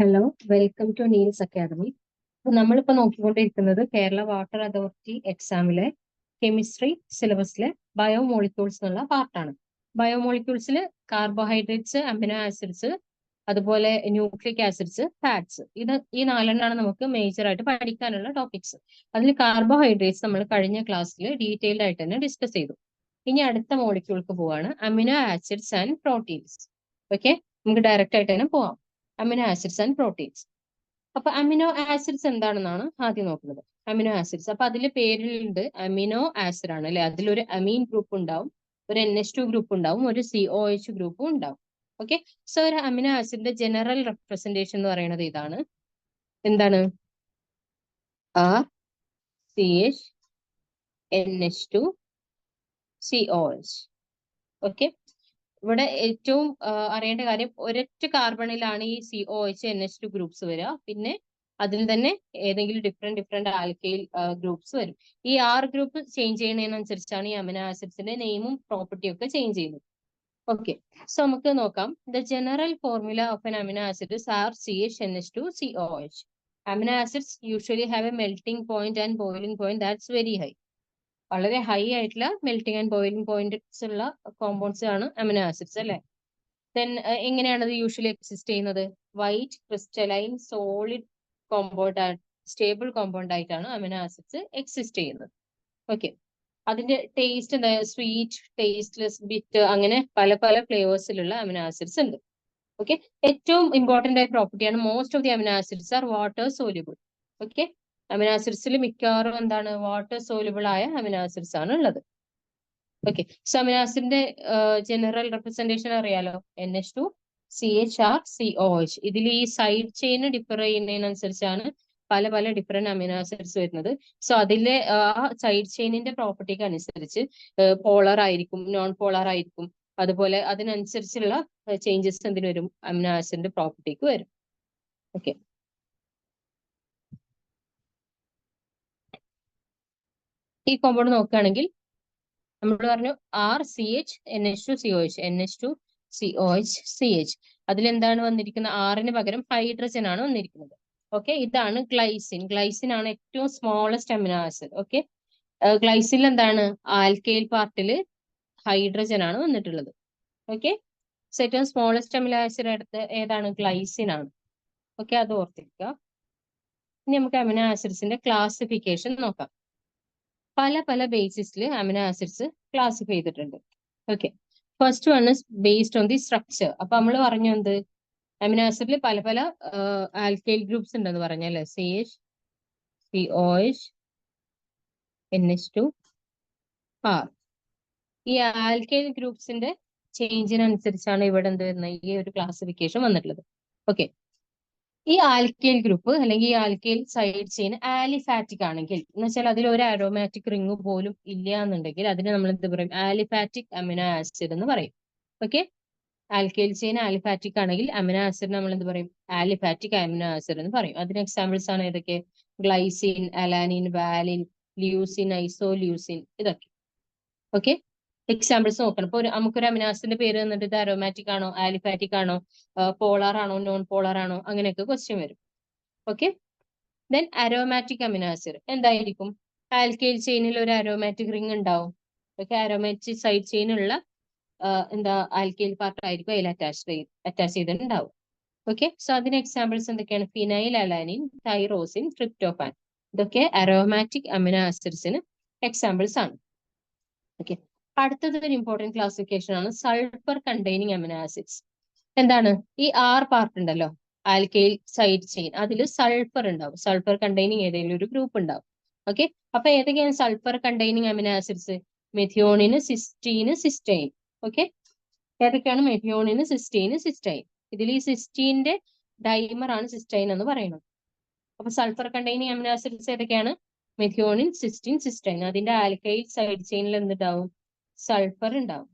Hello, welcome to Neel's academy. നമ്മളിപ്പോൾ നോക്കിക്കൊണ്ടിരിക്കുന്നത് Kerala water authority എക്സാമിലെ കെമിസ്ട്രി സിലബസിലെ ബയോമോളിക്യൂൾസ് എന്നുള്ള പാർട്ടാണ്. ബയോമോളിക്യൂൾസിൽ കാർബോഹൈഡ്രേറ്റ്സ്, അമിനോ ആസിഡ്സ്, അതുപോലെ ന്യൂക്ലിക് ആസിഡ്സ്, ഫാറ്റ്സ്, ഈ നാലെണ്ണമാണ് നമുക്ക് മേജർ ആയിട്ട് പഠിക്കാനുള്ള ടോപ്പിക്സ്. അതിൽ കാർബോഹൈഡ്രേറ്റ്സ് നമ്മൾ കഴിഞ്ഞ ക്ലാസ്സിൽ ഡീറ്റെയിൽഡ് ആയിട്ട് തന്നെ ഡിസ്കസ് ചെയ്തു. ഇനി അടുത്ത മോളിക്യൂൾക്ക് പോവാണ് amino acids and proteins. Okay, നമുക്ക് ഡയറക്റ്റ് ആയിട്ട് തന്നെ പോവാം. Amino acids and proteins. അപ്പൊ അമിനോ ആസിഡ്സ് എന്താണെന്നാണ് ആദ്യം നോക്കുന്നത്. അമിനോ ആസിഡ്സ്, അപ്പൊ അതിൽ പേരിലുണ്ട് അമിനോ ആസിഡ് ആണ് അല്ലെ. അതിലൊരു അമീൻ ഗ്രൂപ്പ് ഉണ്ടാവും, ഒരു NH2 ഗ്രൂപ്പ് ഉണ്ടാവും, ഒരു COH ഗ്രൂപ്പും ഉണ്ടാവും. ഓക്കെ, സോ ഒരു അമിനോ ആസിഡിന്റെ ജനറൽ റെപ്രസെന്റേഷൻ എന്ന് പറയുന്നത് ഇതാണ്. എന്താണ്? RCH NH2 COH. ഓക്കെ, ഇവിടെ ഏറ്റവും അറിയേണ്ട കാര്യം, ഒരൊറ്റ കാർബണിലാണ് ഈ COH NH2 ഗ്രൂപ്പ്സ് വരിക. പിന്നെ അതിൽ തന്നെ ഏതെങ്കിലും ഡിഫറെന്റ് ആൽക്കൈൽ ഗ്രൂപ്പ്സ് വരും. ഈ ഗ്രൂപ്പ് ചേഞ്ച് ചെയ്യുന്നതിനനുസരിച്ചാണ് ഈ അമിനോ ആസിഡ്സിന്റെ നെയിമും പ്രോപ്പർട്ടിയും ഒക്കെ ചേഞ്ച് ചെയ്യുന്നത്. ഓക്കെ, സോ നമുക്ക് നോക്കാം. The general formula of N amino acid is RCH NH2 COH. Amino acids usually have A melting point and boiling point that's very high. വളരെ high ആയിട്ടുള്ള melting and boiling points ഉള്ള compounds ആണ് amino acids അല്ലെ. Then എങ്ങനെയാണ് അത് usually exist ചെയ്യുന്നത്? White crystalline solid compound, stable compound ആയിട്ടാണ് amino acids exist ചെയ്യുന്നത്. ഓക്കെ, അതിന്റെ ടേസ്റ്റ് എന്താ? സ്വീറ്റ്, ടേസ്റ്റ്ലെസ്, ബിറ്റ്, അങ്ങനെ പല പല ഫ്ലേവേഴ്സിലുള്ള അമിനോ ആസിഡ്സ് ഉണ്ട്. ഓക്കെ, ഏറ്റവും ഇമ്പോർട്ടന്റ് ആയ പ്രോപ്പർട്ടിയാണ് most of the amino acids are water soluble. Okay, amino ആസിഡ്സിൽ മിക്കവാറും എന്താണ്? വാട്ടർ സോല്യൂബിൾ ആയ അമിനോ ആസിഡ്സ് ആണ് ഉള്ളത്. ഓക്കെ, സോ അമിനോ ആസിഡിന്റെ ജനറൽ റെപ്രസെന്റേഷൻ അറിയാലോ, NH2 CHR COH. ഇതിൽ ഈ സൈഡ് ചെയിൻ ഡിഫർ ചെയ്യുന്നതിനനുസരിച്ചാണ് പല പല ഡിഫറെന്റ് അമിനോ ആസിഡ്സ് വരുന്നത്. സോ അതിലെ സൈഡ് ചെയിനിന്റെ പ്രോപ്പർട്ടിക്ക് അനുസരിച്ച് പോളർ ആയിരിക്കും, നോൺ പോളർ ആയിരിക്കും. അതുപോലെ അതിനനുസരിച്ചുള്ള ചേഞ്ചസ് എന്തിനു വരും? അമിനോ ആസിഡിന്റെ പ്രോപ്പർട്ടിക്ക് വരും. ഓക്കെ, ഈ കോമ്പൗണ്ട് നോക്കുകയാണെങ്കിൽ നമ്മൾ പറഞ്ഞു RCH NH2 COH, NH2 COH CH. അതിലെന്താണ് വന്നിരിക്കുന്നത്? ആറിന് പകരം ഹൈഡ്രജൻ ആണ് വന്നിരിക്കുന്നത്. ഓക്കെ, ഇതാണ് ഗ്ലൈസിൻ. ഗ്ലൈസിൻ ആണ് ഏറ്റവും സ്മോളസ്റ്റ് അമിനോ ആസിഡ്. ഓക്കെ, ഗ്ലൈസിനിൽ എന്താണ്? ആൽക്കൈൽ പാർട്ടില് ഹൈഡ്രജൻ ആണ് വന്നിട്ടുള്ളത്. ഓക്കെ, സോ ഏറ്റവും സ്മോളസ്റ്റ് അമിനോ ആസിഡ് എടുത്ത് ഏതാണ്? ഗ്ലൈസിൻ ആണ്. ഓക്കെ, അത് ഓർത്തിരിക്കുക. ഇനി നമുക്ക് അമിനോ ആസിഡ്സിന്റെ ക്ലാസിഫിക്കേഷൻ നോക്കാം. പല പല ബേസിസിൽ അമിനോ ആസിഡ്സ് ക്ലാസിഫൈ ചെയ്തിട്ടുണ്ട്. Okay, first one is based on the structure. അപ്പൊ നമ്മൾ പറഞ്ഞു എന്ത്? അമിനോ ആസിഡിൽ പല പല ആൽക്കൈൽ ഗ്രൂപ്പ്സ് ഉണ്ടെന്ന് പറഞ്ഞല്ലേ. CH, COH, NH2, R. ഈ ആൽക്കൈൽ ഗ്രൂപ്പ്സിന്റെ ചേഞ്ചിനനുസരിച്ചാണ് ഇവിടെ എന്ത് വരുന്നത്? ഈ ഒരു ക്ലാസിഫിക്കേഷൻ വന്നിട്ടുള്ളത്. ഓക്കെ, ഈ ആൽക്കൈൽ ഗ്രൂപ്പ് അല്ലെങ്കിൽ ഈ ആൽക്കൈൽ സൈഡ് ചെയിൻ ആലിഫാറ്റിക് ആണെങ്കിൽ, എന്ന് വെച്ചാൽ അതിൽ ഒരു അരോമാറ്റിക് റിംഗ് പോലും ഇല്ല എന്നുണ്ടെങ്കിൽ അതിന് നമ്മൾ എന്ത് പറയും? ആലിഫാറ്റിക് അമിനോ ആസിഡ് എന്ന് പറയും. ഓക്കെ, ആൽക്കൈൽ ചെയിൻ ആലിഫാറ്റിക് ആണെങ്കിൽ അമിനോ ആസിഡ് നമ്മൾ എന്ത് പറയും? ആലിഫാറ്റിക് അമിനോ ആസിഡ് എന്ന് പറയും. അതിന് എക്സാമ്പിൾസ് ആണ് ഏതൊക്കെ? ഗ്ലൈസിൻ, അലാനിൻ, വാലിൻ, ല്യൂസിൻ, ഐസോല്യൂസിൻ, ഇതൊക്കെ. ഓക്കെ, എക്സാമ്പിൾസ് നോക്കണം. ഇപ്പൊ നമുക്കൊരു അമിനോ ആസിഡിന്റെ പേര് തന്നിട്ട് ഇത് അരോമാറ്റിക് ആണോ, ആലിഫാറ്റിക് ആണോ, പോളാർ ആണോ, നോൺ പോളാർ ആണോ, അങ്ങനെയൊക്കെ ക്വസ്റ്റ്യൻ വരും. Okay, then aromatic amino acid എന്തായിരിക്കും? ആൽക്കൈൽ ചെയിനിൽ ഒരു അരോമാറ്റിക് റിംഗ് ഉണ്ടാവും. ഓക്കെ, അരോമാറ്റിക് സൈഡ് ചെയിനുള്ള എന്താ ആൽക്കൈൽ പാർട്ട് ആയിരിക്കും അതിൽ അറ്റാച്ച് ചെയ്തിട്ടുണ്ടാവും. ഓക്കെ, സോ അതിന് എക്സാമ്പിൾസ് എന്തൊക്കെയാണ്? ഫിനൈൽ അലാനിൻ, തൈറോസിൻ, ട്രിപ്റ്റോഫാൻ, ഇതൊക്കെ അരോമാറ്റിക് അമിനോ ആസിഡ്സിന് എക്സാമ്പിൾസ് ആണ്. ഓക്കെ, അടുത്തത് ഒരു ഇമ്പോർട്ടന്റ് ക്ലാസിഫിക്കേഷൻ ആണ് സൾഫർ കണ്ടെയ്നിങ് അമിനോ ആസിഡ്സ്. എന്താണ്? ഈ പാർട്ട് ഉണ്ടല്ലോ, ആൽക്കൈൽ സൈഡ് ചെയിൻ, അതിൽ സൾഫർ ഉണ്ടാവും. സൾഫർ കണ്ടെയ്നിങ് ഏതെങ്കിലും ഒരു ഗ്രൂപ്പ് ഉണ്ടാവും. ഓക്കെ, അപ്പൊ ഏതൊക്കെയാണ് sulphur containing amino acids? Methionine, cysteine, cystine. Okay, ഏതൊക്കെയാണ്? Methionine, cysteine, cystine. ഇതിൽ ഈ സിസ്റ്റീന്റെ ഡൈമർ ആണ് സിസ്റ്റൈൻ എന്ന് പറയുന്നത്. അപ്പൊ സൾഫർ കണ്ടെയ്നിങ് അമിനോ ആസിഡ്സ് ഏതൊക്കെയാണ്? Methionine, cysteine, cystine. അതിന്റെ ആൽക്കൈൽ സൈഡ് ചെയിനിൽ എന്തുണ്ടാവും? സൾഫർ ഉണ്ടാവും.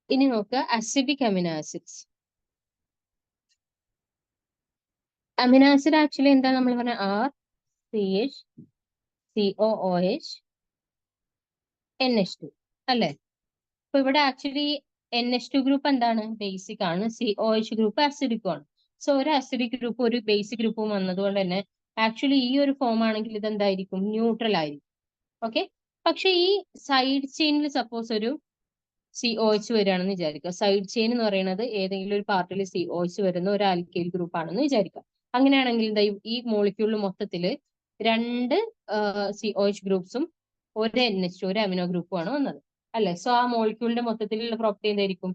ഇനി നോക്കുക acidic amino acids. Amino acid actually എന്താ നമ്മൾ പറഞ്ഞ? RCH COOH NH2 അല്ലെ? അപ്പൊ ഇവിടെ ആക്ച്വലി NH2 ഗ്രൂപ്പ് എന്താണ്? ബേസിക് ആണ്. COH ഗ്രൂപ്പ് അസിഡിക് ആണ്. സോ ഒരു അസിഡിക് ഗ്രൂപ്പ് ഒരു ബേസിക് ഗ്രൂപ്പും വന്നതുകൊണ്ട് തന്നെ ആക്ച്വലി ഈ ഒരു ഫോം ആണെങ്കിൽ ഇത് എന്തായിരിക്കും? ന്യൂട്രൽ ആയിരിക്കും. ഓക്കെ. പക്ഷെ ഈ സൈഡ് ചെയിനിൽ സപ്പോസ് ഒരു COH വരികയാണെന്ന് വിചാരിക്കുക. സൈഡ് ചെയിൻ എന്ന് പറയുന്നത് ഏതെങ്കിലും ഒരു പാർട്ടിൽ COH വരുന്ന ഒരു ആൽക്കൈൽ ഗ്രൂപ്പ് ആണെന്ന് വിചാരിക്കുക. അങ്ങനെയാണെങ്കിൽ എന്താ ഈ മോളിക്യൂളിൽ മൊത്തത്തിൽ രണ്ട് COH ഗ്രൂപ്പ്സും ഒരു NH2 ഒരു അമിനോ ഗ്രൂപ്പുമാണ് വന്നത് അല്ലെ? സോ ആ മോളിക്യൂളിന്റെ മൊത്തത്തിലുള്ള പ്രോപ്പർട്ടി എന്തായിരിക്കും?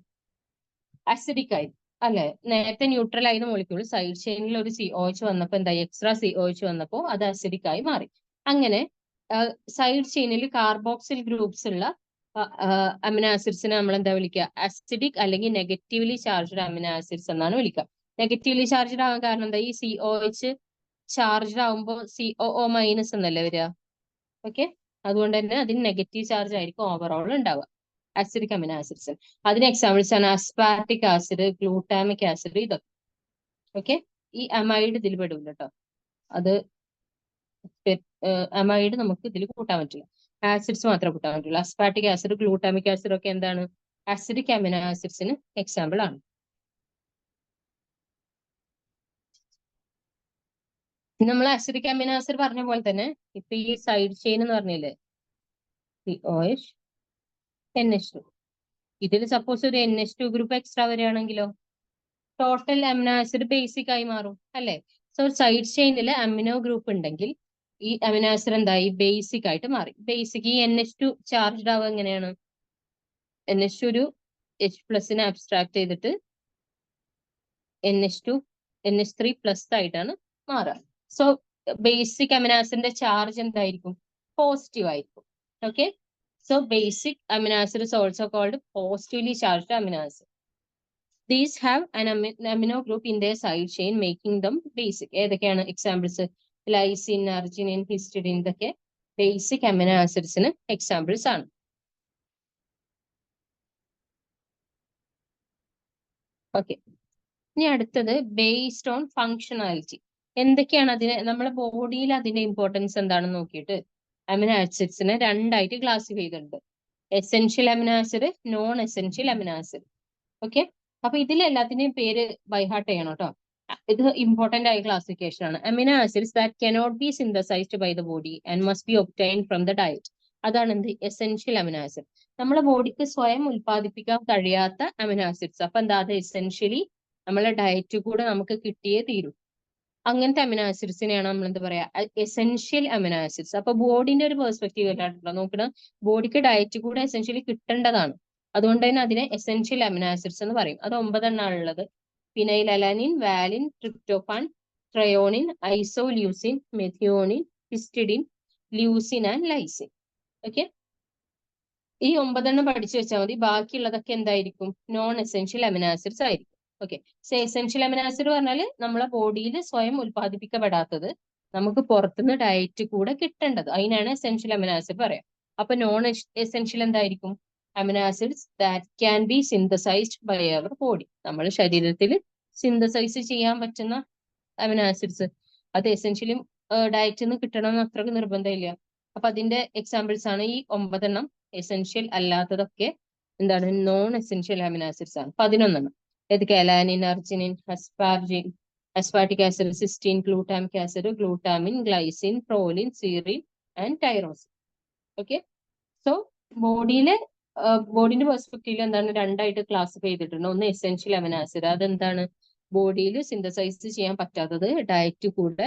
അസിഡിക് ആയിരിക്കും അല്ലെ? നേരത്തെ ന്യൂട്രൽ ആയിരുന്ന മോളിക്യൂൾ സൈഡ് ചെയിനിൽ ഒരു COH വന്നപ്പോൾ എന്തായി? എക്സ്ട്രാ COH വന്നപ്പോൾ അത് അസിഡിക് ആയി മാറി. അങ്ങനെ സൈഡ് ചെയിനിൽ കാർബോക്സിൽ ഗ്രൂപ്പ്സ് ഉള്ള അമിനോ ആസിഡ്സിനെ നമ്മൾ എന്താ വിളിക്കുക? അസിഡിക് അല്ലെങ്കിൽ നെഗറ്റീവ്ലി ചാർജ്ഡ് അമിനോ ആസിഡ്സ് എന്നാണ് വിളിക്കുക. നെഗറ്റീവ്ലി ചാർജ്ഡ് ആവാൻ കാരണം എന്താ? ഈ COH ചാർജ്ഡ് ആവുമ്പോൾ COO മൈനസ് എന്നല്ലേ വരിക? ഓക്കെ. അതുകൊണ്ട് തന്നെ അതിന് നെഗറ്റീവ് ചാർജ് ആയിരിക്കും ഓവറോൾ ഉണ്ടാവുക അസിഡിക് അമിനോ ആസിഡ്സ്. അതിന് എക്സാമ്പിൾസ് ആണ് അസ്പാർട്ടിക് ആസിഡ്, ഗ്ലൂട്ടാമിക് ആസിഡ്, ഇതൊക്കെ. ഓക്കെ. ഈ അമൈഡ് ഇതിൽ പെടില്ല കേട്ടോ. അത് അമൈഡ് നമുക്ക് ഇതിൽ കൂട്ടാൻ പറ്റില്ല. ആസിഡ്സ് മാത്രമേ കൂട്ടാൻ പറ്റുള്ളൂ. അസ്പാർട്ടിക് ആസിഡ്, ഗ്ലൂട്ടാമിക് ആസിഡ് ഒക്കെ എന്താണ്? അസിഡിക് അമിനോ ആസിഡ്സിന് എക്സാമ്പിൾ ആണ്. നമ്മൾ അസിഡിക് അമിനോ ആസിഡ് പറഞ്ഞ പോലെ തന്നെ ഇപ്പൊ ഈ സൈഡ് ചെയിൻ എന്ന് പറഞ്ഞില്ലേ? COH NH2. ഇതിൽ സപ്പോസ് ഒരു NH2 ഗ്രൂപ്പ് എക്സ്ട്രാ വരികയാണെങ്കിലോ ടോട്ടൽ അമിനോ ആസിഡ് ബേസിക് ആയി മാറും അല്ലെ? സോ സൈഡ് ചെയിനിൽ അമിനോ ഗ്രൂപ്പ് ഉണ്ടെങ്കിൽ ഈ അമിനോ ആസിഡ് എന്തായി? ബേസിക് ആയിട്ട് മാറി. ബേസിക് ഈ NH2 ചാർജ്ഡ് ആവുക എങ്ങനെയാണ്? NH2 ഒരു H+ അബ്സ്ട്രാക്ട് ചെയ്തിട്ട് NH2 NH3 പ്ലസ് ആയിട്ടാണ് മാറുക. സോ ബേസിക് അമിനോ ആസിഡിന്റെ ചാർജ് എന്തായിരിക്കും? പോസിറ്റീവ് ആയിരിക്കും. Okay. So basic amino acid is also called positively charged amino acid. These have an amino group in their side chain making them basic. ഏതൊക്കെയാണ് examples? Lysine, arginine, histidine, ഇതൊക്കെ basic amino ആസിഡ്സിന് examples ആണ്. Okay. ഇനി അടുത്തത് based on functionality. എന്തൊക്കെയാണ് അതിന് നമ്മുടെ ബോഡിയിൽ അതിന്റെ ഇമ്പോർട്ടൻസ് എന്താണെന്ന് നോക്കിയിട്ട് അമിനോ ആസിഡ്സിനെ രണ്ടായിട്ട് ക്ലാസിഫൈ ചെയ്തിട്ടുണ്ട്. Essential amino acid, non essential amino acid. Okay. അപ്പൊ ഇതിൽ എല്ലാത്തിന്റെയും പേര് ബൈഹാർട്ട് ചെയ്യണം കേട്ടോ. ഇത് ഇമ്പോർട്ടന്റ് ആയ ക്ലാസിഫിക്കേഷൻ ആണ്. Amino acids that cannot be synthesised by the body and must be obtained from the diet. അതാണ് എന്ത്? Essential amino acid. നമ്മുടെ ബോഡിക്ക് സ്വയം ഉൽപ്പാദിപ്പിക്കാൻ കഴിയാത്ത അമിനോ ആസിഡ്സ്. അപ്പൊ എന്താ? അത് എസെൻഷ്യലി നമ്മളെ ഡയറ്റ് കൂടെ നമുക്ക് കിട്ടിയേ തീരും. അങ്ങനത്തെ അമിനോ ആസിഡ്സിനെയാണ് നമ്മൾ എന്ത് പറയാ? Essential amino acids. അപ്പൊ ബോഡിന്റെ ഒരു പെർസ്പെക്റ്റീവ് ആയിട്ടുണ്ടോ നോക്കണ? ബോഡിക്ക് ഡയറ്റ് കൂടെ എസെൻഷ്യലി കിട്ടേണ്ടതാണ്. അതുകൊണ്ട് തന്നെ അതിനെ എസെൻഷ്യൽ അമിനോ ആസിഡ്സ് എന്ന് പറയും. അത് 9 ഉള്ളത്. Phenyl alanine, valine, tryptophan, threonine, isoleucine, methionine, histidine, leucine and lysine. Okay. ഈ 9 പഠിച്ചു വെച്ചാൽ മതി. ബാക്കിയുള്ളതൊക്കെ എന്തായിരിക്കും? നോൺ എസെൻഷ്യൽ അമിനോ ആസിഡ്സ് ആയിരിക്കും. ഓക്കെ. എസെൻഷ്യൽ അമിനോ ആസിഡ് പറഞ്ഞാൽ നമ്മളെ ബോഡിയിൽ സ്വയം ഉൽപ്പാദിപ്പിക്കപ്പെടാത്തത്, നമുക്ക് പുറത്തുനിന്ന് ഡയറ്റ് കൂടെ കിട്ടേണ്ടത്, അതിനാണ് എസെൻഷ്യൽ അമിനോ ആസിഡ് പറയാം. അപ്പൊ നോൺ എസെൻഷ്യൽ എന്തായിരിക്കും? Amino acids that can be synthesised by our body. നമ്മുടെ ശരീരത്തിൽ സിന്തസൈസ് ചെയ്യാൻ പറ്റുന്ന അമിനോ ആസിഡ്സ്. അത് എസെൻഷ്യലും ഡയറ്റിൽ നിന്ന് കിട്ടണമെന്ന് അത്രയ്ക്ക് നിർബന്ധമില്ല. അപ്പൊ അതിന്റെ എക്സാമ്പിൾസ് ആണ് ഈ 9. എസെൻഷ്യൽ അല്ലാത്തതൊക്കെ എന്താണ്? നോൺ എസെൻഷ്യൽ അമിനോ ആസിഡ്സ് ആണ്. 11. ഏതൊക്കെ? Alanine, arginine, aspartic acid, cysteine, glutamic acid, glutamine, glycine, proline, serine and tyrosine. Okay. So ബോഡിയിലെ ബോഡിന്റെ പെർസ്പെക്റ്റീവിൽ എന്താണ്? രണ്ടായിട്ട് ക്ലാസിഫൈ ചെയ്തിട്ടുണ്ട്. ഒന്ന് എസെൻഷ്യൽ അമിനോ ആസിഡ്, അതെന്താണ്? ബോഡിയിൽ സിന്തസൈസ് ചെയ്യാൻ പറ്റാത്തത്, ഡയറ്റ് കൂടെ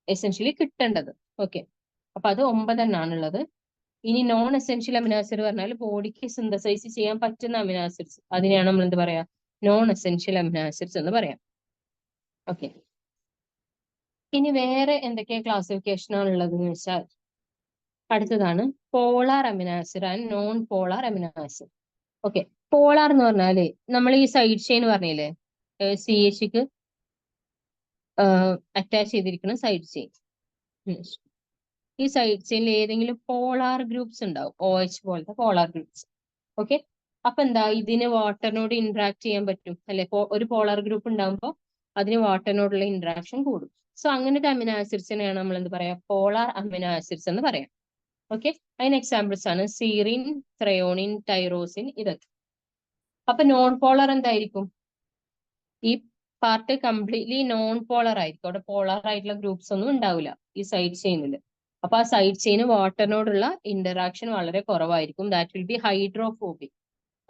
എസെൻഷ്യലി കിട്ടേണ്ടത്. ഓക്കെ. അപ്പൊ അത് 9 ഉള്ളത്. ഇനി നോൺ എസെൻഷ്യൽ അമിനോ ആസിഡ് പറഞ്ഞാൽ ബോഡിക്ക് സിന്തസൈസ് ചെയ്യാൻ പറ്റുന്ന അമിനോ ആസിഡ്സ്, അതിനെയാണ് നമ്മൾ എന്ത് പറയാ? നോൺ എസെൻഷ്യൽ അമിനോ ആസിഡ്സ് എന്ന് പറയാം. ഓക്കെ. ഇനി വേറെ എന്തൊക്കെ ക്ലാസിഫിക്കേഷൻ ആണുള്ളതെന്ന് വെച്ചാൽ അടുത്തതാണ് polar amino acid and non polar amino acid. Okay. Polar എന്ന് പറഞ്ഞാല് നമ്മൾ ഈ സൈഡ് ചെയിൻ പറഞ്ഞില്ലേ? CHക്ക് അറ്റാച്ച് ചെയ്തിരിക്കുന്ന സൈഡ് ചെയിൻ. ഈ സൈഡ് ചെയിനിൽ ഏതെങ്കിലും പോളാർ ഗ്രൂപ്പ്സ് ഉണ്ടാവും. OH പോലത്തെ പോളാർ ഗ്രൂപ്പ്സ്. ഓക്കെ. അപ്പൊ എന്താ? ഇതിന് വാട്ടറിനോട് ഇന്ററാക്ട് ചെയ്യാൻ പറ്റും അല്ലെ? ഒരു പോളാർ ഗ്രൂപ്പ് ഉണ്ടാകുമ്പോൾ അതിന് വാട്ടറിനോടുള്ള ഇന്ററാക്ഷൻ കൂടും. സോ അങ്ങനത്തെ അമിനോ ആസിഡ്സിനെയാണ് നമ്മൾ എന്ത് പറയാ? പോളാർ അമിനോ ആസിഡ്സ് എന്ന് പറയാം. ഓക്കെ, അതിന് എക്സാമ്പിൾസ് ആണ് സീറിൻ, ത്രയോണിൻ, ടൈറോസിൻ, ഇതൊക്കെ. അപ്പൊ നോൺ പോളർ എന്തായിരിക്കും? ഈ പാർട്ട് കംപ്ലീറ്റ്ലി നോൺ പോളർ ആയിരിക്കും. അവിടെ പോളർ ആയിട്ടുള്ള ഗ്രൂപ്പ്സ് ഒന്നും ഉണ്ടാവില്ല ഈ സൈഡ് ചെയിനിൽ. അപ്പൊ ആ സൈഡ് ചെയിൻ വാട്ടറിനോടുള്ള ഇന്ററാക്ഷൻ വളരെ കുറവായിരിക്കും. That will be hydrophobic.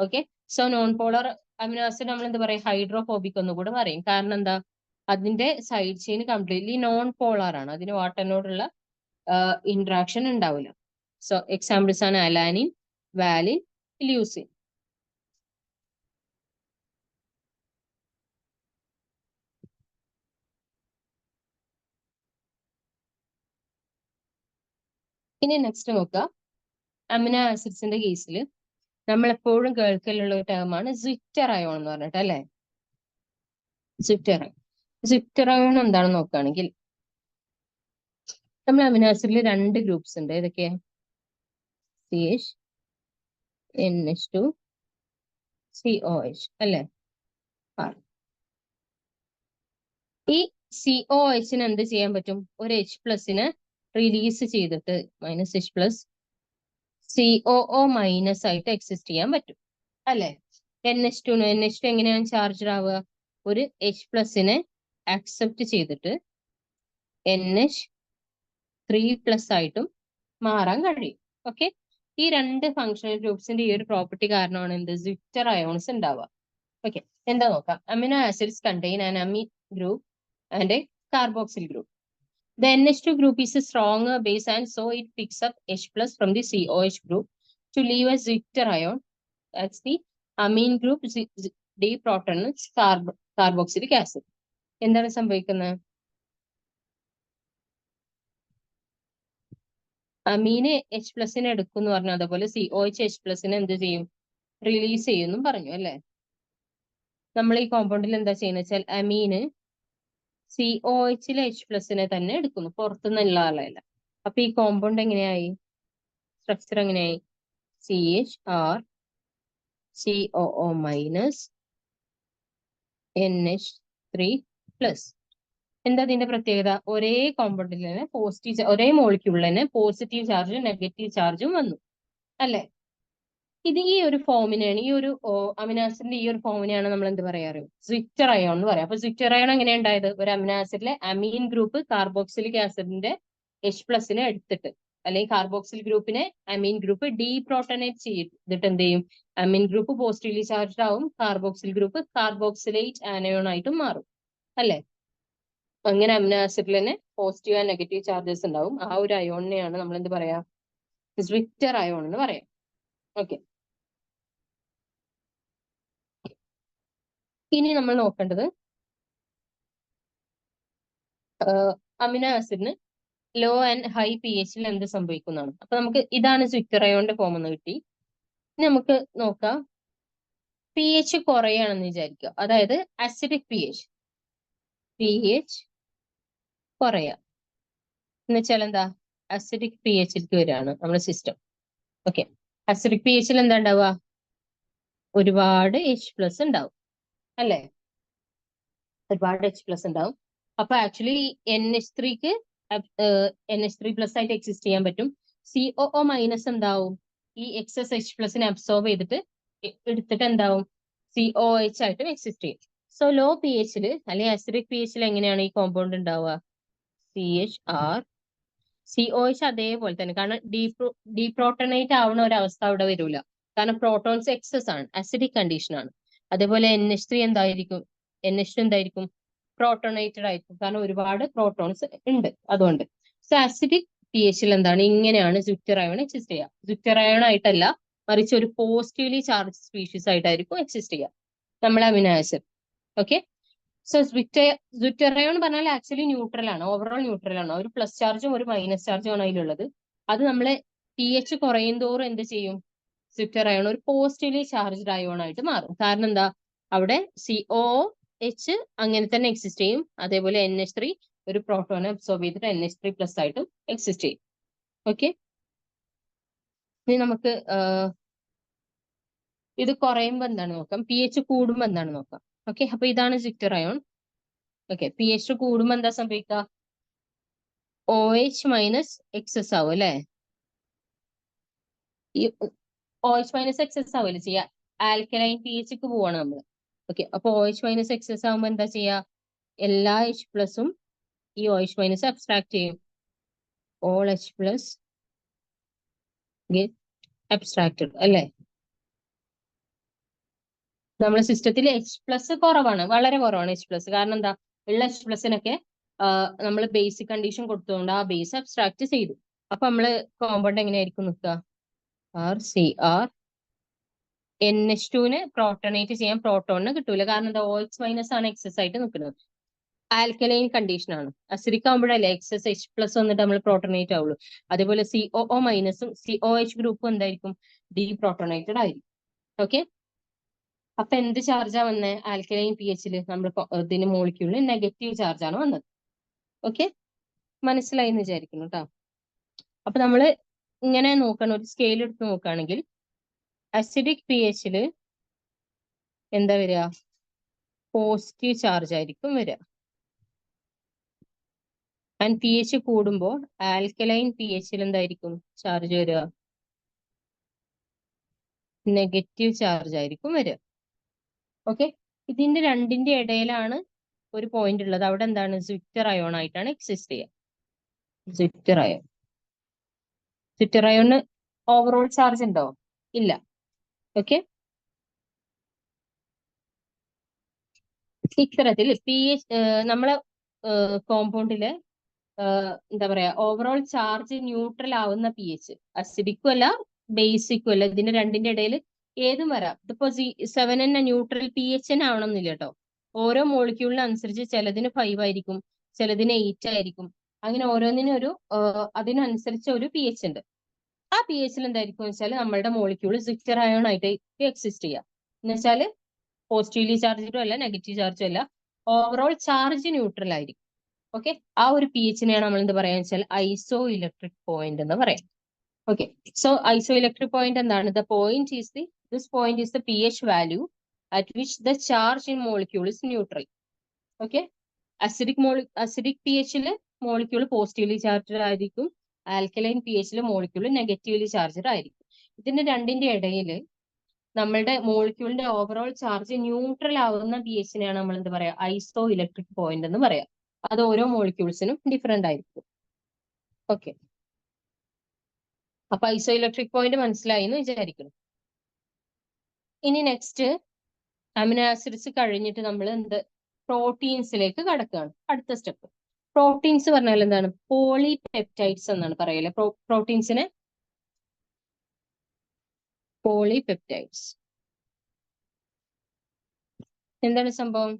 Okay, so non pallor amino acid നമ്മൾ എന്താ പറയുക, ഹൈഡ്രോഫോബിക് എന്ന് കൂടെ പറയും. കാരണം എന്താ, അതിന്റെ side chain completely non pallor ആണ്. അതിന് വാട്ടറിനോടുള്ള ഇന്ററാക്ഷൻ ഉണ്ടാവില്ല. സോ എക്സാമ്പിൾസ് ആണ് അലാനിൻ, വാലിൻ, ല്യൂസിൻ. ഇനി നെക്സ്റ്റ് നോക്കുക, അമിനോ ആസിഡ്സിന്റെ കേസിൽ നമ്മൾ എപ്പോഴും കേൾക്കലുള്ള ഒരു ടേമാണ് സ്വിറ്റർ അയോൺ എന്ന് പറഞ്ഞിട്ട്, അല്ലെ? സ്വിറ്റർ അയോൺ എന്താണെന്ന് നോക്കുകയാണെങ്കിൽ, നമ്മൾ അമിനോ ആസിഡിൽ രണ്ട് ഗ്രൂപ്പ്സ് ഉണ്ട്. ഏതൊക്കെയാ? CH, NH2, COH, അല്ലെ? ഈ COH എന്ത് ചെയ്യാൻ പറ്റും? ഒരു H+നെ റിലീസ് ചെയ്തിട്ട് -H+, COO- ആയിട്ട് എക്സിസ്റ്റ് ചെയ്യാൻ പറ്റും, അല്ലെ? NH2 എങ്ങനെയാണ് ചാർജ് ആവുക? ഒരു H+നെ അക്സെപ്റ്റ് ചെയ്തിട്ട് NH3+ ആയിട്ടും മാറാൻ കഴിയും. ഓക്കെ, ഈ രണ്ട് ഫങ്ഷണൽ ഗ്രൂപ്പ്സിന്റെ ഈ ഒരു പ്രോപ്പർട്ടി കാരണമാണ് എന്ത്, സ്വിറ്റർ അയോൺസ് ഉണ്ടാവുക. ഓക്കെ, എന്താ നോക്കാം. Amino acids contain an amine group and a carboxyl group. The NH2 group is a stronger base and so it picks up H+ from the COH group to leave a zwitter ion. That's the amine group deprotonate carboxylic acid. എന്താണ് സംഭവിക്കുന്നത്? അമീന് H+നെ എടുക്കും എന്ന് പറഞ്ഞു, അതുപോലെ COH H+നെ എന്ത് ചെയ്യും? Release ചെയ്യുമെന്നും പറഞ്ഞു, അല്ലെ? നമ്മൾ ഈ കോമ്പൗണ്ടിൽ എന്താ ചെയ്യുന്നത് വെച്ചാൽ അമീന് COHലെ H+നെ തന്നെ എടുക്കുന്നു, പുറത്തുനിന്നുള്ള ആളല്ല. അപ്പൊ ഈ കോമ്പൗണ്ട് എങ്ങനെയായി? സ്ട്രക്ചർ എങ്ങനെയായി? CHR COO- NH3+. എന്താ അതിന്റെ പ്രത്യേകത? ഒരേ കോമ്പൗണ്ടിൽ തന്നെ പോസിറ്റീവ്, ഒരേ മോളിക്യൂളിൽ തന്നെ പോസിറ്റീവ് ചാർജും നെഗറ്റീവ് ചാർജും വന്നു, അല്ലെ? ഇത് ഈ ഒരു ഫോമിനെയാണ്, ഈ ഒരു അമിനോ ആസിഡിന്റെ ഈ ഒരു ഫോമിനെയാണ് നമ്മൾ എന്ത് പറയാറ്? സ്വിറ്റർ അയോൺ എന്ന് പറയാം. അപ്പൊ സ്വിറ്റർ അയോൺ എങ്ങനെയാണ് ഉണ്ടായത്? ഒരു അമിനോ ആസിഡിലെ അമീൻ ഗ്രൂപ്പ് കാർബോക്സിലിക് ആസിഡിന്റെ H+നെ എടുത്തിട്ട്, അല്ലെങ്കിൽ കാർബോക്സിൽ ഗ്രൂപ്പിനെ അമീൻ ഗ്രൂപ്പ് ഡീപ്രോട്ടനേറ്റ് ചെയ്തിട്ട് എന്ത് ചെയ്യും? അമീൻ ഗ്രൂപ്പ് പോസിറ്റീവ്ലി ചാർജ്ഡ് ആവും, കാർബോക്സിൽ ഗ്രൂപ്പ് കാർബോക്സിലേറ്റ് ആനയോൺ ആയിട്ടും മാറും, അല്ലെ? അങ്ങനെ അമിനോ ആസിഡിൽ തന്നെ പോസിറ്റീവ് ആൻഡ് നെഗറ്റീവ് ചാർജസ് ഉണ്ടാവും. ആ ഒരു അയോണിനെയാണ് നമ്മൾ എന്ത് പറയാ? സ്വിറ്റർ അയോൺ എന്ന് പറയാം. ഓക്കെ, ഇനി നമ്മൾ നോക്കേണ്ടത് അമിനോ ആസിഡിന് ലോ ആൻഡ് ഹൈ pHൽ എന്ത് സംഭവിക്കുന്നതാണ്. അപ്പൊ നമുക്ക് ഇതാണ് സ്വിറ്റർ അയോണിന്റെ ഫോം എന്ന് കിട്ടി. ഇനി നമുക്ക് നോക്കാം, pH കുറയാണെന്ന് വിചാരിക്കുക. അതായത് അസിഡിക് pH കുറയാ എന്ന് വെച്ചാൽ എന്താ? അസിഡിക് pHലേക്ക് വരികയാണ് നമ്മുടെ സിസ്റ്റം. ഓക്കെ, അസിഡിക് pHൽ എന്താ ഉണ്ടാവുക? ഒരുപാട് H+ ഉണ്ടാവും, അല്ലെ? ഒരുപാട് H+ ഉണ്ടാവും. അപ്പൊ ആക്ച്വലി NH3ക്ക് NH3+ ആയിട്ട് എക്സിസ്റ്റ് ചെയ്യാൻ പറ്റും. COO- എന്താവും? ഈ എക്സസ് H+നെ അബ്സോർബ് ചെയ്തിട്ട് എടുത്തിട്ട് എന്താവും? COH ആയിട്ടും എക്സിസ്റ്റ് ചെയ്യും. സോ ലോ pHൽ അല്ലെങ്കിൽ അസിഡിക് pHൽ എങ്ങനെയാണ് ഈ കോമ്പൗണ്ട് ഉണ്ടാവുക? CHR COH അതേപോലെ തന്നെ, കാരണം ഡീപ്രോട്ടനേറ്റ് ആവുന്ന ഒരു അവസ്ഥ അവിടെ വരില്ല. കാരണം പ്രോട്ടോൺസ് എക്സസ് ആണ്, അസിഡിക് കണ്ടീഷൻ ആണ്. അതേപോലെ NH3 എന്തായിരിക്കും? NH2 എന്തായിരിക്കും? പ്രോട്ടോണേറ്റഡ് ആയിരിക്കും, കാരണം ഒരുപാട് പ്രോട്ടോൺസ് ഉണ്ട്, അതുകൊണ്ട്. സോ അസിഡിക് pHൽ എന്താണ്? ഇങ്ങനെയാണ് സ്വിറ്റർ അയോൺ എക്സിസ്റ്റ് ചെയ്യുക. സ്വിറ്റർ അയോൺ ആയിട്ടല്ല, മറിച്ച് ഒരു പോസിറ്റീവ്ലി ചാർജ് സ്പീഷീസ് ആയിട്ടായിരിക്കും എക്സിസ്റ്റ് ചെയ്യുക നമ്മളെ amino acid. Okay, so സ്വിറ്റർ ion പറഞ്ഞാൽ ആക്ച്വലി ന്യൂട്രൽ ആണ്, ഓവറോൾ ന്യൂട്രൽ ആണ്. ഒരു പ്ലസ് ചാർജും ഒരു മൈനസ് ചാർജും ആണ് അതിലുള്ളത്. അത് നമ്മളെ pH കുറയും തോറും എന്ത് ചെയ്യും? സ്വിറ്റർ അയോൺ ഒരു പോസിറ്റീവ്ലി ചാർജ്ഡ് അയോൺ ആയിട്ട് മാറും. കാരണം എന്താ? അവിടെ COH അങ്ങനെ തന്നെ എക്സിസ്റ്റ് ചെയ്യും, അതേപോലെ NH3 ഒരു പ്രോട്ടോനെ അബ്സോർബ് ചെയ്തിട്ട് NH3+ ആയിട്ടും എക്സിസ്റ്റ് ചെയ്യും. ഓക്കെ, ഇനി നമുക്ക് ഇത് കുറയുമ്പോൾ എന്താണ് നോക്കാം, pH കൂടുമ്പോൾ എന്താണ് നോക്കാം. ഓക്കെ, അപ്പൊ ഇതാണ് സ്വിറ്റർ അയോൺ. ഓക്കെ, pH കൂടുമ്പോൾ എന്താ സംഭവിക്കുക? OH- എക്സസ് ആവും, അല്ലെ? ഈ OH മൈനസ് എക്സസ് ആവുമല്ലോ ചെയ്യുക, ആൽക്കലൈൻ pH ക്ക് പോവാണ് നമ്മൾ. ഓക്കെ, അപ്പൊ OH മൈനസ് എക്സസ് ആവുമ്പോ എന്താ ചെയ്യാ, എല്ലാ H+ഉം ഈ OH മൈനസ് അബ്സ്ട്രാക്ട് ചെയ്യും. ഓൾ H+ ഗെറ്റ് അബ്സ്ട്രാക്റ്റഡ് അല്ലേ. നമ്മുടെ സിസ്റ്റത്തിൽ H+ കുറവാണ്, വളരെ കുറവാണ് H+. കാരണം എന്താ, ഉള്ള H+നൊക്കെ നമ്മൾ ബേസിക് കണ്ടീഷൻ കൊടുത്തുകൊണ്ട് ആ ബേസ് അബ്സ്ട്രാക്ട് ചെയ്തു. അപ്പൊ നമ്മള് കോമ്പൗണ്ട് എങ്ങനെയായിരിക്കും നിൽക്കുക, RCr. NH2ന് പ്രോട്ടോണേറ്റ് ചെയ്യാൻ പ്രോട്ടോണിന് കിട്ടൂല, കാരണം എന്താ, OH മൈനസ് ആണ് എക്സസ് ആയിട്ട് നിൽക്കുന്നത്. ആൽക്കലൈൻ കണ്ടീഷൻ ആണ്. അസിഡിക് ആകുമ്പോഴല്ലേ എക്സസ് H+ വന്നിട്ട് നമ്മൾ പ്രോട്ടോണേറ്റ് ആവുള്ളൂ. അതേപോലെ COO മൈനസും COH ഗ്രൂപ്പും എന്തായിരിക്കും, ഡീപ്രോട്ടോണേറ്റഡ് ആയിരിക്കും. ഓക്കെ, അപ്പൊ എന്ത് ചാർജാ വന്നത്, ആൽക്കലൈൻ pHൽ നമ്മൾ ഇതിന് മോളിക്യൂളിന് നെഗറ്റീവ് ചാർജ് ആണ് വന്നത്. ഓക്കെ, മനസ്സിലായി എന്ന് വിചാരിക്കുന്നു കേട്ടോ. അപ്പൊ നമ്മൾ ഇങ്ങനെ നോക്കണം, ഒരു സ്കെയിൽ എടുത്ത് നോക്കുകയാണെങ്കിൽ അസിഡിക് pHൽ എന്താ വരിക, പോസിറ്റീവ് ചാർജ് ആയിരിക്കും വരിക. ആൻഡ് pH കൂടുമ്പോൾ ആൽക്കലൈൻ pHൽ എന്തായിരിക്കും ചാർജ് വരിക, നെഗറ്റീവ് ചാർജ് ആയിരിക്കും വരിക. ഓക്കെ, ഇതിന്റെ രണ്ടിന്റെ ഇടയിലാണ് ഒരു പോയിന്റ് ഉള്ളത്, അവിടെ എന്താണ്, സ്വിറ്റർ അയോൺ ആയിട്ടാണ് എക്സിസ്റ്റ് ചെയ്യുക. സ്വിറ്റർ അയോൺ, സ്വിറ്റർ അയോണ് ഓവറോൾ ചാർജ് ഉണ്ടോ, ഇല്ല. ഓക്കെ, ഇത്തരത്തിൽ pH നമ്മളെ കോമ്പൗണ്ടിലെ എന്താ പറയാ, ഓവറോൾ ചാർജ് ന്യൂട്രൽ ആവുന്ന pH, അസിഡിക്കും അല്ല ബേസിക്കും അല്ല, ഇതിന്റെ രണ്ടിന്റെ ഇടയിൽ ഏതും വരാം. ഇതിപ്പോ 7 തന്നെ ന്യൂട്രൽ pH തന്നെ ആവണമെന്നില്ല കേട്ടോ. ഓരോ മോളിക്യൂളിനനുസരിച്ച് ചിലതിന് 5 ആയിരിക്കും, ചിലതിന് 8 ആയിരിക്കും. അങ്ങനെ ഓരോന്നിനും ഒരു അതിനനുസരിച്ച് ഒരു pH ഉണ്ട്. ആ pHൽ എന്തായിരിക്കും വെച്ചാൽ നമ്മളുടെ മോളിക്യൂൾ സ്വിറ്റർ അയോൺ ആയിട്ട് എക്സിസ്റ്റ് ചെയ്യാം. എന്ന് വെച്ചാൽ പോസിറ്റീവ്ലി ചാർജും അല്ല നെഗറ്റീവ് ചാർജും അല്ല, ഓവറോൾ ചാർജ് ന്യൂട്രൽ ആയിരിക്കും. ഓക്കെ, ആ ഒരു pHനെയാണ് നമ്മൾ എന്ത് പറയാന്ന് വെച്ചാൽ ഐസോ ഇലക്ട്രിക് പോയിന്റ് എന്ന് പറയാം. Okay, so isoelectric point എന്താണ്, this point is the pH value at which the charge in molecule is neutral. Okay, acidic pHൽ മോളിക്യൂൾ പോസിറ്റീവ്ലി ചാർജ് ആയിരിക്കും, ആൽക്കലൈൻ pHൽ മോളിക്യൂൾ നെഗറ്റീവ്ലി ചാർജ് ആയിരിക്കും. ഇതിന്റെ രണ്ടിന്റെ ഇടയിൽ നമ്മളുടെ മോളിക്യൂളിന്റെ ഓവറോൾ ചാർജ് ന്യൂട്രൽ ആവുന്ന pHനെയാണ് നമ്മൾ എന്ത് പറയാ, ഐസോ ഇലക്ട്രിക് പോയിന്റ് എന്ന് പറയാം. അത് ഓരോ മോളിക്യൂൾസിനും ഡിഫറെന്റ് ആയിരിക്കും. ഓക്കെ, അപ്പൊ ഐസോ ഇലക്ട്രിക് പോയിന്റ് മനസ്സിലായി എന്ന് വിചാരിക്കുന്നു. ഇനി നെക്സ്റ്റ് അമിനോ ആസിഡ്സ് കഴിഞ്ഞിട്ട് നമ്മൾ എന്ത്, പ്രോട്ടീൻസിലേക്ക് കടക്കുകയാണ്. അടുത്ത സ്റ്റെപ്പ് പ്രോട്ടീൻസ് പറഞ്ഞാൽ എന്താണ്, പോളിപെപ്റ്റൈഡ്സ് എന്നാണ് പറയല്ലേ പ്രോട്ടീൻസിനെ, പോളിപെപ്റ്റൈഡ്സ്. എന്താണ് സംഭവം,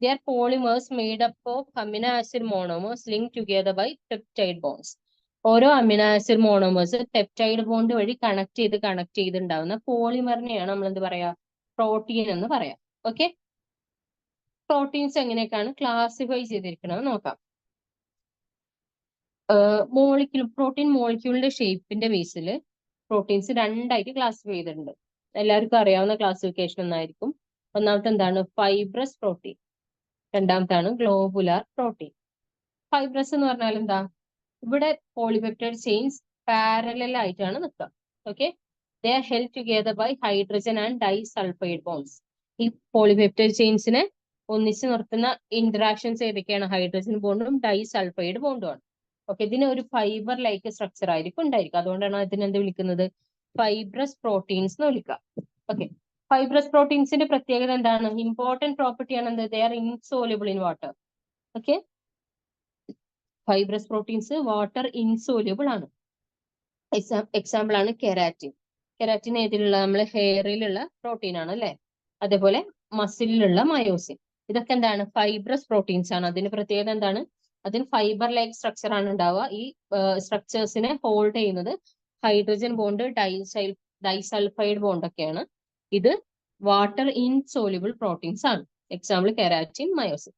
they are polymers made up of amino acid monomers linked together by peptide bonds. ഓരോ amino acid monomers peptide bond വഴി കണക്ട് ചെയ്ത് ഉണ്ടാവുന്ന പോളിമറിനെയാണ് നമ്മൾ എന്ത് പറയാ, പ്രോട്ടീൻ എന്ന് പറയാം. ഓക്കെ, പ്രോട്ടീൻസ് എങ്ങനെയൊക്കെയാണ് ക്ലാസിഫൈ ചെയ്തിരിക്കുന്നത് നോക്കാം. പ്രോട്ടീൻ മോളിക്യൂളിന്റെ ഷേപ്പിന്റെ ബേസിൽ പ്രോട്ടീൻസ് രണ്ടായിട്ട് ക്ലാസിഫൈ ചെയ്തിട്ടുണ്ട്. എല്ലാവർക്കും അറിയാവുന്ന ക്ലാസിഫിക്കേഷൻ ഒന്നായിരിക്കും. ഒന്നാമത്തെ എന്താണ്, ഫൈബ്രസ് പ്രോട്ടീൻ. രണ്ടാമത്താണ് ഗ്ലോബുലാർ പ്രോട്ടീൻ. ഫൈബ്രസ് എന്ന് പറഞ്ഞാൽ എന്താ, ഇവിടെ പോളിപെപ്റ്റൈഡ് ചെയിൻസ് പാരലൽ ആയിട്ടാണ് നിൽക്കുക. Okay, they are held together by hydrogen and disulphide bonds. ഈ പോളിപെപ്റ്റൈഡ് ചെയിൻസിനെ ഒന്നിച്ച് നിർത്തുന്ന ഇന്ററാക്ഷൻസ് ഏതൊക്കെയാണ്, ഹൈഡ്രജൻ ബോണ്ടും ഡൈസൾഫൈഡ് ബോണ്ടും ആണ്. ഓക്കെ, ഇതിന് ഒരു ഫൈബർ ലൈക്ക് സ്ട്രക്ചർ ആയിരിക്കും ഉണ്ടായിരിക്കും. അതുകൊണ്ടാണ് ഇതിനെ എന്ത് വിളിക്കുന്നത്, ഫൈബ്രസ് പ്രോട്ടീൻസ് എന്ന് വിളിക്കുക. ഓക്കെ, ഫൈബ്രസ് പ്രോട്ടീൻസിന്റെ പ്രത്യേകത എന്താണ്, ഇമ്പോർട്ടന്റ് പ്രോപ്പർട്ടി ആണ് എന്ത്, they are insoluble in water. Okay, fibrous proteins water insoluble ആണ്. എക്സാമ്പിൾ ആണ് കെരാറ്റിൻ. കെരാറ്റിൻ ഏതിലുള്ള, നമ്മളെ ഹെയറിലുള്ള പ്രോട്ടീൻ ആണ് അല്ലെ. അതേപോലെ മസിലിലുള്ള മയോസിൻ. ഇതൊക്കെ എന്താണ്, ഫൈബ്രസ് പ്രോട്ടീൻസ് ആണ്. അതിന്റെ പ്രത്യേകത എന്താണ്, അതിന് ഫൈബർ ലൈക്ക് സ്ട്രക്ചർ ആണ് ഉണ്ടാവുക. ഈ സ്ട്രക്ചേഴ്സിനെ ഹോൾഡ് ചെയ്യുന്നത് ഹൈഡ്രജൻ ബോണ്ട്, ഡൈസൾഫൈഡ് ബോണ്ട് ഒക്കെയാണ്. ഇത് വാട്ടർ ഇൻസോല്യൂബിൾ പ്രോട്ടീൻസ് ആണ്. Example keratin, myosin.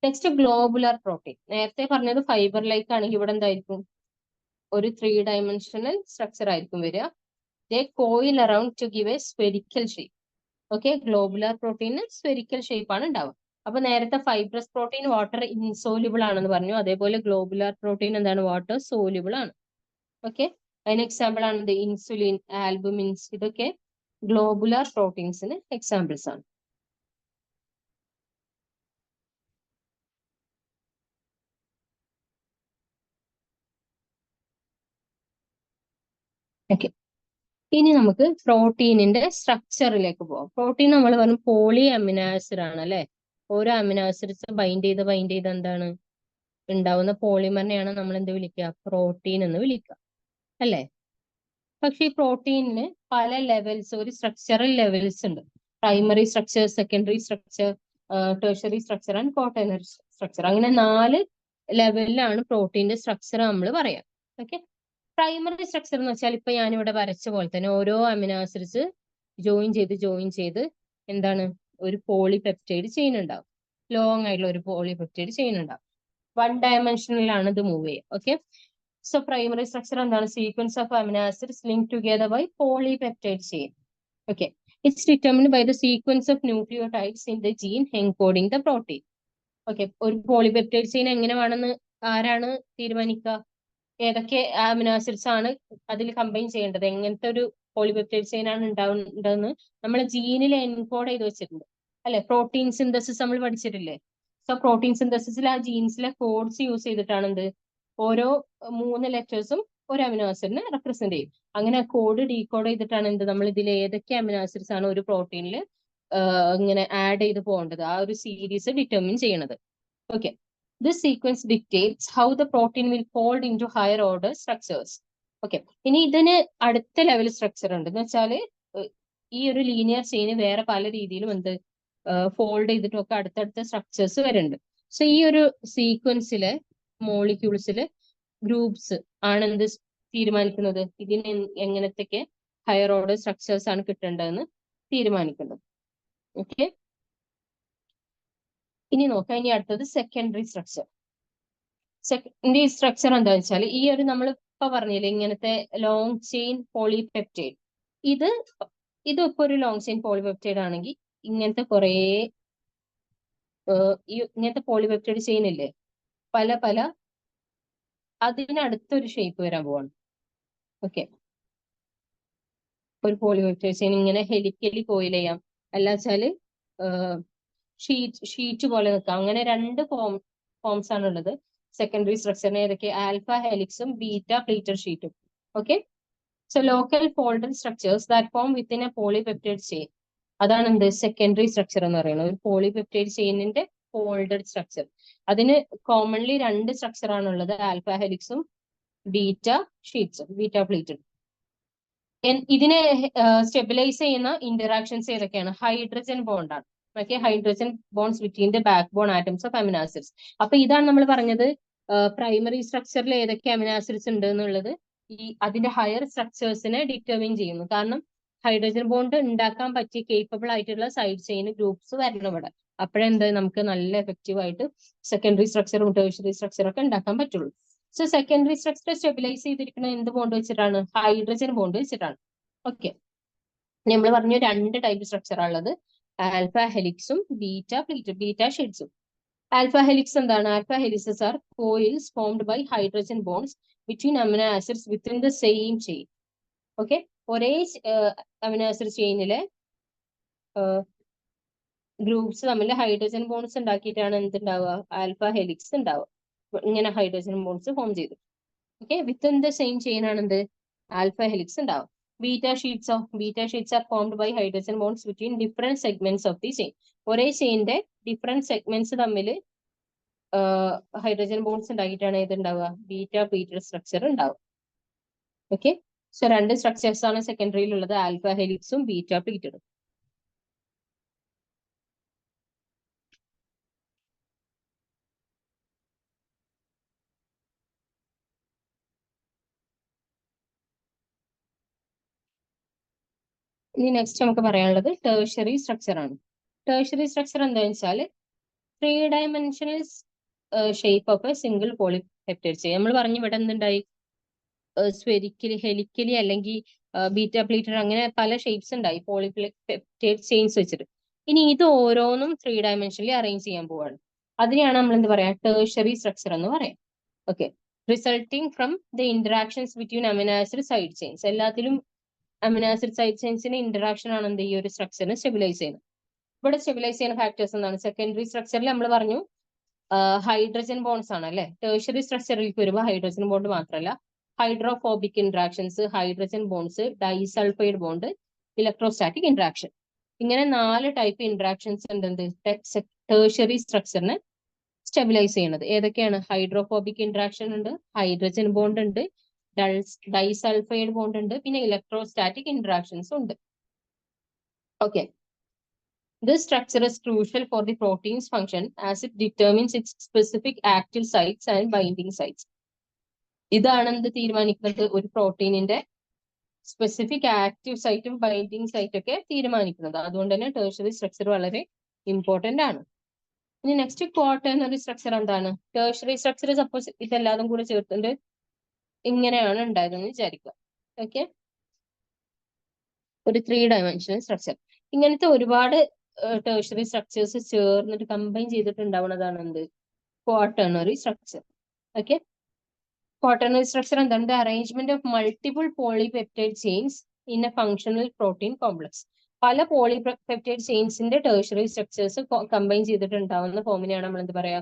Next globular protein. നേരത്തെ പറഞ്ഞത് ഫൈബർ ലൈക്ക് ആണെങ്കിൽ ഇവിടെ എന്തായിരിക്കും, ഒരു 3 ഡയമെൻഷണൽ സ്ട്രക്ചർ ആയിരിക്കും വരിക. They coil around to give a spherical shape. Okay, globular പ്രോട്ടീന് സ്ഫെരിക്കൽ ഷേപ്പ് ആണ് ഉണ്ടാവുക. അപ്പൊ നേരത്തെ ഫൈബ്രസ് പ്രോട്ടീൻ വാട്ടർ ഇൻസോല്യൂബിൾ ആണെന്ന് പറഞ്ഞു, അതേപോലെ ഗ്ലോബുലാർ പ്രോട്ടീൻ എന്താണ്, വാട്ടർ സോല്യൂബിൾ ആണ്. ഓക്കെ, അതിന് എക്സാമ്പിൾ ആണ് ഇൻസുലിൻ, ആൽബുമിൻസ്, ഇതൊക്കെ ഗ്ലോബുലാർ പ്രോട്ടീൻസിന് എക്സാമ്പിൾസ് ആണ്. ഓക്കെ, ഇനി നമുക്ക് പ്രോട്ടീനിന്റെ സ്ട്രക്ചറിലേക്ക് പോവാം. പ്രോട്ടീൻ നമ്മൾ പറഞ്ഞു പോളി അമിനോ ആസിഡ് ആണ് അല്ലെ. ഓരോ അമിനോ ആസിഡ്സ് ബൈൻഡ് ചെയ്ത് എന്താണ് ഉണ്ടാവുന്ന പോളിമറിനെയാണ് നമ്മൾ എന്ത് വിളിക്കുക, പ്രോട്ടീൻ എന്ന് വിളിക്കുക അല്ലെ. പക്ഷെ ഈ പ്രോട്ടീനിന് പല ലെവൽസ്, ഒരു സ്ട്രക്ചറൽ ലെവൽസ് ഉണ്ട്. Primary structure, secondary structure, tertiary structure and quaternary structure. അങ്ങനെ 4 ലെവലിലാണ് പ്രോട്ടീന്റെ സ്ട്രക്ചർ നമ്മൾ പറയാം. ഓക്കെ, പ്രൈമറി സ്ട്രക്ചർ എന്ന് വെച്ചാൽ ഇപ്പൊ ഞാനിവിടെ വരച്ച പോലെ തന്നെ ഓരോ അമിനോ ആസിഡ്സ് ജോയിൻ ചെയ്ത് എന്താണ് ഒരു പോളിപെപ്റ്റൈഡ് ചെയിൻ ഉണ്ടാവും. ലോങ് ആയിട്ടുള്ള ഒരു പോളിപെപ്റ്റൈഡ് ചെയിൻ ഉണ്ടാവും. 1 ഡയമെൻഷനിലാണ് ഇത് മൂവ് ചെയ്യുക. ഓക്കെ, സോ പ്രൈമറി സ്ട്രക്ചർ എന്താണ്, sequence of amino acids link together by polypeptide chain. Okay, it's determined by the sequence of nucleotides in the gene encoding the protein. Okay, ഒരു polypeptide chain എങ്ങനെ വേണമെന്ന് ആരാണ് തീരുമാനിക്കുക? ഏതൊക്കെ amino acids ആണ് അതിൽ combine ചെയ്യേണ്ടത്, എങ്ങനത്തെ ഒരു പോളിപെപ്റ്റൈഡ് ചെയിൻ ആണ് ഉണ്ടാവുന്നതെന്ന് നമ്മൾ ജീനിൽ എൻകോഡ് ചെയ്ത് വെച്ചിട്ടുണ്ട് അല്ലെ. പ്രോട്ടീൻ സിന്തസിസ് നമ്മൾ പഠിച്ചിട്ടില്ലേ. സോ പ്രോട്ടീൻ സിന്തസിസിൽ ആ ജീൻസിലെ കോഡ്സ് യൂസ് ചെയ്തിട്ടാണ് എന്ത് ഓരോ 3 ലെറ്റേഴ്സും ഒരു അമിനോ ആസിഡിനെ റെപ്രസെന്റ് ചെയ്യും. അങ്ങനെ കോഡ് ഡീകോഡ് ചെയ്തിട്ടാണ് എന്ത് നമ്മൾ ഇതിൽ ഏതൊക്കെ അമിനോ ആസിഡ്സ് ആണ് ഒരു പ്രോട്ടീനിൽ ഇങ്ങനെ ആഡ് ചെയ്ത് പോകേണ്ടത്, ആ ഒരു സീരീസ് ഡിറ്റർമിൻ ചെയ്യണത്. Okay, this sequence dictates how the protein will fold into higher order structures. Okay, ഇനി ഇതിന് അടുത്ത ലെവൽ സ്ട്രക്ചർ ഉണ്ട് എന്ന് വെച്ചാല് ഈ ഒരു ലീനിയർ ചെയിന് വേറെ പല രീതിയിലും എന്ത് ഫോൾഡ് ചെയ്തിട്ടൊക്കെ അടുത്തടുത്ത സ്ട്രക്ചേഴ്സ് വരുന്നുണ്ട്. സോ ഈ ഒരു സീക്വൻസിലെ മോളിക്യൂൾസിലെ ഗ്രൂപ്പ്സ് ആണ് എന്ത് തീരുമാനിക്കുന്നത്, ഇതിന് എങ്ങനത്തെയൊക്കെ ഹയർ ഓർഡർ സ്ട്രക്ചേഴ്സ് ആണ് കിട്ടേണ്ടതെന്ന് തീരുമാനിക്കുന്നത്. ഓക്കെ, ഇനി നോക്കാം. ഇനി അടുത്തത് സെക്കൻഡറി സ്ട്രക്ചർ. സെക്കൻഡറി സ്ട്രക്ചർ എന്താ വെച്ചാൽ ഈ ഒരു നമ്മൾ ഇപ്പൊ പറഞ്ഞില്ലേ ഇങ്ങനത്തെ ലോങ് ചെയിൻ പോളിപെപ്റ്റൈഡ്, ഇത് ഇപ്പൊ ഒരു ലോങ് ചെയിൻ പോളിപെപ്റ്റൈഡ് ആണെങ്കിൽ ഇങ്ങനത്തെ കുറേ ഇങ്ങനത്തെ പോളിപെപ്റ്റൈഡ് ചെയിൻ ഇല്ലേ, പല പല അതിനടുത്തൊരു ഷേപ്പ് വരാൻ പോവാണ്. ഓക്കെ, ഒരു പോളിപെപ്റ്റൈഡ് ചെയിൻ ഇങ്ങനെ ഹെലിക്കലി കോയിൽ ചെയ്യാം, അല്ല വെച്ചാല് ഷീറ്റ് പോലെ നിൽക്കാം. അങ്ങനെ 2 ഫോംസ് ആണ് ഉള്ളത് സെക്കൻഡറി സ്ട്രക്ചറിന്. ഏതൊക്കെ? ആൽഫ ഹെലിക്സും ബീറ്റ പ്ലീറ്റഡ് ഷീറ്റും. Okay, so local folded structures that form within a polypeptide chain, അതാണ് എന്ത് സെക്കൻഡറി സ്ട്രക്ചർ എന്ന് പറയുന്നത്. ഒരു പോളിപെപ്റ്റൈഡ് ചെയിനിന്റെ ഫോൾഡഡ് സ്ട്രക്ചർ. അതിന് കോമൺലി 2 സ്ട്രക്ചർ ആണുള്ളത്, ആൽഫ ഹെലിക്സും ബീറ്റ ഷീറ്റ്സും, ബീറ്റ പ്ലീറ്റഡ്. ഇതിനെ സ്റ്റെബിലൈസ് ചെയ്യുന്ന ഇന്ററാക്ഷൻസ് ഏതൊക്കെയാണ്? ഹൈഡ്രജൻ ബോണ്ടാണ്. Okay, hydrogen bonds between the backbone atoms of amino acids. അപ്പൊ ഇതാണ് നമ്മൾ പറഞ്ഞത് പ്രൈമറി സ്ട്രക്ചറിൽ ഏതൊക്കെ അമിനോ ആസിഡ്സ് ഉണ്ട് എന്നുള്ളത് അതിന്റെ ഹയർ സ്ട്രക്ചേഴ്സിനെ ഡിറ്റർമിൻ ചെയ്യുന്നു. കാരണം ഹൈഡ്രജൻ ബോണ്ട് ഉണ്ടാക്കാൻ പറ്റിയ കേപ്പബിൾ ആയിട്ടുള്ള സൈഡ് ചെയിൻ ഗ്രൂപ്പ്സ് വരണം ഇവിടെ. അപ്പോഴെന്ത് നമുക്ക് നല്ല എഫക്റ്റീവ് ആയിട്ട് സെക്കൻഡറി സ്ട്രക്ചറും ടെർഷ്യറി സ്ട്രക്ചറും ഒക്കെ ഉണ്ടാക്കാൻ പറ്റുള്ളൂ. സോ സെക്കൻഡറി സ്ട്രക്ചർ സ്റ്റെബിലൈസ് ചെയ്തിരിക്കുന്നത് എന്ത് ബോണ്ട് വെച്ചിട്ടാണ്? ഹൈഡ്രജൻ ബോണ്ട് വെച്ചിട്ടാണ്. ഓക്കെ, നമ്മൾ പറഞ്ഞു 2 ടൈപ്പ് സ്ട്രക്ചർ ഉള്ളത്, ആൽഫ ഹെലിക്സും ബീറ്റ പ്ലീറ്റഡ്, ബീറ്റ ഷീറ്റ്സും. ആൽഫ ഹെലിക്സ് എന്താണ്? Alpha helices are coils formed by hydrogen bonds between amino acids within the same chain. Okay, ഒരേ അമിനോ ആസിഡ് ചെയിനിലെ ഗ്രൂപ്പ്സ് തമ്മിൽ ഹൈഡ്രജൻ ബോണ്ട്സ് ഉണ്ടാക്കിയിട്ടാണ് എന്തുണ്ടാവുക? ആൽഫ ഹെലിക്സ് ഉണ്ടാവുക. ഇങ്ങനെ ഹൈഡ്രജൻ ബോണ്ട്സ് ഫോം ചെയ്തു. Okay, within the same chain ആണ് എന്ത് ആൽഫ ഹെലിക്സ് ഉണ്ടാവും. Beta sheets are formed by hydrogen bonds between different segments of the chain. ഒരേ ചെയിന്റെ ഡിഫറെന്റ് സെഗ്മെന്റ്സ് തമ്മിൽ ഹൈഡ്രജൻ ബോണ്ട്സ് ഉണ്ടാക്കിയിട്ടാണ് ഏതുണ്ടാവുക? ബീറ്റ പ്ലീറ്റഡ് സ്ട്രക്ചർ ഉണ്ടാവുക. ഓക്കെ, സോ 2 സ്ട്രക്ചേഴ്സ് ആണ് സെക്കൻഡറിയിൽ ഉള്ളത്, ആൽഫ ഹെലിക്സും ബീറ്റ പ്ലീറ്റഡും. ഇനി നെക്സ്റ്റ് നമുക്ക് പറയാനുള്ളത് ടെർഷ്യറി സ്ട്രക്ചർ ആണ്. ടെർഷ്യറി സ്ട്രക്ചർ എന്താണെന്ന് വെച്ചാൽ 3 dimensional shape of A single polypeptide chain. നമ്മൾ പറഞ്ഞു ഇവിടെ എന്തുണ്ടായി? സ്ഫെരിക്കലി, ഹെലിക്കലി അല്ലെങ്കിൽ ബീറ്റ പ്ലീറ്റഡ്, അങ്ങനെ പല ഷേപ്സ് ഉണ്ടായി പോളിപെപ്റ്റൈഡ് ചെയിൻസ് വെച്ചിട്ട്. ഇനി ഇത് ഓരോന്നും 3 ഡയമെൻഷനിൽ അറേഞ്ച് ചെയ്യാൻ പോവാണ്. അതിനെയാണ് നമ്മൾ എന്ത് പറയാ? ടെർഷ്യറി സ്ട്രക്ചർ എന്ന് പറയാം. Okay, resulting from the interactions between amino acid side chains. എല്ലാത്തിലും അമിനോ ആസിഡ് സൈഡ് ചെയിൻസിന്റെ ഇന്ററാക്ഷൻ ആണ് എന്ത് ഈ ഒരു സ്ട്രക്ചറിനെ സ്റ്റെബിലൈസ് ചെയ്യുന്നത്. ഇവിടെ സ്റ്റെബിലൈസ് ചെയ്യുന്ന ഫാക്ടേഴ്സ് എന്താണ്? സെക്കൻഡറി സ്ട്രക്ചറിൽ നമ്മൾ പറഞ്ഞു ഹൈഡ്രജൻ ബോൺസ് ആണ് അല്ലെ. ടേഴ്ഷ്യറി സ്ട്രക്ചറിലേക്ക് വരുമ്പോൾ ഹൈഡ്രജൻ ബോണ്ട് മാത്രമല്ല, hydrophobic interactions, hydrogen bones, disulphide bond, electrostatic interaction. ഇങ്ങനെ 4 ടൈപ്പ് ഇന്ററാക്ഷൻസ് ഉണ്ട് ടേഴ്ഷ്യറി സ്ട്രക്ചറിനെ സ്റ്റെബിലൈസ് ചെയ്യുന്നത്. ഏതൊക്കെയാണ്? ഹൈഡ്രോഫോബിക് ഇന്ററാക്ഷൻ ഉണ്ട്, ഹൈഡ്രജൻ ബോണ്ട് ഉണ്ട്, ഡൈസൾഫൈഡ് ബോണ്ട് ഉണ്ട്, പിന്നെ ഇലക്ട്രോസ്റ്റാറ്റിക് ഇന്ററാക്ഷൻസ് ഉണ്ട്. Okay. This structure is crucial for the protein's function as it determines its specific active sites and binding sites. ഇതാണ് എന്ത് തീരുമാനിക്കുന്നത്? ഒരു പ്രോട്ടീനിന്റെ സ്പെസിഫിക് ആക്റ്റീവ് സൈറ്റും ബൈൻഡിങ് സൈറ്റും ഒക്കെ തീരുമാനിക്കുന്നത്. അതുകൊണ്ട് തന്നെ ടേഴ്ഷ്യറി സ്ട്രക്ചർ വളരെ ഇമ്പോർട്ടന്റ് ആണ്. ഇനി നെക്സ്റ്റ് ക്വാട്ടേണറി സ്ട്രക്ചർ എന്താണ്? ടേഴ്ഷ്യറി സ്ട്രക്ചർ സപ്പോസ് ഇതെല്ലാതും കൂടെ ചേർത്തിട്ട് ഇങ്ങനെയാണ് ഉണ്ടായതെന്ന് വിചാരിക്കുക. ഓക്കെ, ഒരു 3 ഡയമെൻഷണൽ സ്ട്രക്ചർ. ഇങ്ങനത്തെ ഒരുപാട് ടേഴ്ഷ്യറി സ്ട്രക്ചേഴ്സ് ചേർന്നിട്ട് കമ്പൈൻ ചെയ്തിട്ടുണ്ടാവുന്നതാണ് എന്ത്? Quaternary structure. Okay, quaternary structure എന്താണ്? The arrangement of multiple polypeptide chains in a functional protein complex. പല പോളിപെപ്റ്റൈഡ് ചെയിൻസിന്റെ ടേഴ്ഷ്യറി സ്ട്രക്ചേഴ്സ് കമ്പൈൻ ചെയ്തിട്ടുണ്ടാവുന്ന ഫോമിനെയാണ് നമ്മൾ എന്ത് പറയാ?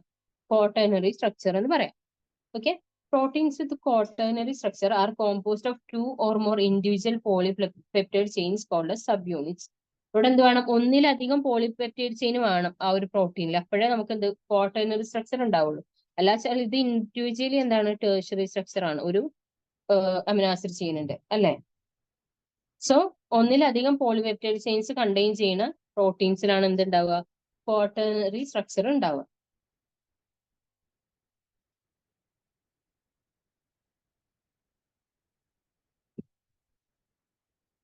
ക്വാട്ടേണറി സ്ട്രക്ചർ എന്ന് പറയാം. Okay, proteins with quaternary structure are composed of 2 or more individual polypeptide chains called as subunits. ഇവിടെ എന്ത് വേണം? ഒന്നിലധികം പോളിപെപ്റ്റൈഡ് ചെയിൻ വേണം ആ ഒരു പ്രോട്ടീനിൽ. അപ്പോഴേ നമുക്ക് എന്ത് ക്വാട്ടേണറി സ്ട്രക്ചർ ഉണ്ടാവുള്ളൂ. അല്ലാച്ചാൽ ഇത് ഇൻഡിവിജ്വലി എന്താണ്? ടേഴ്ഷ്യറി സ്ട്രക്ചർ ആണ് ഒരു അമിനോ ആസിഡ് ചെയിനിന്റെ അല്ലെ. സോ ഒന്നിലധികം പോളിപെപ്റ്റൈഡ് ചെയിൻസ് കണ്ടെയ്ൻ ചെയ്യുന്ന പ്രോട്ടീൻസിനാണ് എന്തുണ്ടാവുക? ക്വാട്ടേണറി സ്ട്രക്ചർ ഉണ്ടാവുക.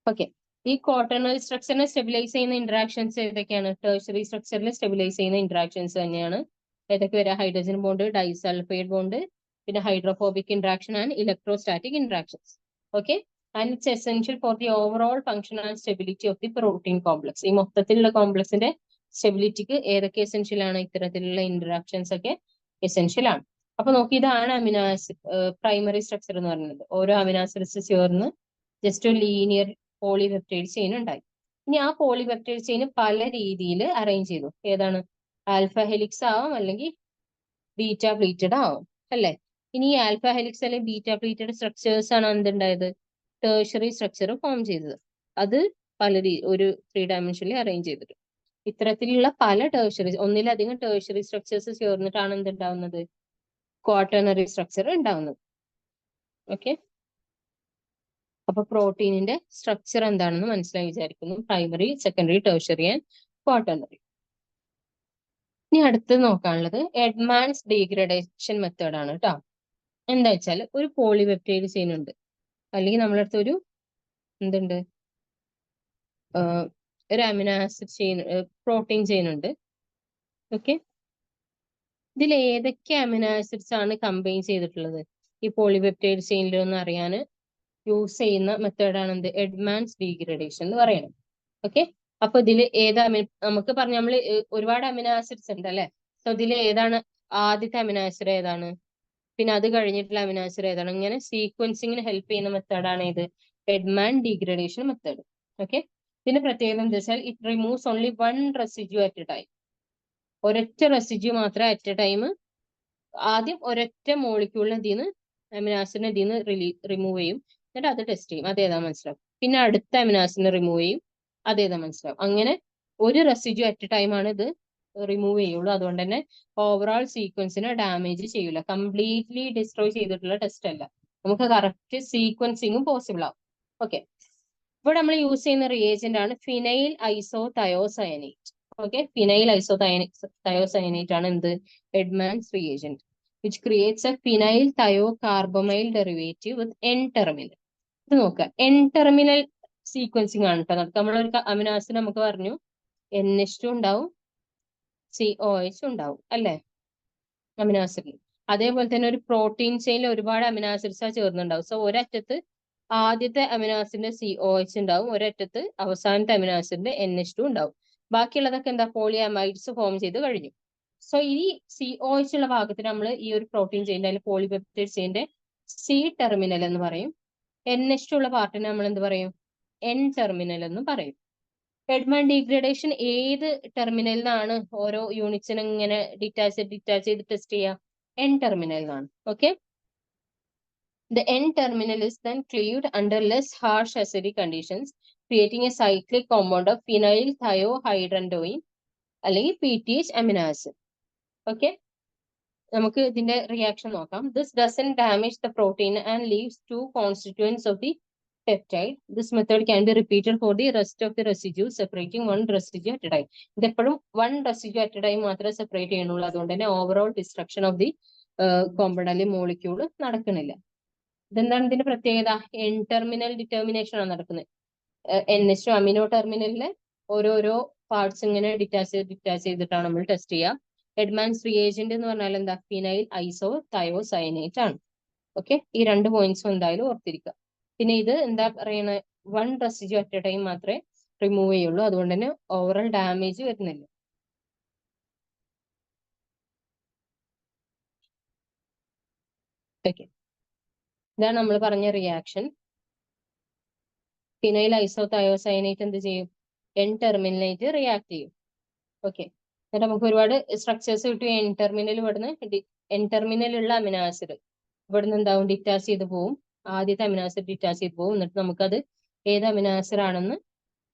ഓക്കെ, ഈ ക്വാട്ടേണറി സ്ട്രക്ചറിനെ സ്റ്റെബിലൈസ് ചെയ്യുന്ന ഇന്ററാക്ഷൻസ് ഏതൊക്കെയാണ്? ടേഴ്ഷ്യറി സ്ട്രക്ചറിൽ സ്റ്റെബിലൈസ് ചെയ്യുന്ന ഇന്ററാക്ഷൻസ് തന്നെയാണ് ഏതൊക്കെ വരിക? ഹൈഡ്രജൻ ബോണ്ട്, ഡൈസൾഫൈഡ് ബോണ്ട്, പിന്നെ hydrophobic interaction and electrostatic interactions. Okay, and it's essential for the overall function and stability of the protein complex. ഈ മൊത്തത്തിലുള്ള കോംപ്ലക്സിന്റെ സ്റ്റെബിലിറ്റിക്ക് ഏതൊക്കെ എസെൻഷ്യൽ ആണ്? ഇത്തരത്തിലുള്ള ഇന്ററാക്ഷൻസ് ഒക്കെ എസെൻഷ്യൽ ആണ്. അപ്പൊ നോക്കി, ഇതാണ് അമിനോ ആസിഡ് പ്രൈമറി സ്ട്രക്ചർ എന്ന് പറയുന്നത്. ഓരോ അമിനോ ആസിഡ്സ് ചേർന്ന് ജസ്റ്റ് ഒരു ലീനിയർ പോളിപെപ്റ്റൈഡ് ചെയിൻ ഉണ്ടായി. ഇനി ആ പോളിപെപ്റ്റൈഡ് ചെയിൻ പല രീതിയിൽ അറേഞ്ച് ചെയ്തു. ഏതാണ്? ആൽഫ ഹെലിക്സ് ആവും, അല്ലെങ്കിൽ ബീറ്റ പ്ലീറ്റഡ് ആവും അല്ലെ. ഇനി ഈ ആൽഫ ഹെലിക്സ് അല്ലെങ്കിൽ ബീറ്റ പ്ലീറ്റഡ് സ്ട്രക്ചേഴ്സ് ആണ് എന്തുണ്ടായത്? ടേഴ്ഷ്യറി സ്ട്രക്ചർ ഫോം ചെയ്തത്. അത് പല ഒരു 3 ഡയമെൻഷനിൽ അറേഞ്ച് ചെയ്തിട്ട് ഇത്തരത്തിലുള്ള പല ടേഴ്ഷ്യറി, ഒന്നിലധികം ടേഴ്ഷ്യറി സ്ട്രക്ചേഴ്സ് ചേർന്നിട്ടാണ് എന്തുണ്ടാവുന്നത്? ക്വാട്ടേണറി സ്ട്രക്ചർ ഉണ്ടാവുന്നത്. ഓക്കെ, അപ്പൊ പ്രോട്ടീനിന്റെ സ്ട്രക്ചർ എന്താണെന്ന് മനസ്സിലായി വിചാരിക്കുന്നു. Primary, secondary, tertiary and quaternary. ഇനി അടുത്ത് നോക്കാനുള്ളത് എഡ്മാൻസ് ഡീഗ്രഡേഷൻ മെത്തേഡ് ആണ് കേട്ടോ. എന്താ വെച്ചാൽ ഒരു പോളിപെപ്റ്റൈഡ് ചെയിൻ ഉണ്ട്, അല്ലെങ്കിൽ നമ്മുടെ അടുത്ത് ഒരു എന്തുണ്ട്? ഒരു amino acid chain, protein chain ഉണ്ട്. ഓക്കെ, ഇതിൽ ഏതൊക്കെ അമിനോ ആസിഡ്സ് ആണ് കമ്പൈൻ ചെയ്തിട്ടുള്ളത് ഈ പോളിപെപ്റ്റൈഡ് ചെയിനിൽ എന്ന് അറിയാൻ യൂസ് ചെയ്യുന്ന മെത്തേഡാണ് എന്ത്? എഡ്മാൻസ് ഡീഗ്രഡേഷൻ എന്ന് പറയുന്നത്. ഓക്കെ, അപ്പൊ ഇതിൽ ഏതാ നമുക്ക് പറഞ്ഞ നമ്മൾ ഒരുപാട് അമിനോ ആസിഡ്സ് ഉണ്ട് അല്ലെ. സോ ഇതിൽ ഏതാണ് ആദ്യത്തെ അമിനോ ആസിഡ് ഏതാണ്? പിന്നെ അത് കഴിഞ്ഞിട്ടുള്ള അമിനോ ആസിഡ് ഏതാണ്? ഇങ്ങനെ സീക്വൻസിങ്ങിന് ഹെൽപ്പ് ചെയ്യുന്ന മെത്തേഡാണ് ഇത് എഡ്മാൻ ഡീഗ്രഡേഷൻ മെത്തേഡ്. ഓക്കെ, ഇതിന്റെ പ്രത്യേകത എന്താ വെച്ചാൽ it removes only 1 residue at A time. ഒരൊറ്റ റെസിഡ്യൂ മാത്രം അറ്റ് എ ടൈം ആദ്യം ഒരൊറ്റ മോളിക്യൂളിനെ ഇതിന്ന് അമിനോ ആസിഡിനെ ഇതിന്ന് റിമൂവ് ചെയ്യും. എന്നിട്ട് അത് ടെസ്റ്റ് ചെയ്യും, അതേതാ മനസ്സിലാവും. പിന്നെ അടുത്ത അമിനോ ആസിഡിനെ റിമൂവ് ചെയ്യും, അതേതാ മനസ്സിലാവും. അങ്ങനെ ഒരു റെസിഡ്യൂ അറ്റ് എ ടൈം ആണ് ഇത് റിമൂവ് ചെയ്യുള്ളൂ. അതുകൊണ്ട് തന്നെ ഓവറോൾ സീക്വൻസിനെ ഡാമേജ് ചെയ്യൂല. കംപ്ലീറ്റ്ലി ഡിസ്ട്രോയ് ചെയ്തിട്ടുള്ള ടെസ്റ്റ് അല്ല, നമുക്ക് കറക്റ്റ് സീക്വൻസിങ്ങും പോസിബിൾ ആവും. ഓക്കെ, ഇവിടെ നമ്മൾ യൂസ് ചെയ്യുന്ന റിയേജന്റ് ആണ് ഫിനൈൽ ഐസോതയോസയനേറ്റ്. ഓക്കെ, ഫിനൈൽ ഐസോതയോസയനേറ്റ് ആണ് എന്ത്? എഡ്മാൻസ് reagent which creates a phenyl thiocarbamyl derivative with N-terminal. ഇത് നോക്കുക, N-terminal സീക്വൻസിങ് ആണ് കേട്ടോ. നമ്മളൊരു അമിനോ ആസിഡ് നമുക്ക് പറഞ്ഞു NH2 ഉണ്ടാവും, COH ഉണ്ടാവും അല്ലെ അമിനോ ആസിഡിൽ. അതേപോലെ തന്നെ ഒരു പ്രോട്ടീൻ ചെയിനിൽ ഒരുപാട് അമിനോ ആസിഡ്സ് ചേർന്നുണ്ടാവും. സോ ഒരറ്റത്ത് ആദ്യത്തെ അമിനോ ആസിഡിന്റെ COH ഉണ്ടാവും, ഒരറ്റത്ത് അവസാനത്തെ അമിനോ ആസിഡിന്റെ NH2 ഉണ്ടാവും. ബാക്കിയുള്ളതൊക്കെ എന്താ? പോളിയമൈഡ്സ് ഫോം ചെയ്ത് കഴിഞ്ഞു. സോ ഈ COH ഉള്ള ഭാഗത്തിന് നമ്മൾ ഈ ഒരു പ്രോട്ടീൻ ചെയിൻ അല്ലെങ്കിൽ പോളിപെപ്റ്റൈഡ് ചെയിന്റെ C ടെർമിനൽ എന്ന് പറയും. NH2 ഉള്ള പാർട്ടിനെ നമ്മൾ എന്ത് പറയും? N ടെർമിനൽ എന്ന് പറയും. എഡ്മാൻ ഡീഗ്രഡേഷൻ ഏത് ടെർമിനലിനാണ് ഓരോ യൂണിറ്റ്സിനും ഇങ്ങനെ ഡിറ്റാച്ച് ചെയ്ത് ടെസ്റ്റ് ചെയ്യുക? N ടെർമിനലിനാണ്. Okay. The N terminal is then cleaved under less harsh acidic conditions, creating a cyclic compound of phenyl thiohydrandoin അല്ലെങ്കിൽ PTH amino acid. ഓക്കെ, നമുക്ക് ഇതിന്റെ റിയാക്ഷൻ നോക്കാം. This doesn't damage the protein and leaves two constituents of the peptide. This method can be repeated for the rest of the residue, separating one residue at a time. ഇത് എപ്പോഴും one residue at a time മാത്രമേ separate ചെയ്യുന്നുള്ളൂ. അതുകൊണ്ട് തന്നെ overall destruction of the compound അല്ലെങ്കിൽ molecule നടക്കുന്നില്ല. ഇതെന്താണ് ഇതിന്റെ പ്രത്യേകത? N ടെർമിനൽ ഡിറ്റർമിനേഷൻ ആണ് നടക്കുന്നത്. NH അമിനോ ടെർമിനലിലെ ഓരോരോ പാർട്സ് ഇങ്ങനെ ഡിറ്റാച്ച് ചെയ്തിട്ടാണ് നമ്മൾ ടെസ്റ്റ് ചെയ്യുക. എഡ്മാൻസ് റിയേജന്റ് എന്ന് പറഞ്ഞാൽ എന്താ? ഫിനൈൽ ഐസോ തയോസയനേറ്റ് ആണ്. ഓക്കെ, ഈ 2 പോയിന്റ്സും എന്തായാലും ഓർത്തിരിക്കുക. പിന്നെ ഇത് എന്താ പറയണ, 1 റെസിഡ്യൂ അറ്റ് എ ടൈം മാത്രമേ റിമൂവ് ചെയ്യുള്ളൂ. അതുകൊണ്ട് തന്നെ ഓവറോൾ ഡാമേജ് വരുന്നില്ല. ഓക്കെ, ഇതാണ് നമ്മൾ പറഞ്ഞ റിയാക്ഷൻ. ഫിനൈൽ ഐസോ തയോസയനേറ്റ് എന്ത് ചെയ്യും? N ടെർമിനലായിട്ട് റിയാക്ട് ചെയ്യും. ഓക്കെ, എന്നിട്ട് നമുക്ക് ഒരുപാട് സ്ട്രക്ചേഴ്സ് കിട്ടും. N ടെർമിനൽ ഇവിടുന്ന് N ടെർമിനലുള്ള അമിനോ ആസിഡ് ഇവിടുന്ന് എന്താവും? ഡിറ്റാച്ച് ചെയ്ത് പോവും. ആദ്യത്തെ അമിനോ ആസിഡ് ഡിറ്റാച്ച് ചെയ്ത് പോവും. എന്നിട്ട് നമുക്കത് ഏത് അമിനോ ആസിഡ് ആണെന്ന്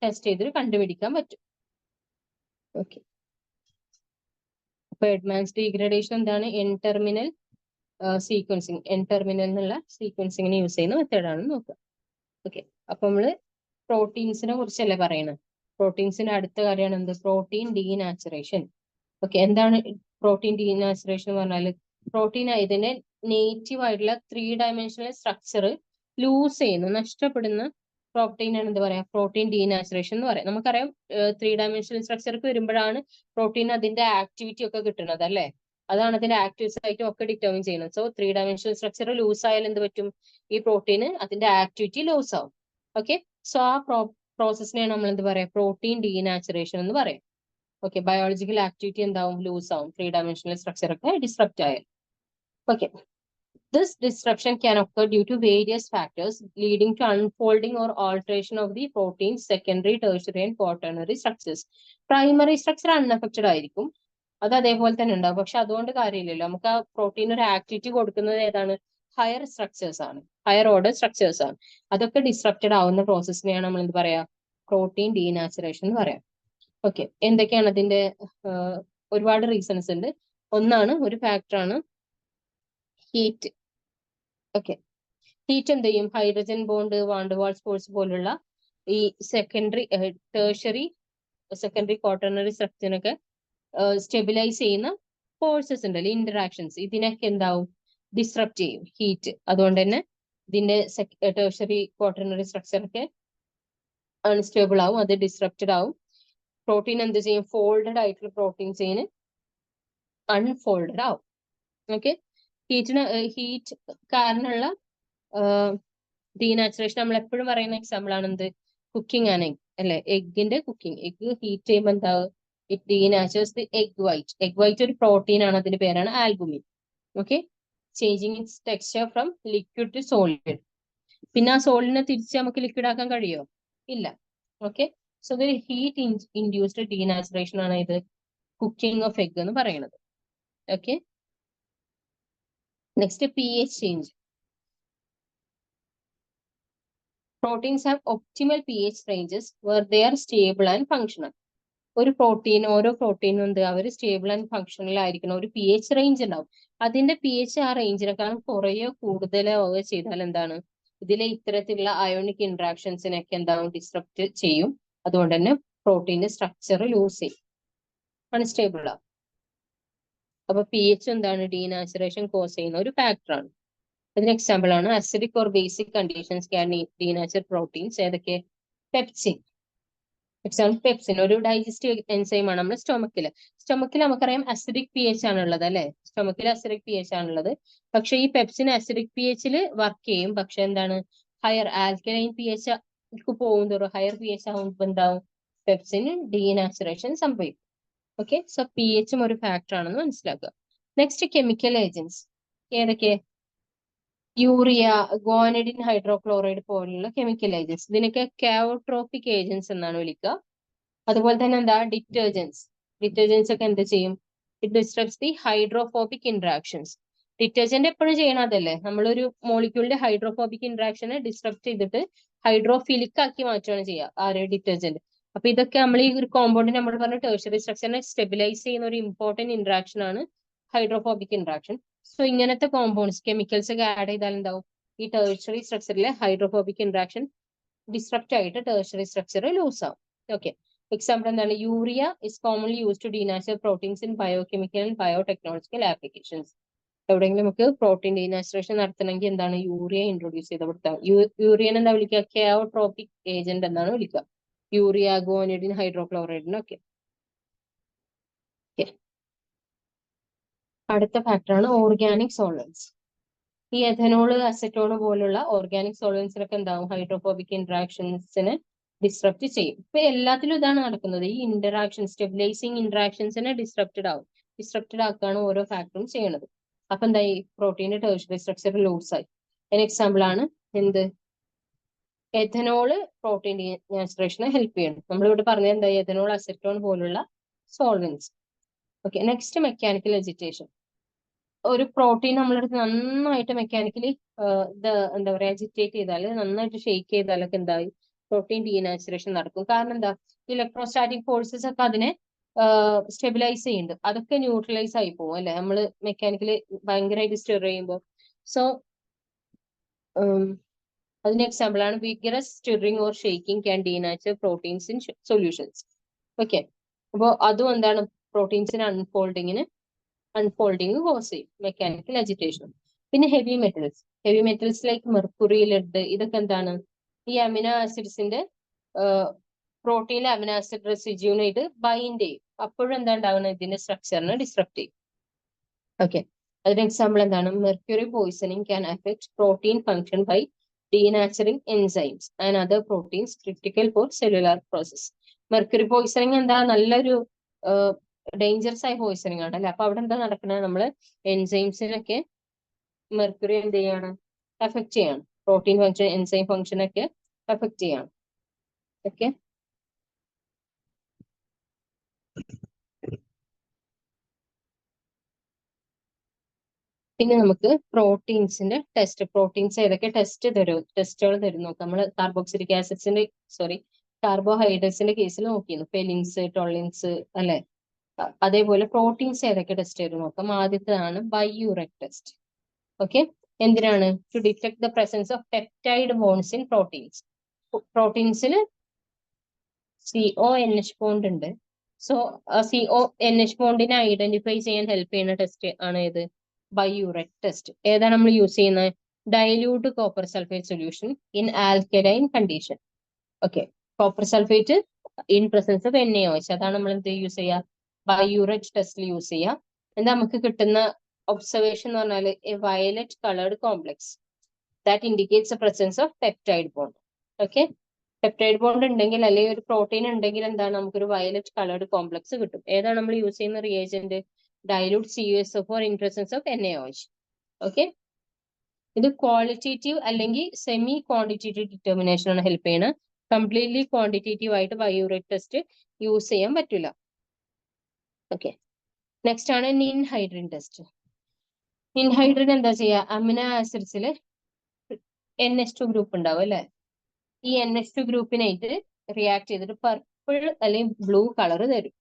ടെസ്റ്റ് ചെയ്ത് കണ്ടുപിടിക്കാൻ പറ്റും. ഓക്കെ, അപ്പൊ എഡ്മാൻസ് ഡീഗ്രഡേഷൻ എന്താണ്? N terminal sequencing, N terminal എന്നുള്ള സീക്വൻസിങ്ങിന് യൂസ് ചെയ്യുന്ന മെത്തേഡാണെന്ന് നോക്കുക. ഓക്കെ, അപ്പൊ നമ്മള് പ്രോട്ടീൻസിനെ കുറിച്ചല്ലേ പറയണത്. പ്രോട്ടീൻസിന്റെ അടുത്ത കാര്യമാണ് എന്ത്? Protein denaturation. ഓക്കെ, എന്താണ് പ്രോട്ടീൻ ഡീനാച്ചുറേഷൻ എന്ന് പറഞ്ഞാൽ? പ്രോട്ടീൻ ഇതിന്റെ നേറ്റീവ് ആയിട്ടുള്ള 3 ഡയമെൻഷണൽ സ്ട്രക്ചർ ലൂസ് ചെയ്യുന്നു, നഷ്ടപ്പെടുന്ന പ്രോട്ടീനാണ് എന്ത് പറയാ? പ്രോട്ടീൻ ഡീനാച്ചുറേഷൻ എന്ന് പറയാം. നമുക്കറിയാം 3 ഡയമെൻഷണൽ സ്ട്രക്ചർക്ക് വരുമ്പോഴാണ് പ്രോട്ടീൻ അതിന്റെ ആക്ടിവിറ്റി ഒക്കെ കിട്ടുന്നത് അല്ലെ. അതാണ് അതിന്റെ ആക്റ്റീവ് സൈറ്റും ഒക്കെ ഡിറ്റർമിൻ ചെയ്യുന്നത്. സോ 3 ഡയമെൻഷണൽ സ്ട്രക്ചർ ലൂസ് ആയാൽ എന്ത് പറ്റും? ഈ പ്രോട്ടീന് അതിന്റെ ആക്ടിവിറ്റി ലൂസ് ആവും. ഓക്കെ, സോ ആ പ്രോസസ്സിനെയാണ് നമ്മൾ എന്ത് പറയാ? പ്രോട്ടീൻ ഡീനാച്ചുറേഷൻ എന്ന് പറയാം. ഓക്കെ, ബയോളജിക്കൽ ആക്ടിവിറ്റി എന്താവും? ലൂസ് ആവും 3 ഡയമെൻഷണൽ സ്ട്രക്ചർ ഒക്കെ ഡിസ്ട്രപ്റ്റ് ആയാൽ. Okay, this disruption can occur due to various factors leading to unfolding or alteration of the protein's secondary, tertiary and quaternary structures. Primary structure unaffected ആയിരിക്കും, അത് അതേപോലെ തന്നെ ഉണ്ടാവും. പക്ഷെ അതുകൊണ്ട് കാര്യമില്ലല്ലോ. നമുക്ക് ആ പ്രോട്ടീൻ ഒരു ആക്ടിവിറ്റി കൊടുക്കുന്നത് ഏതാണ്? ഹയർ സ്ട്രക്ചേഴ്സ് ആണ്, ഹയർ ഓർഡർ സ്ട്രക്ചേഴ്സ് ആണ്. അതൊക്കെ ഡിസ്ട്രപ്റ്റഡ് ആവുന്ന പ്രോസസ്സിനെയാണ് നമ്മൾ എന്ത് പറയാ? പ്രോട്ടീൻ ഡീനാച്ചുറേഷൻ എന്ന് പറയാം. ഓക്കെ, എന്തൊക്കെയാണ് അതിന്റെ ഒരുപാട് റീസൺസ് ഉണ്ട്. ഒന്നാണ്, ഒരു ഫാക്ടറാണ് ഹീറ്റ്. ഓക്കെ, ഹീറ്റ് എന്ത് ചെയ്യും? ഹൈഡ്രജൻ ബോണ്ട്, വാണ്ടർവാൾസ് ഫോഴ്സ് പോലുള്ള ഈ സെക്കൻഡറി, ടേർഷറി, സെക്കൻഡറി ക്വാട്ടർണറി സ്ട്രക്ചറിനൊക്കെ സ്റ്റെബിലൈസ് ചെയ്യുന്ന ഫോഴ്സസ് ഉണ്ടല്ലോ, ഇന്ററാക്ഷൻസ്, ഇതിനൊക്കെ എന്താവും? ഡിസ്ട്രപ്റ്റ് ചെയ്യും ഹീറ്റ്. അതുകൊണ്ട് തന്നെ ഇതിന്റെ ടേർഷറി ക്വാട്ടർണറി സ്ട്രക്ചർ ഒക്കെ അൺസ്റ്റേബിൾ ആവും, അത് ഡിസ്ട്രപ്റ്റഡ് ആവും. പ്രോട്ടീൻ എന്ത് ചെയ്യും? ഫോൾഡഡ് ആയിട്ടുള്ള പ്രോട്ടീൻ ചെയിന് അൺഫോൾഡഡ് ആവും. ഓക്കെ, ഹീറ്റ് കാരണമുള്ള ഡീനാച്ചുറേഷൻ നമ്മൾ എപ്പോഴും പറയുന്ന എക്സാമ്പിൾ ആണ് എന്ത്? കുക്കിംഗ് ആണ് എഗ് അല്ലെ. എഗിന്റെ കുക്കിംഗ്, എഗ് ഹീറ്റ് ചെയ്യുമ്പോൾ എന്താവും? It denaturates the egg white. Egg white ഒരു പ്രോട്ടീൻ ആണ്, അതിന്റെ പേരാണ് albumin. Okay, changing its texture from liquid to solid. പിന്നെ ആ സോളിഡിനെ തിരിച്ച് നമുക്ക് ലിക്വിഡ് ആക്കാൻ കഴിയുമോ? ഇല്ല. ഓക്കെ, സോ ഇതൊരു ഹീറ്റ് ഇൻഡ്യൂസ്ഡ് ഡീനാച്ചുറേഷൻ ആണ് ഇത് കുക്കിംഗ് ഓഫ് എഗ് എന്ന് പറയുന്നത്. Okay, next pH change. Proteins have optimal pH ranges where they are stable and functional. ഒരു പ്രോട്ടീൻ, ഓരോ പ്രോട്ടീനും ഉണ്ട്, അവർ സ്റ്റേബിൾ ആൻഡ് ഫങ്ഷണൽ ആയിരിക്കണം. ഒരു pH റേഞ്ച് ഉണ്ടാവും. അതിന്റെ pH ആ റേഞ്ചിനെക്കാളും കുറയോ കൂടുതലോ ചെയ്താൽ എന്താണ്? ഇതിലെ ഇത്തരത്തിലുള്ള അയോണിക് ഇന്ററാക്ഷൻസിനൊക്കെ എന്താവും? ഡിസ്ട്രപ്റ്റ് ചെയ്യും. അതുകൊണ്ട് തന്നെ പ്രോട്ടീന്റെ സ്ട്രക്ചർ ലൂസ് ചെയ്യും, അൺസ്റ്റേബിൾ ആവും. അപ്പൊ pH എന്താണ്? ഡീനാച്ചുറേഷൻ കോസ് ചെയ്യുന്ന ഒരു ഫാക്ടറാണ്. അതിന് എക്സാമ്പിൾ ആണ് acidic or basic conditions can denature proteins. ഏതൊക്കെ? പെപ്സിൻ. എക്സാമ്പിൾ പെപ്സിൻ ഒരു ഡൈജസ്റ്റീവ് എൻസൈം ആണ്. നമ്മുടെ സ്റ്റൊമക്കിൽ നമുക്കറിയാം അസിഡിക് pH ആണുള്ളത് അല്ലെ. സ്റ്റൊമക്കിൽ അസിഡിക് pH ആണുള്ളത്. പക്ഷെ ഈ പെപ്സിൻ അസിഡിക് pHൽ വർക്ക് ചെയ്യും. പക്ഷെ എന്താണ്? ഹയർ ആൽക്കലൈൻ pH പോകും തോറും, ഹയർ pH ആകുമ്പോൾ എന്താവും? പെപ്സിന് ഡീനാച്ചുറേഷൻ സംഭവിക്കും. ഓക്കെ, സോ pHും ഒരു ഫാക്ടർ ആണെന്ന് മനസ്സിലാക്കുക. നെക്സ്റ്റ് കെമിക്കൽ ഏജൻസ് ഏതൊക്കെ? യൂറിയ, ഗുവാനഡിൻ ഹൈഡ്രോക്ലോറൈഡ് പോലുള്ള കെമിക്കൽ ഏജൻസ്, ഇതിനൊക്കെ കാവോട്രോപിക് ഏജൻസ് എന്നാണ് വിളിക്കുക. അതുപോലെ തന്നെ എന്താ ഡിറ്റർജൻസ് ഒക്കെ എന്ത് ചെയ്യും? It disturbs the hydrophobic interactions. Detergent എപ്പോഴും ചെയ്യണം അതല്ലേ, നമ്മളൊരു മോളിക്യൂളിന്റെ ഹൈഡ്രോഫോബിക് ഇന്ററാക്ഷനെ ഡിസ്റ്റർബ് ചെയ്തിട്ട് ഹൈഡ്രോഫിലിക് ആക്കി മാറ്റുകയാണ് ചെയ്യുക ആര്? ഡിറ്റർജന്റ്. അപ്പൊ ഇതൊക്കെ നമ്മൾ ഈ ഒരു കോമ്പൗണ്ടിന് നമ്മൾ പറഞ്ഞ ടെർഷ്യറി സ്ട്രക്ചറിനെ സ്റ്റെബിലൈസ് ചെയ്യുന്ന ഒരു ഇമ്പോർട്ടന്റ് ഇന്ററാക്ഷൻ ആണ് ഹൈഡ്രോഫോബിക് ഇന്ററാക്ഷൻ. സോ ഇങ്ങനത്തെ കോമ്പൗണ്ട്സ് കെമിക്കൽസ് ഒക്കെ ആഡ് ചെയ്താൽ എന്താവും? ഈ ടെർഷ്യറി സ്ട്രക്ചറിലെ ഹൈഡ്രോഫോബിക് ഇന്ററാക്ഷൻ ഡിസ്ട്രപ്റ്റ് ആയിട്ട് ടെർഷ്യറി സ്ട്രക്ചർ ലൂസ് ആവും. ഓക്കെ, എക്സാമ്പിൾ എന്താണ്? Urea is commonly use to denatural proteins in biochemical and biotechnological applications. എവിടെയെങ്കിലും നമുക്ക് പ്രോട്ടീൻ ഡീനാച്ചുറേഷൻ നടത്തണമെങ്കിൽ എന്താണ്? യൂറിയ ഇൻട്രൊഡ്യൂസ് ചെയ്ത് കൊടുത്താൽ യൂറിയൻ എന്താ വിളിക്കുക? കെയോട്രോപിക് ഏജന്റ് എന്നാണ് വിളിക്കുക. യൂറിയ, ഗുവാനഡിൻ ഹൈഡ്രോക്ലോറൈഡിനൊക്കെ. അടുത്ത ഫാക്ടറാണ് ഓർഗാനിക് സോൾവെന്റ്സ്. ഈ എഥനോള്, അസറ്റോണ് പോലുള്ള ഓർഗാനിക് സോൾവെന്റ്സിലൊക്കെ എന്താവും? ഹൈഡ്രോഫോബിക് ഇന്ററാക്ഷൻസിനെ ഡിസ്ട്രപ്റ്റ് ചെയ്യും. ഇപ്പൊ എല്ലാത്തിലും ഇതാണ് നടക്കുന്നത്. ഈ ഇന്ററാക്ഷൻ സ്റ്റെബിലൈസിങ് ഇന്ററാക്ഷൻസിനെ ഡിസ്ട്രപ്റ്റഡ് ആക്കുകയാണ് ഓരോ ഫാക്ടറും ചെയ്യണത്. അപ്പൊ എന്തായി? പ്രോട്ടീന്റെ ടെർഷ്യറി സ്ട്രക്ചർ ലൂസ് ആയി. ഒരു എക്സാമ്പിൾ ആണ് എന്ത്? എഥനോള് പ്രോട്ടീൻ ഡീനാച്ചുറേഷനെ ഹെൽപ്പ് ചെയ്യണം. നമ്മളിവിടെ പറഞ്ഞത് എന്താ? എഥനോൾ, അസറ്റോൺ പോലുള്ള solvents. Okay, next mechanical agitation. ഒരു പ്രോട്ടീൻ നമ്മളെടുത്ത് നന്നായിട്ട് മെക്കാനിക്കലി എന്താ പറയാ അജിറ്റേറ്റ് ചെയ്താൽ, നന്നായിട്ട് ഷെയ്ക്ക് ചെയ്താലൊക്കെ എന്തായി? പ്രോട്ടീൻ ഡീനാച്ചുറേഷൻ നടക്കും. കാരണം എന്താ? ഇലക്ട്രോസ്റ്റാറ്റിക് ഫോഴ്സസ് ഒക്കെ അതിനെ സ്റ്റെബിലൈസ് ചെയ്യുന്നുണ്ട്. അതൊക്കെ ന്യൂട്രലൈസ് ആയി പോകും അല്ലെ, നമ്മൾ മെക്കാനിക്കലി ഭയങ്കരമായിട്ട് സ്റ്റെർ ചെയ്യുമ്പോൾ. സോ അതിന് എക്സാമ്പിൾ ആണ് vigorous stirring or shaking can denature proteins in solutions. Okay, അപ്പോൾ അതും എന്താണ്? പ്രോട്ടീൻസിന് അൺഫോൾഡിങ് കോസ് ചെയ്യും, മെക്കാനിക്കൽ അജിറ്റേഷൻ. പിന്നെ heavy metals like mercury, lead, ഇതൊക്കെ എന്താണ്? ഈ അമിനോ ആസിഡ്സിന്റെ പ്രോട്ടീനിലെ അമിനോ ആസിഡ് റെസിഡ്യൂനായിട്ട് ബൈൻഡ് ചെയ്യും. അപ്പോഴും എന്താ ഉണ്ടാവുന്നത്? ഇതിന്റെ സ്ട്രക്ചറിനെ ഡിസ്ട്രപ്റ്റ് ചെയ്യും. ഓക്കെ, അതിന് എക്സാമ്പിൾ എന്താണ്? Mercury poisoning can affect protein function by denaturing enzymes and other proteins critical for cellular process. Mercury poisoning എന്താ? നല്ലൊരു ഡേഞ്ചറസ് ആയ പോയിസണിങ് ആണ് അല്ലെ. അപ്പൊ അവിടെ എന്താ നടക്കുന്നത്? നമ്മള് എൻസൈംസിനൊക്കെ മെർക്യൂറി എന്ത് ചെയ്യാണ്? എഫക്ട് ചെയ്യാണ്. പ്രോട്ടീൻ ഫംഗ്ഷൻ, എൻസൈം ഫംഗ്ഷൻ ഒക്കെ എഫക്ട് ചെയ്യാണ്. ഓക്കെ, പിന്നെ നമുക്ക് പ്രോട്ടീൻസിന്റെ ടെസ്റ്റ്. പ്രോട്ടീൻസ് ഏതൊക്കെ ടെസ്റ്റുകൾ തരും നോക്കാം. നമ്മൾ കാർബോക്സിലിക് ആസിഡ്സിന്റെ കാർബോഹൈഡ്രേറ്റ്സിന്റെ കേസിൽ നോക്കിയിരുന്നു. പെലിൻസ്, ടോളിൻസ് അല്ലെ. അതേപോലെ പ്രോട്ടീൻസ് ഏതൊക്കെ ടെസ്റ്റ് ചെയ്ത് നോക്കാം. ആദ്യത്തേതാണ് ബൈയൂറെക് ടെസ്റ്റ്. ഓക്കെ, എന്തിനാണ്? To detect the presence of peptide bonds in proteins. പ്രോട്ടീൻസിൽ CONH ബോണ്ട് ഉണ്ട്. സോ CONH ബോണ്ടിനെ ഐഡന്റിഫൈ ചെയ്യാൻ ഹെൽപ്പ് ചെയ്യുന്ന ടെസ്റ്റ് ആണ് ഏത്? Biuret test. ഏതാണ് നമ്മൾ യൂസ് ചെയ്യുന്നത്? Dilute copper sulphate solution in alkaline condition. Okay, copper sulphate in presence of NaOH, അതാണ് നമ്മൾ എന്ത് യൂസ് ചെയ്യുക? ബൈയൂറെക് ടെസ്റ്റിൽ യൂസ് ചെയ്യുക. എന്താ നമുക്ക് കിട്ടുന്ന ഒബ്സർവേഷൻ എന്ന് പറഞ്ഞാൽ a violet coloured complex that indicates the presence of peptide bond. Okay, peptide bond ഉണ്ടെങ്കിൽ അല്ലെങ്കിൽ ഒരു പ്രോട്ടീൻ ഉണ്ടെങ്കിൽ എന്താണ്? നമുക്കൊരു വയലറ്റ് കളേർഡ് കോംപ്ലക്സ് കിട്ടും. ഏതാണ് നമ്മൾ യൂസ് ചെയ്യുന്ന reagent? Dilute CuSO4 in presence of NaOH. Okay, ഇത് ക്വാളിറ്റേറ്റീവ് അല്ലെങ്കിൽ സെമി ക്വാണ്ടിറ്റേറ്റീവ് ഡിറ്റർമിനേഷൻ ആണ് ഹെൽപ്പ് ചെയ്യണത്. കംപ്ലീറ്റ്ലി ക്വാണ്ടിറ്റേറ്റീവ് ആയിട്ട് ബൈയൂറെക് ടെസ്റ്റ് യൂസ് ചെയ്യാൻ പറ്റില്ല. ഓക്കെ, നെക്സ്റ്റ് ആണ് നിൻഹൈഡ്രിൻ ടെസ്റ്റ്. നിൻഹൈഡ്രിൻ എന്താ ചെയ്യുക? അമിനോ ആസിഡ്സിൽ NH2 ഗ്രൂപ്പ് ഉണ്ടാവും അല്ലെ. ഈ NH2 ഗ്രൂപ്പിനായിട്ട് റിയാക്ട് ചെയ്തിട്ട് പർപ്പിൾ അല്ലെങ്കിൽ ബ്ലൂ കളർ തരും.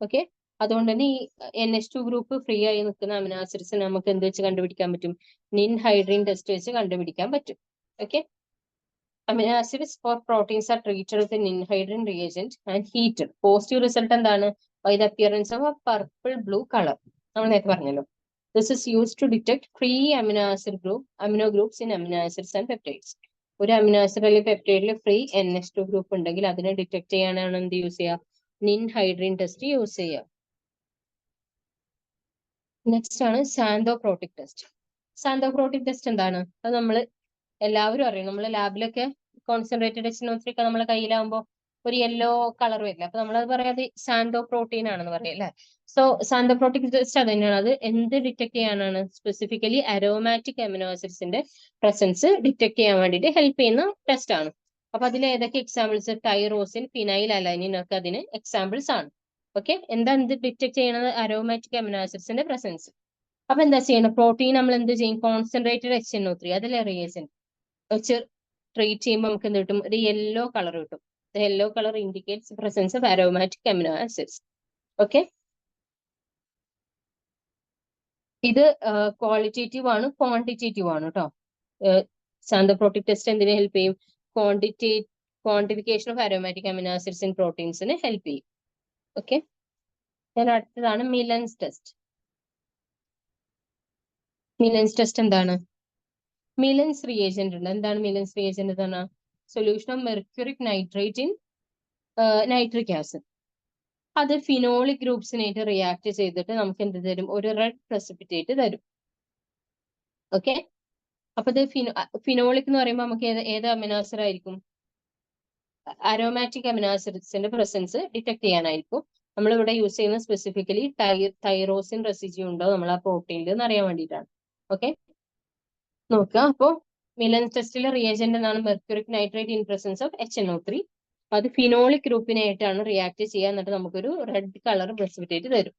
ഓക്കെ, അതുകൊണ്ട് തന്നെ ഈ NH2 ഗ്രൂപ്പ് ഫ്രീ ആയി നിൽക്കുന്ന അമിനോ ആസിഡ്സ് നമുക്ക് എന്ത് വെച്ച് കണ്ടുപിടിക്കാൻ പറ്റും? നിൻഹൈഡ്രിൻ ടെസ്റ്റ് വെച്ച് കണ്ടുപിടിക്കാൻ പറ്റും. Okay, amino acids for proteins are treated with ninhydrin reagent and heated. Positive result എന്താണ്? By the appearance of a purple blue colour. നമ്മൾ നേരത്തെ പറഞ്ഞല്ലോ. This is used to detect free amino groups in amino acids and peptides. ഒരു amino acid അല്ലെങ്കിൽ പെപ്റ്റൈഡിൽ free NH2 group ഉണ്ടെങ്കിൽ അതിനെ detect ചെയ്യാനാണ് എന്ത് യൂസ് ചെയ്യുക? നിൻഹൈഡ്രിൻ ടെസ്റ്റ് യൂസ് ചെയ്യുക. നെക്സ്റ്റ് ആണ് സാന്തോപ്രോട്ടിക് ടെസ്റ്റ്. സാന്തോപ്രോട്ടിക് ടെസ്റ്റ് എന്താണ്? അത് നമ്മൾ എല്ലാവരും അറിയാം. നമ്മൾ ലാബിലൊക്കെ കോൺസെൻട്രേറ്റഡ് HNO3 ഒക്കെ നമ്മളെ കയ്യിലാവുമ്പോൾ ഒരു യെല്ലോ കളർ വരില്ല. അപ്പൊ നമ്മളത് പറയാതെ സാന്തോ പ്രോട്ടീൻ ആണെന്ന് പറയും അല്ലെ. സോ സാന്തോ പ്രോട്ടീൻ ടെസ്റ്റ് അത് തന്നെയാണ്. അത് എന്ത് ഡിറ്റക്ട് ചെയ്യാനാണ്? സ്പെസിഫിക്കലി അരോമാറ്റിക് അമിനോ ആസിഡ്സിന്റെ പ്രസൻസ് ഡിറ്റക്ട് ചെയ്യാൻ വേണ്ടിയിട്ട് ഹെൽപ്പ് ചെയ്യുന്ന ടെസ്റ്റ് ആണ്. അപ്പൊ അതിൽ ഏതൊക്കെ എക്സാമ്പിൾസ്? ടൈറോസിൻ, ഫിനൈൽ അലൈനിൻ ഒക്കെ അതിന് എക്സാമ്പിൾസ് ആണ്. ഓക്കെ, എന്താ ഇത് ഡിറ്റക്ട് ചെയ്യണത്? അരോമാറ്റിക് അമിനോ ആസിഡ്സിന്റെ പ്രസൻസ്. അപ്പൊ എന്താ ചെയ്യണം? പ്രോട്ടീൻ നമ്മൾ എന്ത് ചെയ്യും? കോൺസെൻട്രേറ്റഡ് HNO3 അതിലെ റിയേജന്റ് വെച്ച് ട്രീറ്റ് ചെയ്യുമ്പോൾ നമുക്ക് എന്ത് കിട്ടും? ഒരു യെല്ലോ കളർ കിട്ടും. Yellow colour indicates presence of aromatic amino acids. Okay, ഇത് ക്വാളിറ്റേറ്റീവ് ആണ്, ക്വാണ്ടിറ്റേറ്റീവ് ആണ് കേട്ടോ. സാന്തോപ്രോട്ടിക് ടെസ്റ്റ് എന്തിനെ ഹെൽപ്പ് ചെയ്യും? Quantification of aromatic amino acids in പ്രോട്ടീൻസിന് ഹെൽപ്പ് ചെയ്യും. ഓക്കെ, ഞാൻ അടുത്തതാണ് മിലൻസ് ടെസ്റ്റ്. മിലൻസ് ടെസ്റ്റ് എന്താണ്? മിലൻസ് റിയേജന്റ് ഉണ്ട്. എന്താണ് മിലൻസ് റിയേജന്റ്? എന്താണ്? Solution of mercuric nitrate in nitric acid. അത് ഫിനോളിക് ഗ്രൂപ്പ്സിനായിട്ട് റിയാക്ട് ചെയ്തിട്ട് നമുക്ക് എന്ത് തരും? ഒരു റെഡ് പ്രസിപ്പിറ്റേറ്റ് തരും. ഓക്കെ, അപ്പൊ ഇത് ഫിനോളിക് എന്ന് പറയുമ്പോൾ നമുക്ക് ഏത് അമിനോ ആസിഡ് ആയിരിക്കും? അരോമാറ്റിക് അമിനോ ആസിഡ്സിന്റെ പ്രസൻസ് ഡിറ്റക്ട് ചെയ്യാനായിരിക്കും നമ്മൾ ഇവിടെ യൂസ് ചെയ്യുന്ന. സ്പെസിഫിക്കലി തൈറോസിൻ റെസിഡ്യൂ ഉണ്ടോ നമ്മൾ ആ പ്രോട്ടീനിൽ എന്ന് അറിയാൻ വേണ്ടിയിട്ടാണ്. ഓക്കെ, നോക്കുക. അപ്പോൾ മിലൻസ് ടെസ്റ്റിലെ റിയേജന്റ് എന്നാണ് mercuric nitrate in presence of HNO3. അത് ഫിനോളിക് ഗ്രൂപ്പിനായിട്ടാണ് റിയാക്ട് ചെയ്യുക, എന്നിട്ട് നമുക്കൊരു റെഡ് കളർ പ്രസിപ്പിറ്റേറ്റ് തരും.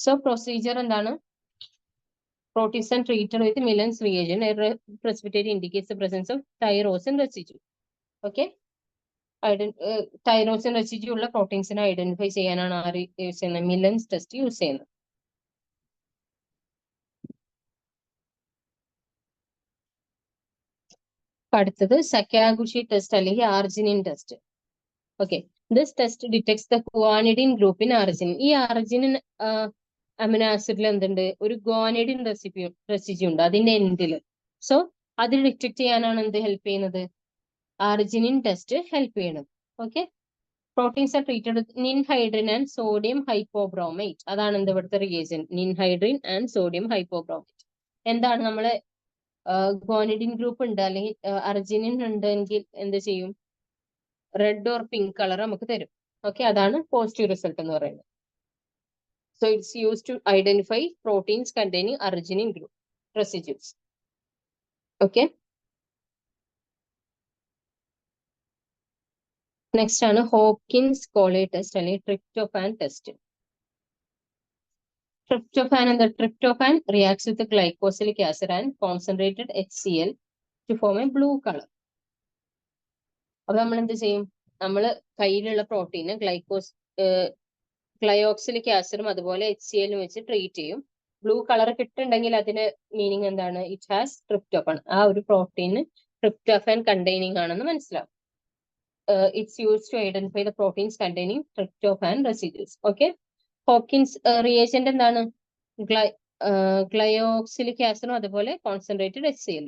സോ പ്രൊസീജിയർ എന്താണ്? Proteins are treated with Milan's reagent. A precipitate indicates the presence of tyrosine residue. Okay. Tyrosine residue ഉള്ള പ്രോട്ടീൻസിനെ identify ചെയ്യാനാണ് ആര് യൂസ് ചെയ്യുന്നത്? മിലൻസ് ടെസ്റ്റ് യൂസ് ചെയ്യുന്നത്. അടുത്തത് സക്കാഗുഷി ടെസ്റ്റ് അല്ലെങ്കിൽ arginine test. Okay, this test detects the guanidine group in arginine. ഈ arginine amino ആസിഡിൽ എന്തുണ്ട്? ഒരു ഗുവാനിഡിൻ റെസിഡ്യൂ ഉണ്ട് അതിന്റെ എൻഡിൽ. സോ അത് ഡിറ്റക്ട് ചെയ്യാനാണ് എന്ത് ഹെൽപ്പ് ചെയ്യുന്നത്? ആർജിനിൻ ടെസ്റ്റ് ഹെൽപ്പ് ചെയ്യണത്. Okay, proteins are treated with ninhydrin and sodium hypobromate. അതാണ് എന്ത് ഇവിടുത്തെ reagent? Ninhydrin and sodium hypobromate. എന്താണ് നമ്മള് ഗോനിഡിൻ ഗ്രൂപ്പ് ഉണ്ട് അല്ലെങ്കിൽ അർജിനിൻ ഉണ്ടെങ്കിൽ എന്ത് ചെയ്യും? റെഡ് ഓർ പിങ്ക് കളർ നമുക്ക് തരും. ഓക്കെ, അതാണ് പോസിറ്റീവ് റിസൾട്ട് എന്ന് പറയുന്നത്. So it's use to identify proteins containing arginine group residues. Okay, next ആണ് ഹോപ്കിൻസ് കോളേ ടെസ്റ്റ് അല്ലെങ്കിൽ tryptophan test. Tryptophan and the tryptophan reacts with the glycosilic acid and concentrated HCl to form a blue color. അപ്പൊ നമ്മൾ എന്ത് ചെയ്യും? നമ്മൾ കയ്യിലുള്ള protein ഗ്ലയോക്സിലിക് ആസിഡും അതുപോലെ HCl വെച്ച് ട്രീറ്റ് ചെയ്യും. ബ്ലൂ കളർ കിട്ടുന്നുണ്ടെങ്കിൽ അതിന് മീനിങ് എന്താണ്? It has tryptophan. ആ ഒരു പ്രോട്ടീന് ട്രിപ്റ്റോഫാൻ കണ്ടെയ്നിങ് ആണെന്ന് മനസ്സിലാവും. It's use to identify the proteins containing tryptophan residues. Okay, Hopkins reagent എന്താണ്? ഗ്ലയോക്സിലിക് ആസിഡും അതുപോലെ കോൺസെൻട്രേറ്റഡ് HCl.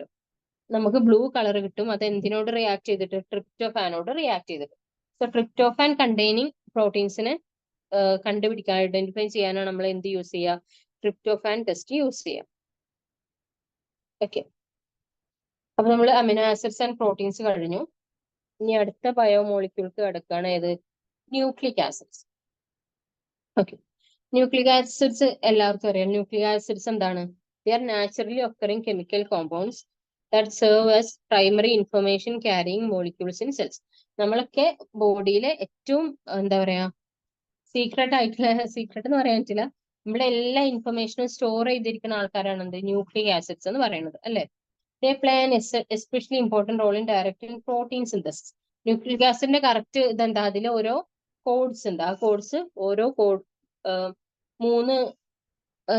നമുക്ക് ബ്ലൂ കളർ കിട്ടും. അത് എന്തിനോട് റിയാക്ട് ചെയ്തിട്ട്? ട്രിപ്റ്റോഫാനോട് റിയാക്ട് ചെയ്തിട്ട്. സോ ട്രിപ്റ്റോഫാൻ കണ്ടെയ്നിങ് പ്രോട്ടീൻസിനെ കണ്ടുപിടിക്കാൻ, ഐഡന്റിഫൈ ചെയ്യാനാണ് നമ്മൾ എന്ത് യൂസ് ചെയ്യുക? ട്രിപ്റ്റോഫാൻ ടെസ്റ്റ് യൂസ് ചെയ്യാം. ഓക്കെ, അപ്പൊ നമ്മൾ അമിനോ ആസിഡ്സ് ആൻഡ് പ്രോട്ടീൻസ് കഴിഞ്ഞു. ഇനി അടുത്ത ബയോമോളിക്യൂൾക്ക് കിടക്കുകയാണ് ഏത്? Nucleic acids. Okay, nucleic acids എല്ലാവർക്കും അറിയാം. ന്യൂക്ലിക് ആസിഡ്സ് എന്താണ്? They are naturally occurring chemical compounds that serve as primary information carrying molecules in cells. നമ്മളൊക്കെ ബോഡിയിലെ ഏറ്റവും എന്താ പറയാ സീക്രട്ട് എന്ന് പറയാൻ പറ്റില്ല, നമ്മുടെ എല്ലാ ഇൻഫർമേഷനും സ്റ്റോർ ചെയ്തിരിക്കുന്ന ആൾക്കാരാണ് എന്ത്? ന്യൂക്ലിക് ആസിഡ്സ് എന്ന് പറയുന്നത് അല്ലെ. They play an especially important role in directing protein synthesis. Nucleic ആസിഡിന്റെ കറക്റ്റ് ഇതെന്താ? അതിൽ ഓരോ കോഡ്സ് ഉണ്ട്. ആ കോഡ്സ് ഓരോ കോഡ് 3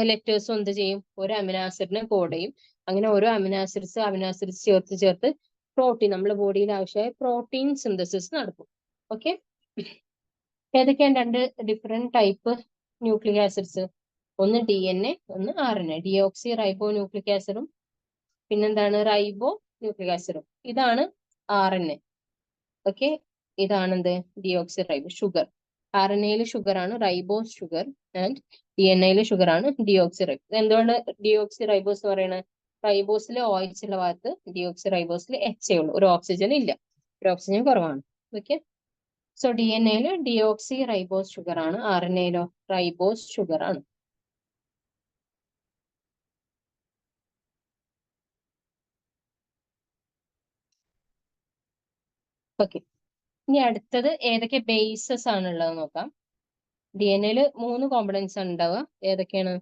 ലെറ്റേഴ്സും എന്ത് ചെയ്യും? ഒരു അമിനോ ആസിഡിനെ കോഡ് ചെയ്യും. അങ്ങനെ ഓരോ അമിനോ ആസിഡ്സ് ചേർത്ത് പ്രോട്ടീൻ, നമ്മുടെ ബോഡിയിൽ ആവശ്യമായ പ്രോട്ടീൻ സിന്തസിസ് നടക്കും. ഓക്കെ, ഏതൊക്കെയാണ് 2 ഡിഫറെന്റ് ടൈപ്പ് ന്യൂക്ലിക് ആസിഡ്സ്? ഒന്ന് DNA, ഒന്ന് RNA. ഡിയോക്സി റൈബോ ന്യൂക്ലിക് ആസിഡും പിന്നെന്താണ്? റൈബോ ന്യൂക്ലിക് ആസിഡും. ഇതാണ് RNA. ഓക്കെ, ഇതാണ് എന്ത്? Deoxyribo sugar. RNA sugar ആണ് ribose sugar and DNA sugar ആണ് ഡിയോക്സി റൈബോസ്. എന്തുകൊണ്ട് ഡിയോക്സി റൈബോസ് എന്ന് പറയുന്നത്? റൈബോസിലെ OH ഉള്ള ഭാഗത്ത് ഡിയോക്സി റൈബോസിൽ HA ഉള്ളൂ. ഒരു ഓക്സിജൻ ഇല്ല, ഒരു ഓക്സിജൻ കുറവാണ്. ഓക്കെ, സോ ഡി എൻ എയിൽ ഡിയോക്സി റൈബോസ് ഷുഗർ ആണ്, ആർ എൻ എയിലോ റൈബോസ് ഷുഗർ ആണ്. ഓക്കെ, ഇനി അടുത്തത് ഏതൊക്കെ ബേസസ് ആണുള്ളത് നോക്കാം. ഡി എൻ എയിൽ 3 കോമ്പണൻസ് ആണ് ഉണ്ടാവുക. ഏതൊക്കെയാണ്?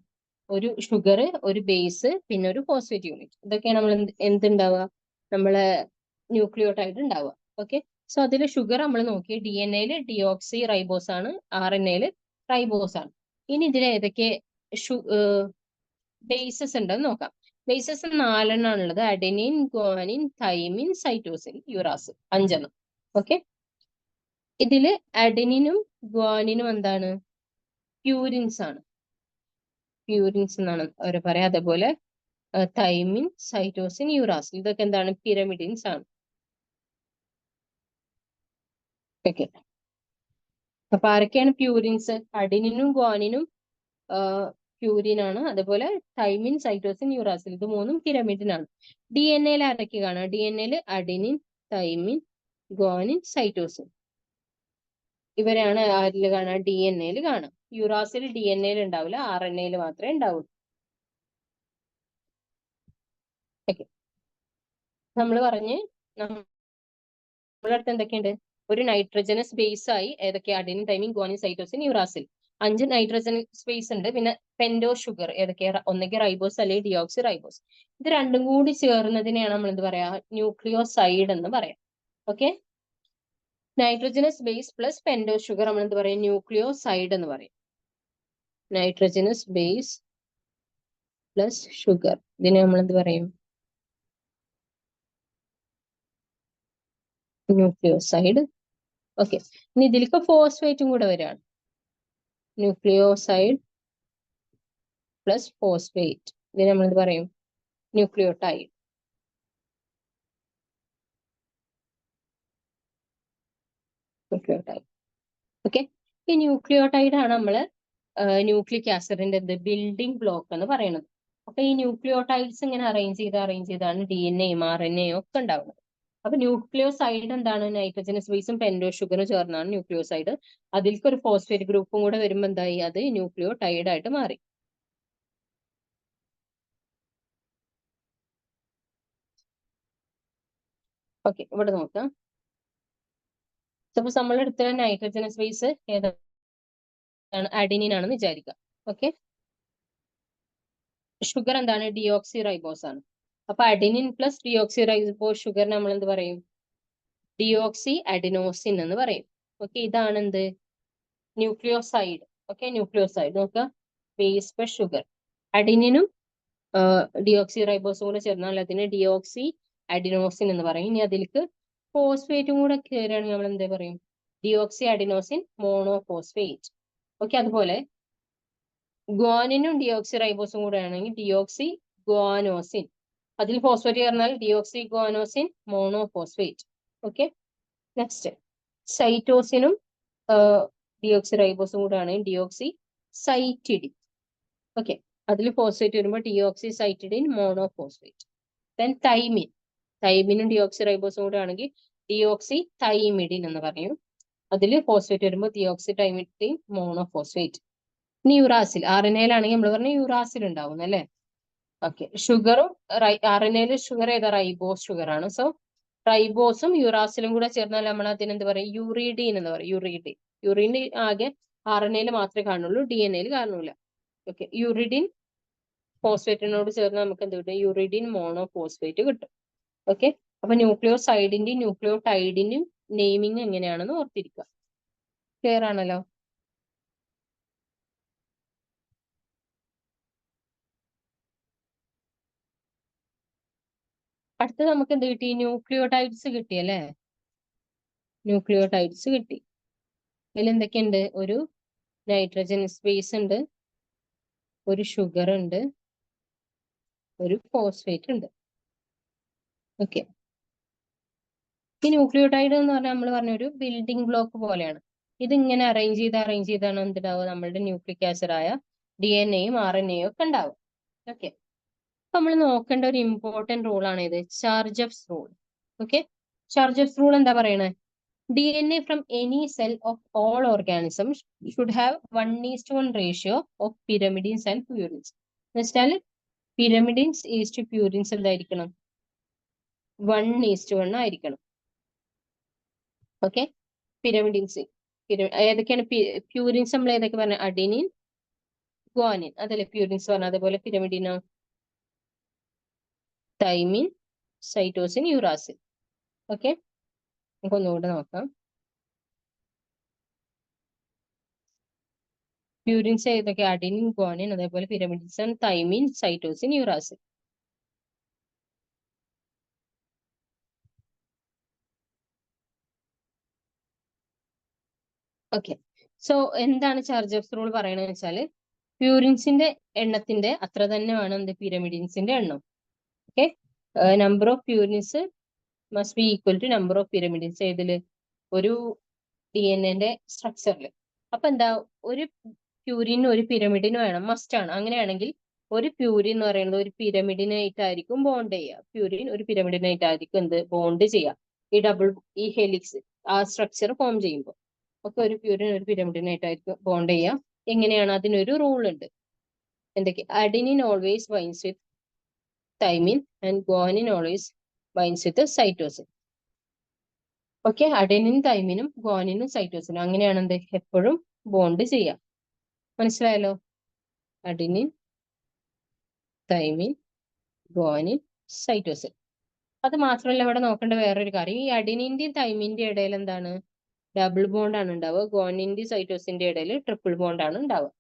ഒരു ഷുഗർ, ഒരു ബേസ്, പിന്നെ ഒരു ഫോസ്ഫേറ്റ് യൂണിറ്റ്. ഇതൊക്കെയാണ് നമ്മൾ എന്തുണ്ടാവുക, നമ്മളെ ന്യൂക്ലിയോടൈഡ് ഉണ്ടാവുക. ഓക്കെ, സോ അതിൽ ഷുഗർ നമ്മൾ നോക്കി, ഡി എൻ എയിൽ ഡിയോക്സി റൈബോസ് ആണ്, ആർ എൻ എയിൽ റൈബോസ് ആണ്. ഇനി ഇതിൽ ഏതൊക്കെ ബേസസ് ഉണ്ടെന്ന് നോക്കാം. ബേസസ് 4 ഉള്ളത്. Adenine, guanine, thymine, cytosine, uracil 5. Okay, ഇതില് അഡെനിനും ഗുവാനിനും എന്താണ്? പ്യൂരിൻസ് ആണ്. പ്യൂരിൻസ് എന്നാണ് അവർ പറയാം. അതേപോലെ തൈമിൻ, സൈറ്റോസിൻ, യുറാസിൽ ഇതൊക്കെ എന്താണ്? പിരമിഡിൻസ് ആണ്. ഓക്കെ, അപ്പൊ ആരൊക്കെയാണ് പ്യൂരിൻസ്? അഡെനിനും ഗുവാനിനും പ്യൂരിൻ ആണ്. അതുപോലെ തൈമിൻ, സൈറ്റോസിൻ, യുറാസിൽ ഇത് 3 പിരമിഡിനാണ്. ഡി എൻ എയിൽ ആരൊക്കെ കാണാം? ഡി എൻ എയിൽ അഡെനിൻ, തൈമിൻ, ഗുവാനിൻ, സൈറ്റോസിൻ ഇവരാണ് ആരിൽ കാണാം? ഡി എൻ എയിൽ കാണാം. യുറാസിൽ ഡി എൻ എയിൽ ഉണ്ടാവില്ല, ആർ എൻ എയിൽ മാത്രമേ ഉണ്ടാവുള്ളൂ. ഓക്കെ, നമ്മൾ പറഞ്ഞ് നമ്മുടെ അടുത്ത് എന്തൊക്കെയുണ്ട്? ഒരു നൈട്രജനസ് ബേസ് ആയി ഏതൊക്കെ? Adenine, thymine, guanine, cytosine, uracil 5 nitrogen space ഉണ്ട്. പിന്നെ പെൻഡോ ഷുഗർ ഏതൊക്കെ? ഒന്നെങ്കിൽ റൈബോസ് അല്ലെങ്കിൽ ഡിയോക്സി റൈബോസ്. ഇത് രണ്ടും കൂടി ചേർന്നതിനെയാണ് നമ്മൾ എന്ത് പറയാ? ന്യൂക്ലിയോസൈഡ് എന്ന് പറയാം. Okay, nitrogenous base plus pentose sugar നമ്മൾ എന്ത് പറയും? ന്യൂക്ലിയോസൈഡ് എന്ന് പറയും. നൈട്രജനസ് ബേസ് പ്ലസ് ഷുഗർ ഇതിനെ നമ്മൾ എന്ത് പറയും? ന്യൂക്ലിയോസൈഡ്. ഓക്കെ, ഇനി ഇതിലേക്ക് ഫോസ്ഫേറ്റും കൂടെ വരികയാണ്. ന്യൂക്ലിയോസൈഡ് പ്ലസ് ഫോസ്ഫേറ്റ് ഇതിനെ നമ്മൾ എന്ത് പറയും? ന്യൂക്ലിയോടൈഡ്. ന്യൂക്ലിയോടൈഡ്. ഓക്കെ, ഈ ന്യൂക്ലിയോടൈഡ് ആണ് നമ്മള് ന്യൂക്ലിക് ആസിഡിന്റെ ബിൽഡിംഗ് ബ്ലോക്ക് എന്ന് പറയുന്നത്. അപ്പൊ ഈ ന്യൂക്ലിയോടൈഡ്സ് ഇങ്ങനെ അറേഞ്ച് ചെയ്താണ് ഡി എൻ എയും ആർ എൻ എയും ഒക്കെ ഉണ്ടാവുന്നത്. അപ്പൊ ന്യൂക്ലിയോസൈഡ് എന്താണ്? നൈട്രജനസ് ബേസും പെൻഡോ ഷുഗറും ചേർന്നാണ് ന്യൂക്ലിയോസൈഡ്. അതിലേക്ക് ഒരു ഫോസ്ഫേറ്റ് ഗ്രൂപ്പും കൂടെ വരുമ്പോൾ എന്തായി? അത് ന്യൂക്ലിയോടൈഡ് ആയിട്ട് മാറി. ഓക്കെ, ഇവിടെ നോക്കാം. സപ്പോസ് നമ്മളെടുത്ത നൈട്രജനസ് ബേസ് ഏതാണ്? അഡിനിൻ ആണെന്ന് വിചാരിക്കുക. ഓക്കെ, ഷുഗർ എന്താണ്? ഡിയോക്സി റൈബോസ് ആണ്. അപ്പൊ adenine plus deoxy ribose sugar നമ്മൾ എന്ത് പറയും? ഡിയോക്സി അഡിനോസിൻ എന്ന് പറയും. ഓക്കെ, ഇതാണ് എന്ത്? ന്യൂക്ലിയോസൈഡ്. ഓക്കെ, ന്യൂക്ലിയോസൈഡ് നോക്കുക, ബേസ് പ്ലസ് ഷുഗർ. അഡിനിനും ഡിയോക്സി റൈബോസും കൂടെ ചേർന്നാൽ അതിന് ഡിയോക്സി അഡിനോസിൻ എന്ന് പറയും. ഇനി അതിലേക്ക് ഫോസ്ഫേറ്റും കൂടെ കയറുകയാണെങ്കിൽ നമ്മൾ എന്താ പറയും? Deoxy adenosine monophosphate. ഓക്കെ, അതുപോലെ ഗ്വാനിനും ഡിയോക്സി റൈബോസും കൂടെ ആണെങ്കിൽ ഡിയോക്സി ഗ്വാനോസിൻ. അതിൽ ഫോസ്ഫേറ്റ് ചേർന്നാൽ deoxy guanosine monophosphate. Okay, next സൈറ്റോസിനും ഡിയോക്സി റൈബോസും കൂടെ ആണെങ്കിൽ ഡിയോക്സി സൈറ്റിഡിൻ. ഓക്കെ, അതിൽ ഫോസ്ഫേറ്റ് വരുമ്പോൾ deoxy cytidine monophosphate. Then thymine, തൈമിനും ഡിയോക്സി റൈബോസും കൂടെ ആണെങ്കിൽ ഡിയോക്സി തൈമിഡിൻ എന്ന് പറയും. അതിൽ ഫോസ്ഫേറ്റ് വരുമ്പോൾ ഡിയോക്സി തൈമിഡിൻ മോണോഫോസ്ഫേറ്റ്. ഇനി യുറാസിൽ, ആർ എൻ എയിലാണെങ്കിൽ നമ്മൾ പറഞ്ഞ യുറാസിൽ ഉണ്ടാവും അല്ലേ? ഓക്കെ, ഷുഗറും ആർ എൻ എയിൽ ഷുഗർ ഏതാ? റൈബോസ് ഷുഗർ ആണ്. സോ റൈബോസും യുറാസിലും കൂടെ ചേർന്നാൽ നമ്മൾ അതിനെന്ത് പറയും? യുറീഡീൻ എന്ന് പറയും. യുറീഡീൻ. യുറീൻ ആകെ ആർ എൻ എയിൽ മാത്രമേ കാണുള്ളൂ, ഡി എൻ എയിൽ കാണൂല. ഓക്കെ, യുറിഡിൻ ഫോസ്ഫേറ്റിനോട് ചേർന്ന് നമുക്ക് എന്ത് കിട്ടും? യുറിഡിൻ മോണോഫോസ്ഫേറ്റ് കിട്ടും. ഓക്കെ, അപ്പൊ ന്യൂക്ലിയോസൈഡിന്റെയും ന്യൂക്ലിയോടൈഡിന്റെയും നെയിമിങ് എങ്ങനെയാണെന്ന് ഓർത്തിരിക്കുക. ക്ലിയർ ആണല്ലോ? അടുത്ത് നമുക്ക് എന്ത് കിട്ടി? ന്യൂക്ലിയോടൈഡ്സ് കിട്ടി അല്ലേ? ന്യൂക്ലിയോടൈഡ്സ് കിട്ടി. ഇതിൽ എന്തൊക്കെയുണ്ട്? ഒരു നൈട്രജൻ സ്പേസ് ഉണ്ട്, ഒരു ഷുഗർ ഉണ്ട്, ഒരു ഫോസ്ഫേറ്റ് ഉണ്ട്. ഓക്കെ, ഈ ന്യൂക്ലിയോടൈഡ് എന്ന് പറഞ്ഞാൽ നമ്മൾ പറഞ്ഞ ഒരു ബിൽഡിംഗ് ബ്ലോക്ക് പോലെയാണ്. ഇതിങ്ങനെ അറേഞ്ച് ചെയ്താണ് എന്തുണ്ടാവുക? നമ്മളുടെ ന്യൂക്ലിക് ആസിഡ് ആയ ഡി എൻ എയും ആർ എൻ എയും ഒക്കെ ഉണ്ടാവും. ഓക്കെ, നമ്മൾ നോക്കേണ്ട ഒരു ഇമ്പോർട്ടന്റ് റൂൾ ആണ് ഇത്, charge of rule. Okay, charge of rule എന്താ പറയണേ? DNA from any cell of all organisms should have 1:1 ratio of pyrimidines and purines. എന്നുവെച്ചാൽ pyrimidines is to purines എന്തായിരിക്കണം? 1:1 ആയിരിക്കണം. ഓക്കെ, pyrimidines ഏതൊക്കെയാണ് പ്യൂരിൻസ്? നമ്മൾ ഏതൊക്കെ പറഞ്ഞ? അഡിനിൻ, ഗ്വാനിൻ, അതല്ലേ പ്യൂരിൻസ് പറഞ്ഞ. അതേപോലെ പിരമിഡിനോ? Thymine, cytosine, uracil. ഓക്കെ, നമുക്ക് ഒന്നുകൂടെ നോക്കാം. പ്യൂരിൻസ് ഏതൊക്കെ? അഡിനിൻ, ഗ്വാനിൻ, അതേപോലെ pyrimidines, thymine, cytosine, uracil. Okay, so എന്താണ് ചാർജസ് റൂൾ പറയണെന്ന് വെച്ചാൽ പ്യൂരിൻസിന്റെ എണ്ണത്തിന്റെ അത്ര തന്നെ വേണം എന്ത് പിരമിഡിൻസിന്റെ എണ്ണം. Okay, number of purines must be equal to number of pyrimidines. ഏതില്? ഒരു DNA സ്ട്രക്ചറിൽ. അപ്പൊ എന്താ, ഒരു പ്യൂരിന് ഒരു പിരമിഡിന് വേണം, മസ്റ്റ് ആണ്. അങ്ങനെയാണെങ്കിൽ ഒരു പ്യൂരിൻ എന്ന് പറയുന്നത് ഒരു പിരമിഡിനായിട്ടായിരിക്കും ബോണ്ട് ചെയ്യുക. പ്യൂരിൻ ഒരു പിരമിഡിനായിട്ടായിരിക്കും എന്ത് ബോണ്ട് ചെയ്യുക, ഈ ഹെലിക്സ് ആ സ്ട്രക്ചർ ഫോം ചെയ്യുമ്പോൾ. ഒക്കെ ഒരു പ്യൂരിൻ ഒരു പിരമിഡിനായിട്ടായിരിക്കും ബോണ്ട് ചെയ്യുക. എങ്ങനെയാണ്? അതിനൊരു റൂൾ ഉണ്ട്. എന്തൊക്കെ? Adenine always binds with thymine and guanine always binds with cytosine. Okay, adenine തൈമിനും ഗ്വാനിനും സൈറ്റോസിനും അങ്ങനെയാണ് എന്ത് എപ്പോഴും ബോണ്ട് ചെയ്യാം. മനസ്സിലായല്ലോ? Adenine, thymine, guanine, cytosine. അത് മാത്രമല്ല ഇവിടെ നോക്കേണ്ട വേറൊരു കാര്യം, ഈ അഡിനിന്റെയും തൈമിന്റെയും ഇടയിൽ എന്താണ്? ഡബിൾ ബോണ്ട് ആണ് ഉണ്ടാവുക. ഗ്വാനിന്റെയും സൈറ്റോസിന്റെ ഇടയിൽ ട്രിപ്പിൾ ബോണ്ട് ആണ് ഉണ്ടാവുക.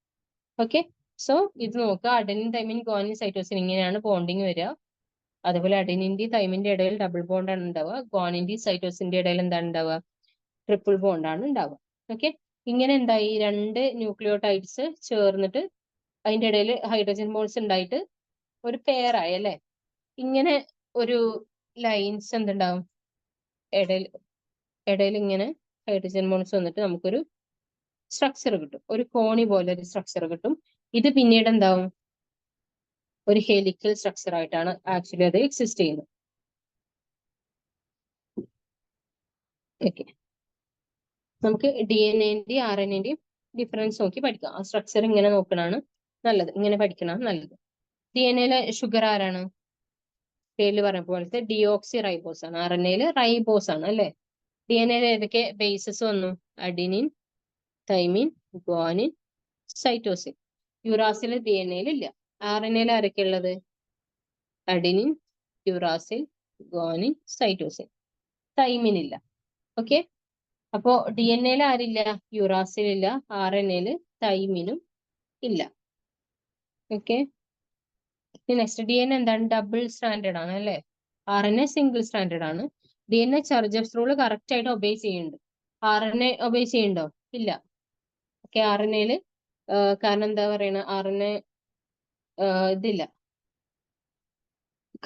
ഓക്കെ, സോ ഇത് നോക്കുക. അഡെനിൻ, തൈമിൻ, ഗ്വാനിൻ, സൈറ്റോസിൻ ഇങ്ങനെയാണ് ബോണ്ടിങ് വരിക. അതുപോലെ അഡിനിന്റെയും തൈമിന്റെ ഇടയിൽ ഡബിൾ ബോണ്ട് ആണ് ഉണ്ടാവുക. ഗ്വാനിന്റെയും സൈറ്റോസിന്റെ ഇടയിൽ എന്താണ് ഉണ്ടാവുക? ട്രിപ്പിൾ ബോണ്ട് ആണ് ഉണ്ടാവുക. ഓക്കെ, ഇങ്ങനെ എന്തായി? രണ്ട് ന്യൂക്ലിയോടൈഡ്സ് ചേർന്നിട്ട് അതിന്റെ ഇടയിൽ ഹൈഡ്രജൻ ബോൺസ് ഉണ്ടായിട്ട് ഒരു പെയർ ആയി അല്ലെ. ഇങ്ങനെ ഒരു ലൈൻസ് എന്തുണ്ടാവും? ഇടയിൽ ഇങ്ങനെ ഹൈഡ്രജൻ ബോൺസ് വന്നിട്ട് നമുക്കൊരു സ്ട്രക്ചർ കിട്ടും. ഒരു കോണി പോലെ ഒരു സ്ട്രക്ചർ കിട്ടും. ഇത് പിന്നീട് എന്താവും? ഒരു ഹെലിക്കൽ സ്ട്രക്ചർ ആയിട്ടാണ് ആക്ച്വലി അത് എക്സിസ്റ്റ് ചെയ്യുന്നത്. ഓക്കെ, നമുക്ക് DNA-ന്റെയും RNA-ന്റെയും ഡിഫറൻസ് നോക്കി പഠിക്കാം. ആ സ്ട്രക്ചർ ഇങ്ങനെ നോക്കണതാണ് നല്ലത്, ഇങ്ങനെ പഠിക്കണതാണ് നല്ലത്. DNA-യിലെ ഷുഗർ ആരാണ്? പേരിൽ പറഞ്ഞ പോലത്തെ ഡിയോക്സി റൈബോസ് ആണ്. RNA-യില് റൈബോസ് ആണ് അല്ലെ. DNA-യിൽ ഏതൊക്കെ ബേസസ് വന്നു? Adenine, thymine, guanine, cytosine. Uracil DNA-യിൽ ഇല്ല. RNA-യിൽ ആരൊക്കെ ഉള്ളത്? Adenine, uracil, guanine, cytosine. Thymine ഇല്ല. ഓക്കെ, അപ്പോ DNA-യിൽ ആരില്ല? യുറാസിൽ ഇല്ല. RNA-യിൽ തൈമിനും ഇല്ല. ഓക്കെ, നെക്സ്റ്റ് DNA എന്താണ്? ഡബിൾ സ്റ്റാൻഡേർഡ് ആണ് അല്ലെ. RNA സിംഗിൾ സ്റ്റാൻഡേർഡ് ആണ്. DNA ചർജസ് റൂൾ കറക്റ്റ് ആയിട്ട് ഒബേ ചെയ്യുന്നുണ്ട്. RNA ഒബേ ചെയ്യുന്നുണ്ടോ? ഇല്ല. ഓക്കെ, RNA-ല് കാരണം എന്താ പറയണ? RNA ഇതില്ല,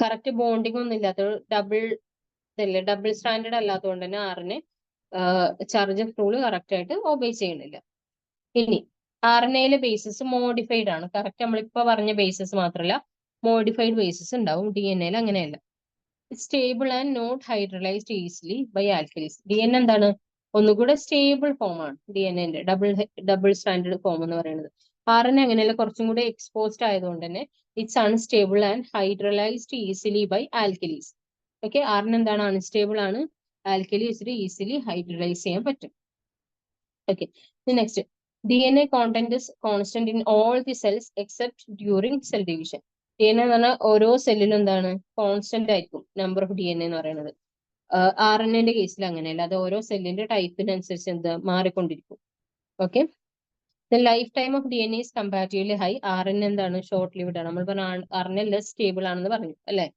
കറക്റ്റ് ബോണ്ടിങ് ഒന്നും ഇല്ലാത്ത ഡബിൾ ഇതല്ലേ, ഡബിൾ സ്റ്റാൻഡേർഡ് അല്ലാത്തതുകൊണ്ട് തന്നെ RNA ചാർജസ് റൂള് കറക്റ്റ് ആയിട്ട് ഒബേ ചെയ്യണില്ല. ഇനി RNA-യിലെ ബേസിസ് മോഡിഫൈഡ് ആണ്. കറക്റ്റ് നമ്മളിപ്പോ പറഞ്ഞ ബേസിസ് മാത്രമല്ല, മോഡിഫൈഡ് ബേസിസ് ഉണ്ടാവും. DNA-യിൽ അങ്ങനെയല്ല. Stable and not hydrolysed easily by alkalis. DNA എന്താണ്? ഒന്നുകൂടെ സ്റ്റേബിൾ ഫോം ആണ് DNA-ന്റെ ഡബിൾ സ്റ്റാൻഡേർഡ് ഫോം എന്ന് പറയുന്നത്. RNA അങ്ങനെയല്ല, കുറച്ചും കൂടെ എക്സ്പോസ്ഡ് ആയതുകൊണ്ട് തന്നെ it's unstable and hydrolysed easily by alkalis. Okay, RNA എന്താണ്? അൺസ്റ്റേബിൾ ആണ്. ആൽക്കലി വെച്ചിട്ട് ഈസിലി ഹൈഡ്രലൈസ് ചെയ്യാൻ പറ്റും. Okay, next DNA content is constant in all the cells except during cell division. DNA എന്ന് പറഞ്ഞാൽ ഓരോ സെല്ലിലും എന്താണ്? കോൺസ്റ്റന്റ് ആയിരിക്കും നമ്പർ ഓഫ് DNA എന്ന് പറയുന്നത്. RNA-ന്റെ കേസിൽ അങ്ങനെയല്ല, അത് ഓരോ സെല്ലിന്റെ ടൈപ്പിനനുസരിച്ച് എന്താ മാറിക്കൊണ്ടിരിക്കും. Okay, the life time of DNA is comparatively high. RNA എന്താണ്? ഷോർട്ട് ലിവ്ഡ് ആണ്. നമ്മൾ പറഞ്ഞ RNA ലെസ് സ്റ്റേബിൾ ആണെന്ന് പറഞ്ഞു അല്ലെ.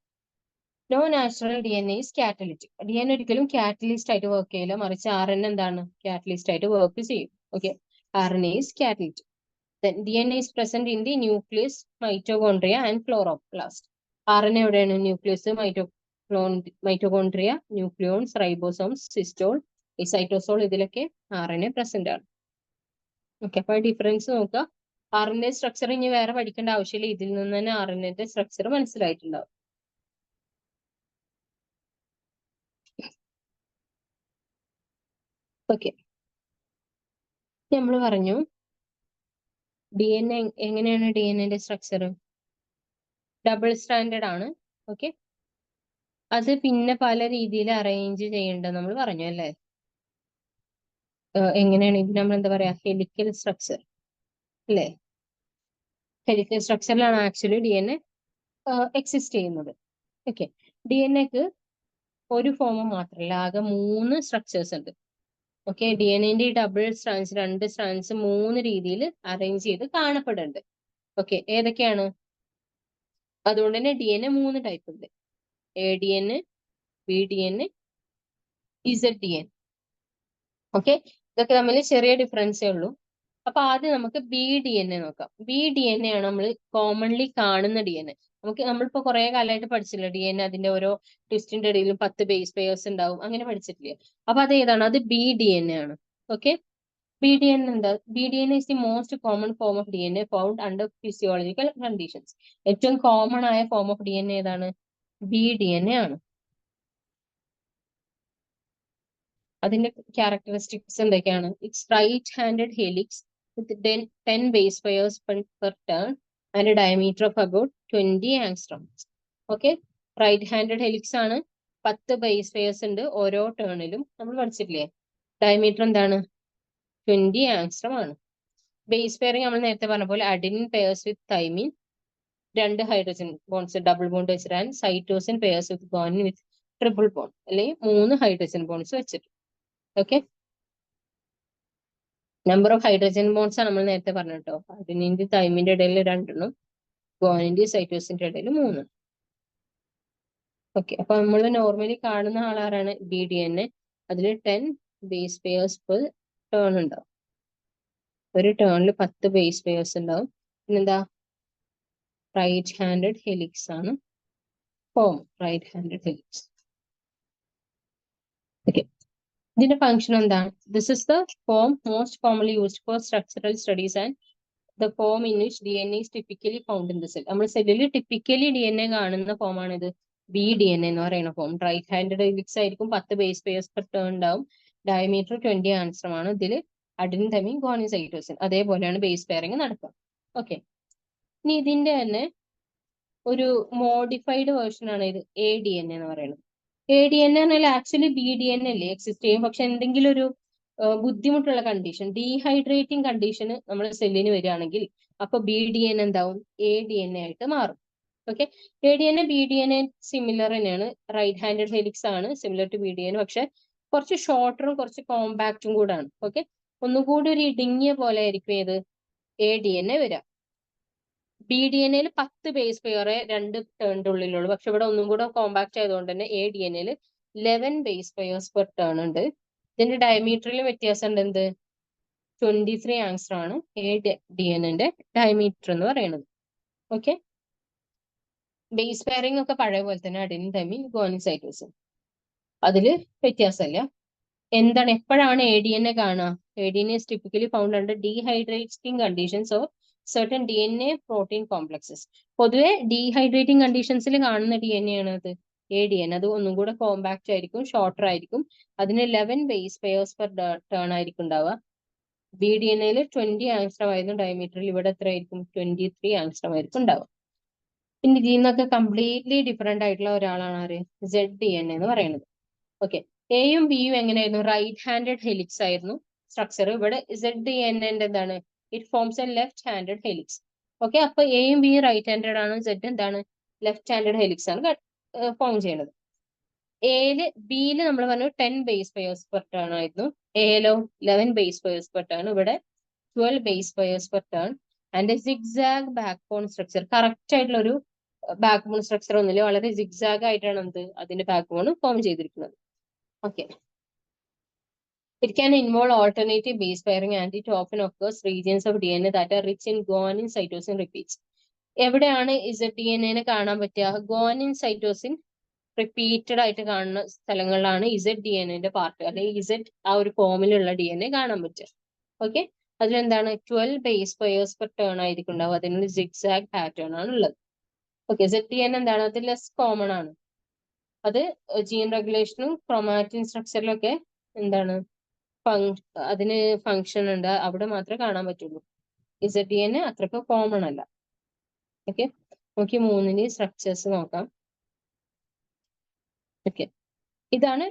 No natural DNA is catalytic. DNA ഒരിക്കലും കാറ്റലിസ്റ്റ് ആയിട്ട് വർക്ക് ചെയ്യില്ല, മറിച്ച് RNA എന്താണ്? കാറ്റലിസ്റ്റ് ആയിട്ട് വർക്ക് ചെയ്യും. Okay, RNA is catalytic. Then DNA is present in the nucleus, mitochondria and chloroplast. RNA എവിടെയാണ്? Nucleus, mitochondria, nucleons, ribosomes, systole, ഈ cytosol, ഇതിലൊക്കെ RNA പ്രസന്റ് ആണ്. ഓക്കെ, അപ്പൊ ഡിഫറൻസ് നോക്കുക. RNA സ്ട്രക്ചർ ഇനി വേറെ പഠിക്കേണ്ട ആവശ്യമില്ല, ഇതിൽ നിന്ന് തന്നെ RNA-ന്റെ സ്ട്രക്ചർ മനസ്സിലായിട്ടുണ്ടാവും. ഓക്കെ, നമ്മൾ പറഞ്ഞു DNA എങ്ങനെയാണ് DNA സ്ട്രക്ചർ? ഡബിൾ സ്റ്റാൻഡേർഡ് ആണ്. ഓക്കെ, അത് പിന്നെ പല രീതിയിൽ അറേഞ്ച് ചെയ്യേണ്ടത് നമ്മൾ പറഞ്ഞു അല്ലേ? എങ്ങനെയാണ് ഇത് നമ്മൾ എന്താ പറയാ, ഹെലിക്കൽ സ്ട്രക്ചർ അല്ലേ? ഹെലിക്കൽ സ്ട്രക്ചറിലാണ് ആക്ച്വലി DNA എക്സിസ്റ്റ് ചെയ്യുന്നത്. ഓക്കെ, DNAക്ക് ഒരു ഫോം മാത്രമല്ല, ആകെ 3 സ്ട്രക്ചേഴ്സ് ഉണ്ട്. ഓക്കെ, DNA ഈ ഡബിൾ സ്ട്രാൻഡ്സ്, 2 സ്ട്രാൻഡ്സ് 3 രീതിയിൽ അറേഞ്ച് ചെയ്ത് കാണപ്പെടുന്നുണ്ട്. ഓക്കെ, ഏതൊക്കെയാണ്? അതുകൊണ്ട് തന്നെ DNA 3 ടൈപ്പ് ഉണ്ട്. ADN, BDN, ZDN. ഓക്കെ, ഇതൊക്കെ തമ്മിൽ ചെറിയ ഡിഫറൻസേ ഉള്ളൂ. അപ്പൊ ആദ്യം നമുക്ക് BDNA നോക്കാം. BDNA ആണ് നമ്മൾ കോമൺലി കാണുന്ന DNA. നമ്മളിപ്പോ കുറെ കാലമായിട്ട് പഠിച്ചില്ല DNA, അതിന്റെ ഓരോ ട്വിസ്റ്റിന്റെ ഇടയിലും 10 ബേസ് പെയർസ് ഉണ്ടാവും, അങ്ങനെ പഠിച്ചിട്ടില്ലേ? അപ്പൊ അത് ഏതാണ്? അത് BDNA ആണ്. ഓക്കെ, BDN എന്താ? BDNA is the most common form of DNA found under physiological conditions. ഏറ്റവും കോമൺ ആയ ഫോം ഓഫ് DNA ഏതാണ്? BDNA ആണ്. അതിന്റെ ക്യാരക്ടറിസ്റ്റിക്സ് എന്തൊക്കെയാണ്? It's right handed helix with 10 base pairs per turn and a diameter of about 20 angstroms. Okay, right handed helix ആണ്. 10 base pairs ഉണ്ട് ഓരോ ടേണിലും. നമ്മൾ പഠിച്ചിട്ടില്ലേ? ഡയമീറ്റർ എന്താണ്? 20 ആങ്സ്ട്രം ആണ്. ബേസ് പെയറിംഗ് നമ്മൾ നേരത്തെ പറഞ്ഞ പോലെ adenine pairs with thymine, 2 hydrogen bonds double bond വെച്ചിട്ട്, and cytosine pairs with guanine with triple bond, അല്ലെങ്കിൽ 3 ഹൈഡ്രജൻ ബോൺസ് വെച്ചിട്ട്. Okay, number of hydrogen bonds ആണ് നമ്മൾ നേരത്തെ പറഞ്ഞു കേട്ടോ. അഡിനിന്റെ തൈമിന്റെ ഇടയിൽ 2 ഗുവാനിന്റെ സൈറ്റോസിന്റെ ഇടയിൽ 3. ഓക്കെ, അപ്പൊ നമ്മൾ നോർമലി കാണുന്ന ആളാരാണ്? BDNA. അതിൽ 10 ബേസ് പെയർസ് പെർ ടേൺ ഉണ്ടാവും. ഒരു ടേണിൽ 10 ബേസ് പെയർസ് ഉണ്ടാവും. പിന്നെന്താ? റൈറ്റ് ഹാൻഡഡ് ഹെലിക്സ് ആണ് form, right handed helix. Okay, ഇതിന്റെ ഫംഗ്ഷൻ എന്താണ്? This is the form most commonly used for structural studies and the form in which DNA is typically found in the cell. നമ്മൾ സെല്ലിൽ typically DNA കാണുന്ന ഫോമാണ് ഇത് BDNA എന്ന് പറയുന്ന form. Right handed helix ആയിരിക്കും, 10 ബേസ് പെയർസ് പെർ ടേൺ ഉണ്ടാവും, diameter 20 angstrom ആണ്. ഇതിൽ അഡിനിൻ തൈമിൻ ഗുവാനിൻ സൈറ്റോസിൻ, അതേപോലെയാണ് ബേസ് പെയറിംഗ് നടക്കുക. ഓക്കെ, ഇനി ഇതിന്റെ തന്നെ ഒരു മോഡിഫൈഡ് വേർഷൻ ആണ് ഇത് ADNA എന്ന് പറയുന്നത്. ADNA എന്നാൽ ആക്ച്വലി BDNA അല്ലേ എക്സിസ്റ്റ് ചെയ്യും, പക്ഷെ എന്തെങ്കിലും ഒരു ബുദ്ധിമുട്ടുള്ള കണ്ടീഷൻ, ഡീഹൈഡ്രേറ്റിംഗ് കണ്ടീഷന് നമ്മൾ സെല്ലിന് വരികയാണെങ്കിൽ അപ്പൊ BDNA എന്താവും? ADNA ആയിട്ട് മാറും. ഓക്കെ, ADNA BDNA സിമിലർ തന്നെയാണ്. റൈറ്റ് ഹാൻഡഡ് ഹെലിക്സ് ആണ്, സിമിലർ ടു BDNA, പക്ഷെ കുറച്ച് ഷോർട്ടറും കുറച്ച് കോമ്പാക്റ്റും കൂടാണ്. ഓക്കെ, ഒന്നുകൂടി ഒരു ഇടുങ്ങിയ പോലെ ആയിരിക്കും ഏത്? ADNA വരിക. BDNA 10 ബേസ് പെയറെ 2 ടേണിന്റെ ഉള്ളിലുള്ളൂ, പക്ഷെ ഇവിടെ ഒന്നും കൂടെ കോമ്പാക്ട് ആയതുകൊണ്ട് തന്നെ ADNA 11 base pairs per turn ഉണ്ട്. ഇതിന്റെ ഡയമീറ്ററിൽ വ്യത്യാസം ഉണ്ട്. എന്ത്? 23 ആങ്സ്ട്രം ആണ് ADNA ഡയമീറ്റർ എന്ന് പറയുന്നത്. ഓക്കെ, ബേസ് പെയറിംഗ് ഒക്കെ പഴയ പോലെ തന്നെ അഡിനിൻ തൈമിൻ ഗുവാനിൻ സൈറ്റോസിൻ, അതില് വ്യത്യാസമില്ല. എന്താണ്, എപ്പോഴാണ് ADNA കാണുക? ADNA is typically found under dehydrating conditions or certain DNA protein complexes. പൊതുവെ ഡീഹൈഡ്രേറ്റിംഗ് കണ്ടീഷൻസിൽ കാണുന്ന DNA ആണ് അത് ADN. അത് ഒന്നും കൂടെ കോമ്പാക്ട് ആയിരിക്കും, ഷോർട്ടർ ആയിരിക്കും. അതിന് 11 ബേസ് പെയർസ് പെർ ടേൺ ആയിരിക്കും ഉണ്ടാവുക. BDNA 20 ആങ്സ്ട്രം ആയിരുന്നു ഡയമീറ്ററിൽ, ഇവിടെ എത്ര ആയിരിക്കും? 23 ആങ്സ്ട്രം ആയിരിക്കും ഉണ്ടാവുക. പിന്നെ ഇതിൽ നിന്നൊക്കെ കംപ്ലീറ്റ്ലി ഡിഫറെന്റ് ആയിട്ടുള്ള ഒരാളാണ് ആര്? ZDNA എന്ന് പറയുന്നത്. ഓക്കെ, എയും ബിയും എങ്ങനെയായിരുന്നു? റൈറ്റ് ഹാൻഡഡ് ഹെലിക്സ് ആയിരുന്നു സ്ട്രക്ചർ. ഇവിടെ ZDNA എന്താണ്? It forms A left handed helix. Okay, അപ്പൊ എയും ബിയും റൈറ്റ് ഹാൻഡഡ് ആണ്, Z എന്താണ്? ലെഫ്റ്റ് ഹാൻഡഡ് ഹെലിക്സ് ആണ് ഫോം ചെയ്യുന്നത്. ബിയില് നമ്മൾ പറഞ്ഞു 10 ബേസ് പെയർസ് പെർ ടേൺ ആയിരുന്നു. എയിലോ 11 ബേസ് പെയർസ് പെർ ടേൺ, ഇവിടെ 12 base pairs per turn. And zigzag back bone structure, correct ആയിട്ടുള്ള ഒരു ബാക്ക് ബോൺ സ്ട്രക്ചർ ഒന്നുമില്ല, വളരെ സിഗ്സാഗ് ആയിട്ടാണ് എന്ത് അതിന്റെ ബാക്ക് ബോൺ ഫോം ചെയ്തിരിക്കുന്നത്. Okay. It can involve alternative base pairing and it often occurs regions of DNA that are rich in guanine cytosine repeats. എവിടെയാണ് ZDNA കാണാൻ പറ്റുക? ഗുവാനിൻ സൈറ്റോസിൻ റിപ്പീറ്റഡ് ആയിട്ട് കാണുന്ന സ്ഥലങ്ങളിലാണ് ZDNA പാർട്ട്, അല്ലെങ്കിൽ ആ ഒരു ഫോമിലുള്ള DNA കാണാൻ പറ്റുക. ഓക്കെ, അതിലെന്താണ്? 12 ബേസ് പെയർസ് പെർ ടേൺ ആയിരിക്കും ഉണ്ടാവും. അതിനുള്ള സിഗ്സാഗ് പാറ്റേൺ ആണ് ഉള്ളത്. ഓക്കെ, ZDNA എന്താണ്? അത് ലെസ് കോമൺ ആണ്. അത് ജീൻ റെഗുലേഷനും ക്രോമാറ്റിൻ സ്ട്രക്ചറിലൊക്കെ എന്താണ് അതിന് ഫങ്ഷൻ ഉണ്ട്, അവിടെ മാത്രമേ കാണാൻ പറ്റുള്ളൂ. ZDN അത്രയ്ക്ക് കോമൺ അല്ല. ഓക്കെ, നമുക്ക് 3 സ്ട്രക്ചേഴ്സ് നോക്കാം. ഓക്കെ, ഇതാണ്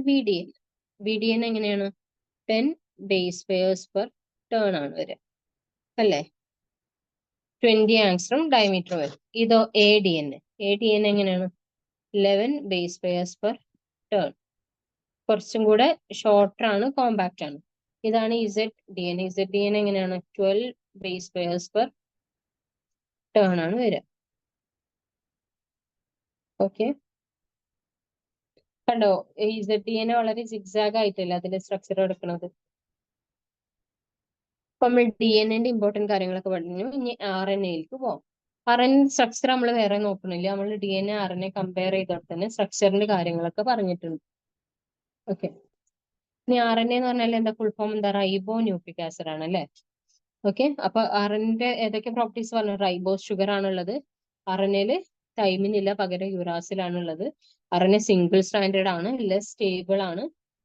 VDN. VDN എങ്ങനെയാണ്? 10 ബേസ് പെയർസ് പെർ ടേൺ ആണ് വരിക അല്ലേ? 20 ആങ്സ്ട്രോം ഡയമീറ്റർ വരും. ഇതോ ADN. ADN എങ്ങനെയാണ്? 11 ബേസ് പെയർസ് പെർ ടേൺ. കുറച്ചും കൂടെ ഷോർട്ടർ ആണ്, കോമ്പാക്ട് ആണ്. ഇതാണ് ZDN. ZDN എങ്ങനെയാണ്? 12 ബേസ് പെയർസ് പെർ ടേൺ ആണ് വരിക. ഓക്കെ, കണ്ടോ? ZDN വളരെ സിഗ്സാഗ് ആയിട്ടല്ല അതിന്റെ സ്ട്രക്ചർ എടുക്കുന്നത്. അപ്പൊ നമ്മൾ DNA ഇമ്പോർട്ടന്റ് കാര്യങ്ങളൊക്കെ പറഞ്ഞു. ഇനി RNAയിലേക്ക് പോവാം. RNA സ്ട്രക്ചർ നമ്മൾ വേറെ നോക്കണില്ല, നമ്മൾ DNA RNA കമ്പയർ ചെയ്തോടെ തന്നെ സ്ട്രക്ചറിന്റെ കാര്യങ്ങളൊക്കെ പറഞ്ഞിട്ടുണ്ട്. ഓക്കെ, ഇനി RNA എന്ന് പറഞ്ഞാൽ എന്താ ഫുൾ ഫോം? എന്താ? റൈബോ ന്യൂക്ലിക് ആസിഡ് ആണ് അല്ലേ? ഓക്കെ, അപ്പൊ RNA ഏതൊക്കെ പ്രോപ്പർട്ടീസ് പറഞ്ഞു? റൈബോസ് ഷുഗർ ആണുള്ളത്. RNAയില് തൈമിൻ ഇല്ല, പകരം യുറാസിലാണുള്ളത്. RNA സിംഗിൾ സ്റ്റാൻഡേർഡ് ആണ്, ലെസ് സ്റ്റേബിൾ ആണ്.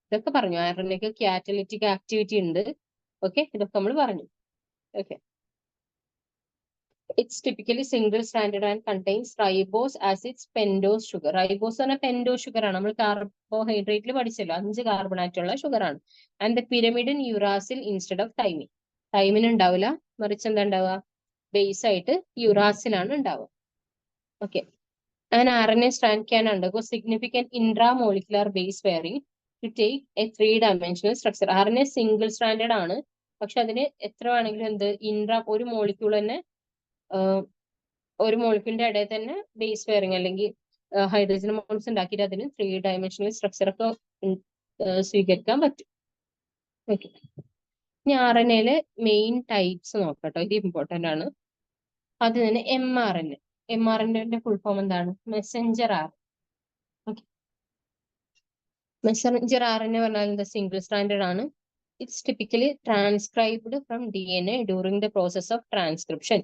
ഇതൊക്കെ പറഞ്ഞു. RNAക്ക് കാറ്റലിറ്റിക് ആക്ടിവിറ്റി ഉണ്ട്. ഓക്കെ, ഇതൊക്കെ നമ്മൾ പറഞ്ഞു. Okay, it's typically single stranded and contains ribose as its pentose sugar. Ribose ആണ് pentose sugar ആണ്. നമ്മൾ കാർബോഹൈഡ്രേറ്റിൽ പഠിച്ചല്ലോ, 5 കാർബൺ ആയിട്ടുള്ള ഷുഗർ ആണ്. And the pyrimidin uracil instead of thymine. Thymine ഉണ്ടാവില്ല, മറിച്ച് എന്താ ഉണ്ടാവുക? ബേസ് ആയിട്ട് യുറാസിൽ ആണ് ഉണ്ടാവുക. Okay, an RNA strand can undergo significant intramolecular base pairing to take a 3-dimensional structure. RNA single standard ആണ്, പക്ഷെ അതിന് എത്ര വേണമെങ്കിലും ഒരു മോളിക്യൂൾ തന്നെ ഒരു മോളിക്യൂളിന്റെ ഇടയിൽ തന്നെ ബേസ് പെയറിങ് അല്ലെങ്കിൽ ഹൈഡ്രജൻ ബോണ്ട്സ് ഉണ്ടാക്കിയിട്ട് അതിന് 3-dimensional സ്ട്രക്ചർ ഒക്കെ സ്വീകരിക്കാൻ പറ്റും. ഓക്കെ, ഇനി RNAയിലെ മെയിൻ ടൈപ്സ് നോക്കട്ടോ, ഇത് ഇമ്പോർട്ടന്റ് ആണ്. അത് തന്നെ mRNA. mRNAന്റെ ഫുൾ ഫോം എന്താണ്? Messenger RNA. Okay, Messenger RNA പറഞ്ഞാൽ എന്താ? സിംഗിൾ സ്റ്റാൻഡേർഡ് ആണ്. It's typically transcribed from DNA during the process of transcription.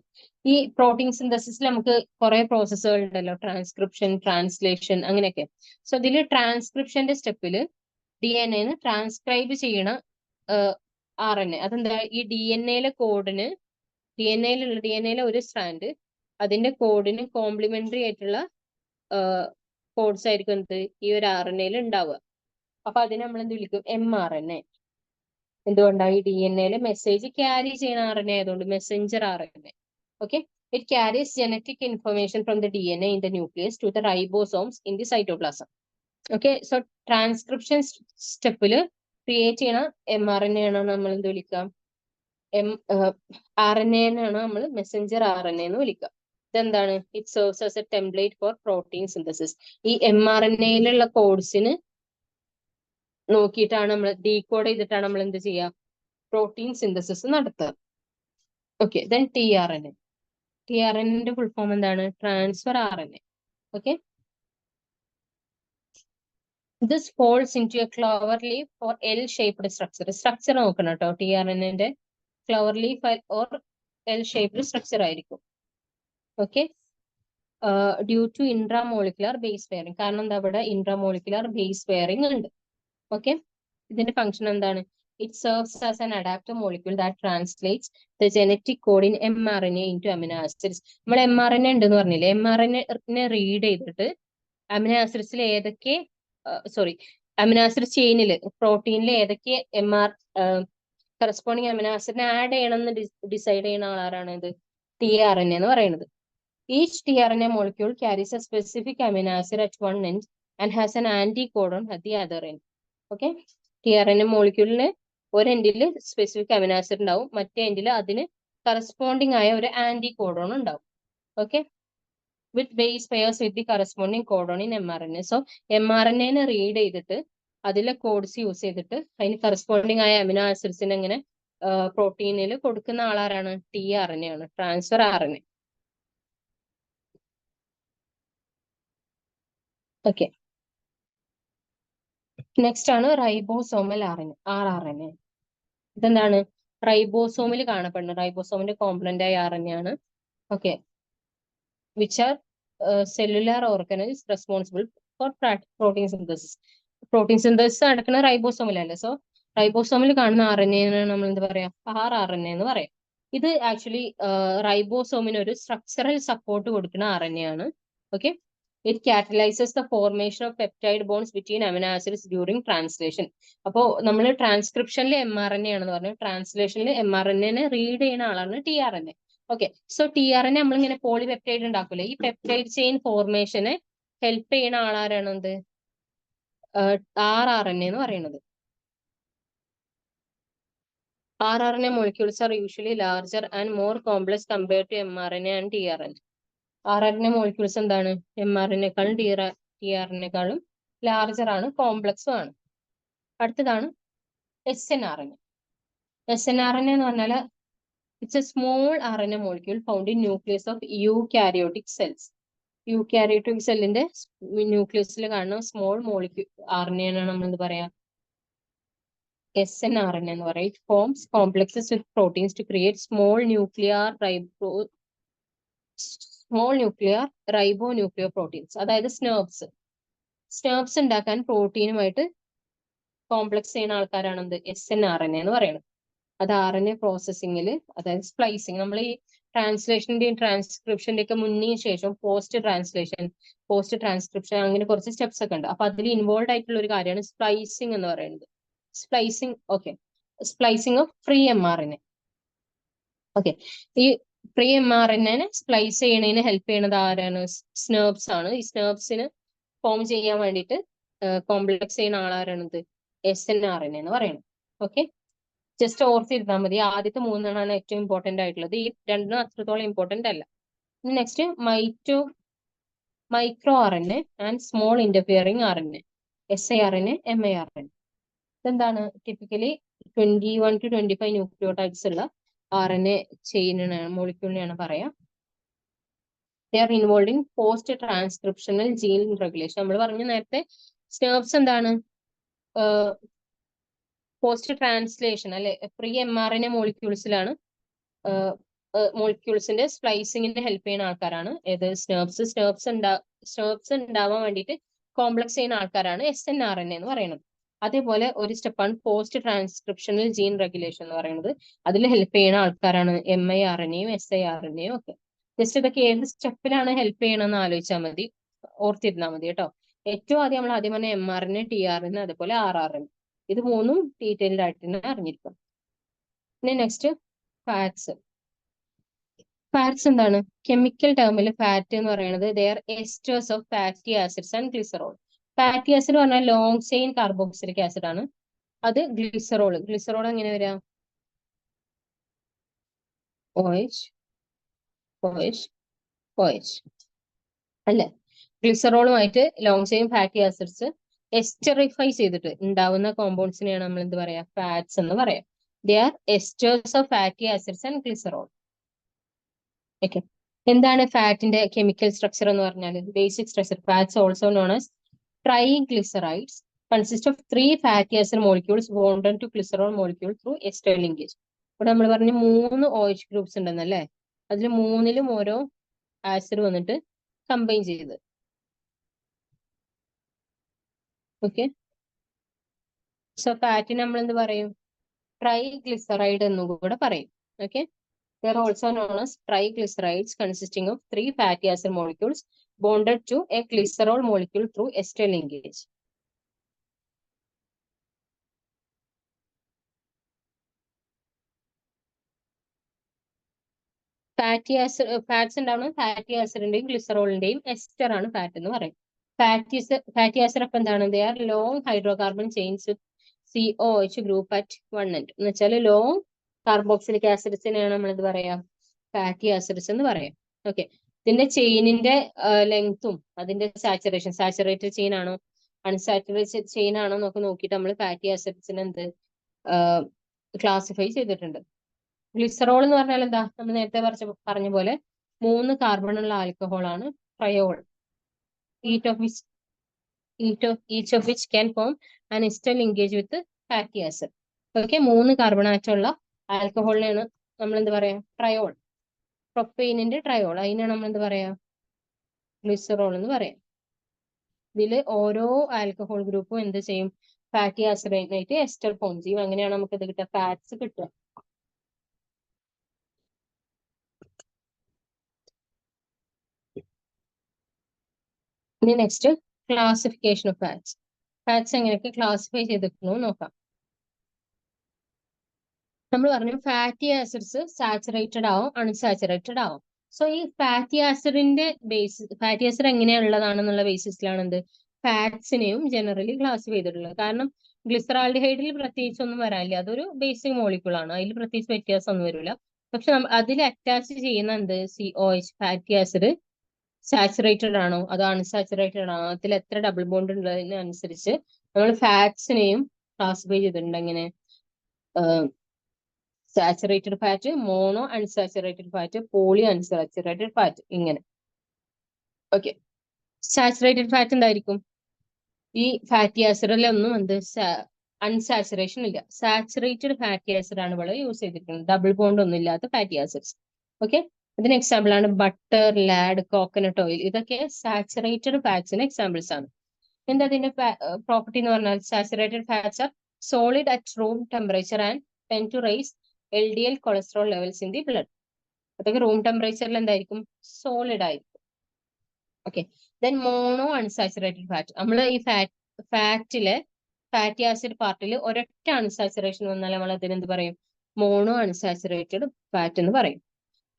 ഈ പ്രോട്ടീൻ സിന്തസിസിൽ നമുക്ക് കുറെ പ്രോസസ്സുകൾ ഉണ്ടല്ലോ, ട്രാൻസ്ക്രിപ്ഷൻ, ട്രാൻസ്ലേഷൻ, അങ്ങനെയൊക്കെ. സോ ഇതിൽ ട്രാൻസ്ക്രിപ്ഷന്റെ സ്റ്റെപ്പിൽ DNA ട്രാൻസ്ക്രൈബ് ചെയ്യണ RNA, അതെന്താ? ഈ DNA കോഡിന്, DNA ഒരു സ്ട്രാൻഡ്, അതിന്റെ കോഡിന് കോംപ്ലിമെന്ററി ആയിട്ടുള്ള കോഡ്സ് ആയിരിക്കും എന്ത് ഈ ഒരു RNAയിൽ ഉണ്ടാവുക. അപ്പൊ അതിനെ നമ്മൾ എന്ത് വിളിക്കും? mRNA. എന്തുകൊണ്ടാണ്? ഈ DNA മെസ്സേജ് ക്യാരി ചെയ്യുന്ന RNA ആയതുകൊണ്ട് messenger RNA. Okay, it carries genetic information from the DNA in the nucleus to the ribosomes in the cytoplasm. Okay, so transcription സ്റ്റെപ്പിൽ ക്രിയേറ്റ് ചെയ്യണ mRNA ആണ് നമ്മൾ എന്ത് വിളിക്കാം? RNA ആണ് നമ്മൾ മെസ്സഞ്ചർ RNA എന്ന് വിളിക്കുക. ഇതെന്താണ്? It serves as A template four protein synthesis. ഈ mRNAയിലുള്ള കോഡ്സിന് നോക്കിയിട്ടാണ് നമ്മൾ ഡീകോഡ് ചെയ്തിട്ടാണ് നമ്മൾ എന്ത് ചെയ്യുക? പ്രോട്ടീൻ സിന്തസിസ് നടത്തുക. Okay, then tRNA. tRNAന്റെ ഫുൾ ഫോം എന്താണ്? Transfer RNA. Okay, this falls into a clover leaf or L-shaped structure. Structure നോക്കണം കേട്ടോ. tRNAന്റെ clover leaf or L-shaped structure ആയിരിക്കും. Okay, due to intramolecular base pairing. കാരണം എന്താ? അവിടെ ഇൻട്രാമോളിക്കുലർ ബേസ് പെയറിംഗ് ഉണ്ട്. ഓക്കെ, ഇതിന്റെ ഫംഗ്ഷൻ എന്താണ്? It serves as an adapter molecule that translates the genetic code in mRNA into amino acids. നമ്മൾ mRNA ഉണ്ടെന്ന് പറഞ്ഞില്ലേ? mRNA റീഡ് ചെയ്തിട്ട് അമിനോ ആസിഡ്സിൽ ഏതൊക്കെ അമിനോ ആസിഡ് ചെയിനിൽ, പ്രോട്ടീനിൽ ഏതൊക്കെ കറസ്പോണ്ടിങ് അമിനോ ആസിഡിനെ ആഡ് ചെയ്യണം എന്ന് ഡിസൈഡ് ചെയ്യുന്ന ആളാണ് ഇത് tRNA എന്ന് പറയുന്നത്. Each tRNA molecule carries a specific amino acid at one end and has an anticodon at the other end. Okay, tRNA മോളിക്യൂളിന് ഒരു എൻഡിൽ സ്പെസിഫിക് അമിനോ ആസിഡ് ഉണ്ടാവും, മറ്റേ എൻഡിൽ അതിന് കറസ്പോണ്ടിങ് ആയ ഒരു ആന്റികോഡോൺ ഉണ്ടാവും. Okay, with base pairs with the corresponding codon in mRNA. So mRNA read ചെയ്തിട്ട് അതിലെ കോഡ്സ് യൂസ് ചെയ്തിട്ട് അതിന് കറസ്പോണ്ടിങ് ആയ അമിനോ ആസിഡ്സിനെ ഇങ്ങനെ പ്രോട്ടീനിൽ കൊടുക്കുന്ന ആളാരാണ്? tRNA ആണ്, ട്രാൻസ്ഫർ RNA. ഓക്കെ, നെക്സ്റ്റ് ആണ് റൈബോസോമൽ rRNA. ഇതെന്താണ്? റൈബോസോമിൽ കാണപ്പെടുന്നത്, റൈബോസോമിന്റെ കോമ്പണന്റ് ആയ RNA ആണ്. Okay, which are cellular organise responsible for protein synthesis. Protein synthesis നടക്കുന്ന റൈബോസോമിലല്ലേ. സോ റൈബോസോമിൽ കാണുന്ന RNA നമ്മൾ എന്ത് പറയാം, rRNA എന്ന് പറയാം. ഇത് ആക്ച്വലി റൈബോസോമിന് ഒരു സ്ട്രക്ചറൽ സപ്പോർട്ട് കൊടുക്കുന്ന RNA ആണ്. Okay, it catalyses the formation of peptide bonds between amino acids during translation. അപ്പോൾ നമ്മൾ ട്രാൻസ്ക്രിപ്ഷനിൽ mRNA ആണെന്ന് പറഞ്ഞു, ട്രാൻസ്ലേഷനിൽ mRNA റീഡ് ചെയ്യുന്ന ആളാണ് tRNA. ഓക്കെ, സോ tRNA നമ്മളിങ്ങനെ പോളിപെപ്റ്റൈഡ് ഉണ്ടാക്കൂലേ, ഈ പെപ്റ്റൈഡ് ചെയിൻ ഫോർമേഷനെ ഹെൽപ്പ് ചെയ്യുന്ന ആളാരാണ് എന്ത്, rRNA എന്ന് പറയുന്നത്. rRNA molecules are usually larger and more complex compared to mRNA and tRNA. RNA molecules എന്താണ്, mRNA-ക്കാളും tRNA-ക്കാളും ലാർജർ ആണ്, കോംപ്ലക്സും ആണ്. അടുത്തതാണ് snRNA. snRNA എന്ന് പറഞ്ഞാൽ it's A small RNA molecule found in nucleus of eukaryotic cells. Eukaryotic സെല്ലിന്റെ ന്യൂക്ലിയസിൽ കാണുന്ന സ്മോൾ മോളിക്യൂൾ RNA ആണ് നമ്മൾ എന്ത് പറയാ, snRNA എന്ന് പറയും. It forms complexes with proteins to create small nuclear ribonucleoproteins. അതായത് സ്നേർബ്സ് ഉണ്ടാക്കാൻ പ്രോട്ടീനുമായിട്ട് കോംപ്ലക്സ് ചെയ്യുന്ന ആൾക്കാരാണ് എന്ത്, snRNA എന്ന് പറയുന്നത്. അത് RNA പ്രോസസ്സിങ്ങിൽ, അതായത് സ്പ്ലൈസിങ്, നമ്മൾ ഈ ട്രാൻസ്ലേഷന്റെയും ട്രാൻസ്ക്രിപ്ഷന്റെ ഒക്കെ മുന്നേ ശേഷം പോസ്റ്റ് ട്രാൻസ്ക്രിപ്ഷൻ അങ്ങനെ കുറച്ച് സ്റ്റെപ്സ് ഒക്കെ ഉണ്ട്. അപ്പൊ അതിൽ ഇൻവോൾവ് ആയിട്ടുള്ള ഒരു കാര്യമാണ് സ്പ്ലൈസിങ് എന്ന് പറയുന്നത്. Splicing, okay, splicing of free mRNA. Okay, ഈ ഫ്രീ mRNA സ്പ്ലൈസ് ചെയ്യണതിന് ഹെൽപ്പ് ചെയ്യണത് ആരാണ്, സ്നേർബ്സ് ആണ്. ഈ സ്നേർബ്സിന് ഫോം ചെയ്യാൻ വേണ്ടിയിട്ട് കോംപ്ലക്സ് ചെയ്യുന്ന ആളാരാണത്, snRNA എന്ന് പറയുന്നത്. ഓക്കെ, ജസ്റ്റ് ഓർത്തിരുന്നാൽ മതി. ആദ്യത്തെ മൂന്നെണ്ണമാണ് ഏറ്റവും ഇമ്പോർട്ടന്റ് ആയിട്ടുള്ളത്, ഈ രണ്ടിനും അത്രത്തോളം ഇമ്പോർട്ടന്റ് അല്ല. Next micro RNA and small interfering RNA, siRNA, miRNA. ഇതെന്താണ്, ടിപ്പിക്കലി 21 to 25 ന്യൂക്ലിയോടൈഡ്സ് ഉള്ള RNA മോളിക്യൂളിനെയാണ് പറയാം. They are involve in post transcriptional gene regulation. നമ്മൾ പറഞ്ഞു നേരത്തെ, സ്നേർബ്സ് എന്താണ്, പോസ്റ്റ് ട്രാൻസ്ലേഷൻ അല്ലെ, ഫ്രീ mRNA മോളിക്യൂൾസിന്റെ സ്പ്ലൈസിങ്ങിന് ഹെൽപ്പ് ചെയ്യുന്ന ആൾക്കാരാണ് ഏത്, സ്നേർബ്സ് ഉണ്ടാവാൻ വേണ്ടിയിട്ട് കോംപ്ലക്സ് ചെയ്യുന്ന ആൾക്കാരാണ് snRNA എന്ന് പറയുന്നത്. അതേപോലെ ഒരു സ്റ്റെപ്പാണ് പോസ്റ്റ് ട്രാൻസ്ക്രിപ്ഷണൽ ജീൻ റെഗുലേഷൻ എന്ന് പറയുന്നത്. അതിൽ ഹെൽപ്പ് ചെയ്യുന്ന ആൾക്കാരാണ് miRNAയും siRNAയും ഒക്കെ. ജസ്റ്റ് ഇതൊക്കെ ഏത് സ്റ്റെപ്പിലാണ് ഹെൽപ്പ് ചെയ്യണമെന്ന് ആലോചിച്ചാൽ മതി, ഓർത്തിരുന്നാൽ മതി കേട്ടോ. ഏറ്റവും ആദ്യം നമ്മൾ ആദ്യം പറഞ്ഞ mRNA, tRNA, അതുപോലെ rRNA, ഇത് മൂന്നും ഡീറ്റെയിൽഡ് ആയിട്ട് തന്നെ അറിഞ്ഞിരിക്കും. പിന്നെ നെക്സ്റ്റ് ഫാറ്റ്സ്. ഫാറ്റ്സ് എന്താണ്, കെമിക്കൽ ടേമിൽ ഫാറ്റ് എന്ന് പറയുന്നത് they are എസ്റ്റേഴ്സ് of fatty acids and glycerol. Fatty acid പറഞ്ഞാൽ ലോങ് ചെയിൻ കാർബോക്സിലിക് ആസിഡ് ആണ്. അത് ഗ്ലിസറോൾ എങ്ങനെ വരാം, OH OH OH അല്ലെ. ഗ്ലിസറോളുമായിട്ട് ലോങ് ചെയിൻ ഫാറ്റി ആസിഡ്സ് എസ്റ്ററിഫൈ ചെയ്തിട്ട് ഉണ്ടാവുന്ന കോമ്പൗണ്ട്സിനെയാണ് നമ്മൾ എന്ത് പറയാ, ഫാറ്റ്സ് എന്ന് പറയാം. They R എസ്റ്റേഴ്സ് of fatty acids and glycerol. Okay, എന്താണ് ഫാറ്റിന്റെ കെമിക്കൽ സ്ട്രക്ചർ എന്ന് പറഞ്ഞാൽ, basic structure, fats also known as triglycerides consist of 3 fatty acid molecules bonded to glycerol molecule through ester linkage. ഇവിടെ നമ്മൾ പറഞ്ഞ 3 OH ഗ്രൂപ്പ്സ് ഉണ്ടെന്നല്ലേ, അതിൽ 3ലും ഓരോ acid വന്നിട്ട് combine ചെയ്ത്. ഓക്കെ, സോ ഫാറ്റിന് നമ്മൾ എന്ത് പറയും, ട്രൈഗ്ലിസറൈഡ് എന്നും കൂടെ പറയും. Okay, they are also known as triglycerides consisting of 3 fatty acid molecules bonded to a glycerol molecule through ester linkage. Fats ഉണ്ടാവുന്ന ഫാറ്റി ആസിഡിന്റെയും ഗ്ലിസറോളിന്റെയും എസ്റ്റർ ആണ് ഫാറ്റ് എന്ന് പറയും. ഫാറ്റി ആസിഡ് അപ്പം എന്താണ്, they are long hydrocarbon chains COH group at 1 end എന്ന് വെച്ചാൽ long carboxylic ആസിഡ്സിനെയാണ് നമ്മൾ എന്ത് പറയാം, ഫാറ്റി ആസിഡ്സ് എന്ന് പറയാം. ഓക്കെ, ഇതിന്റെ ചെയിനിന്റെ ലെങ്ത്തും അതിന്റെ സാച്ചുറേറ്റഡ് ചെയിൻ ആണോ അൺസാച്ചുറേറ്റഡ് ചെയിൻ ആണോ എന്നൊക്കെ നോക്കിയിട്ട് നമ്മൾ ഫാറ്റി ആസിഡ്സിനെ എന്ത് ക്ലാസിഫൈ ചെയ്തിട്ടുണ്ട്. ഗ്ലിസറോൾ എന്ന് പറഞ്ഞാൽ എന്താ, നമ്മൾ നേരത്തെ പറഞ്ഞ പോലെ 3 കാർബൺ ഉള്ള ആൽക്കഹോൾ ആണ് ട്രയോൾ. each of which can form an ester linkage with fatty acid. ഓക്കെ, 3 കാർബൺ ആറ്റമുള്ള ആൽക്കഹോളിനെയാണ് നമ്മൾ എന്ത് പറയാ, ട്രയോൾ. പ്രൊപ്പൈനിന്റെ ട്രയോൾ, അതിനാണ് നമ്മൾ എന്ത് പറയാ, ഗ്ലിസറോൾ എന്ന് പറയാം. ഇതിൽ ഓരോ ആൽക്കഹോൾ ഗ്രൂപ്പും എന്ത് ചെയ്യും? ഫാറ്റി ആസിഡായിട്ട് എസ്റ്റർ ഫോം ചെയ്യും. അങ്ങനെയാണ് നമുക്ക് ഇത് കിട്ടുക, ഫാറ്റ്സ് കിട്ടുക. ഇനി next classification of fats. Fats എങ്ങനെയൊക്കെ ക്ലാസിഫൈ ചെയ്തിരിക്കുന്നു നോക്കാം. നമ്മൾ പറഞ്ഞു ഫാറ്റി ആസിഡ്സ് സാച്ചുറേറ്റഡ് ആവും, അൺസാച്ചുറേറ്റഡ് ആവും. സോ ഈ ഫാറ്റി ആസിഡിന്റെ ബേസിസ്, ഫാറ്റി ആസിഡ് എങ്ങനെയുള്ളതാണെന്നുള്ള ബേസിസിലാണ് എന്ത് ഫാറ്റ്സിനെയും ജനറലി ക്ലാസിഫൈ ചെയ്തിട്ടുള്ളത്. കാരണം ഗ്ലിസറാൾഡിഹൈഡിൽ പ്രത്യേകിച്ച് ഒന്നും വരാനില്ല, അതൊരു ബേസിക് മോളിക്യൂൾ ആണ്, അതിൽ പ്രത്യേകിച്ച് വ്യത്യാസം ഒന്നും വരില്ല. പക്ഷെ അതിൽ അറ്റാച്ച് ചെയ്യുന്ന എന്ത് COH ഫാറ്റി ആസിഡ് സാച്ചുറേറ്റഡ് ആണോ അതോ അൺസാച്ചുറേറ്റഡ് ആണോ, അതിൽ എത്ര ഡബിൾ ബോണ്ട് ഉള്ളതിനനുസരിച്ച് നമ്മൾ ഫാറ്റ്സിനെയും ക്ലാസിഫൈ ചെയ്തിട്ടുണ്ട്. എങ്ങനെ? Saturated fat, mono unsaturated fat, poly unsaturated fat, ഇങ്ങനെ. ഓക്കെ, സാച്ചുറേറ്റഡ് ഫാറ്റ് എന്തായിരിക്കും? ഈ ഫാറ്റി ആസിഡിലൊന്നും എന്ത് അൺസാച്ചുറേഷൻ ഇല്ല. സാച്ചുറേറ്റഡ് ഫാറ്റി ആസിഡ് ആണ് ഇവിടെ യൂസ് ചെയ്തിരിക്കുന്നത്, ഡബിൾ ബോണ്ട് ഒന്നും ഇല്ലാത്ത ഫാറ്റി ആസിഡ്സ്. ഓക്കെ, ഇതിന് എക്സാമ്പിൾ ആണ് ബട്ടർ, ലാഡ്, കോക്കനട്ട് ഓയിൽ. ഇതൊക്കെ സാച്ചുറേറ്റഡ് ഫാറ്റ്സിന് എക്സാമ്പിൾസ് ആണ്. എന്താ അതിന്റെ പ്രോപ്പർട്ടി എന്ന് പറഞ്ഞാൽ, saturated fats are solid at room temperature and tend to rise LDL cholesterol levels in the blood. അതൊക്കെ റൂം ടെമ്പറേച്ചറിൽ എന്തായിരിക്കും? സോളിഡ് ആയിരിക്കും. Okay, then mono unsaturated fat. നമ്മൾ ഈ ഫാറ്റിലെ ഫാറ്റി ആസിഡ് പാർട്ടിൽ ഒരൊറ്റ അൺസാച്ചുറേഷൻ വന്നാൽ നമ്മൾ അതിന് എന്ത് പറയും? മോണോ അൺസാച്ചുറേറ്റഡ് ഫാറ്റ് എന്ന് പറയും.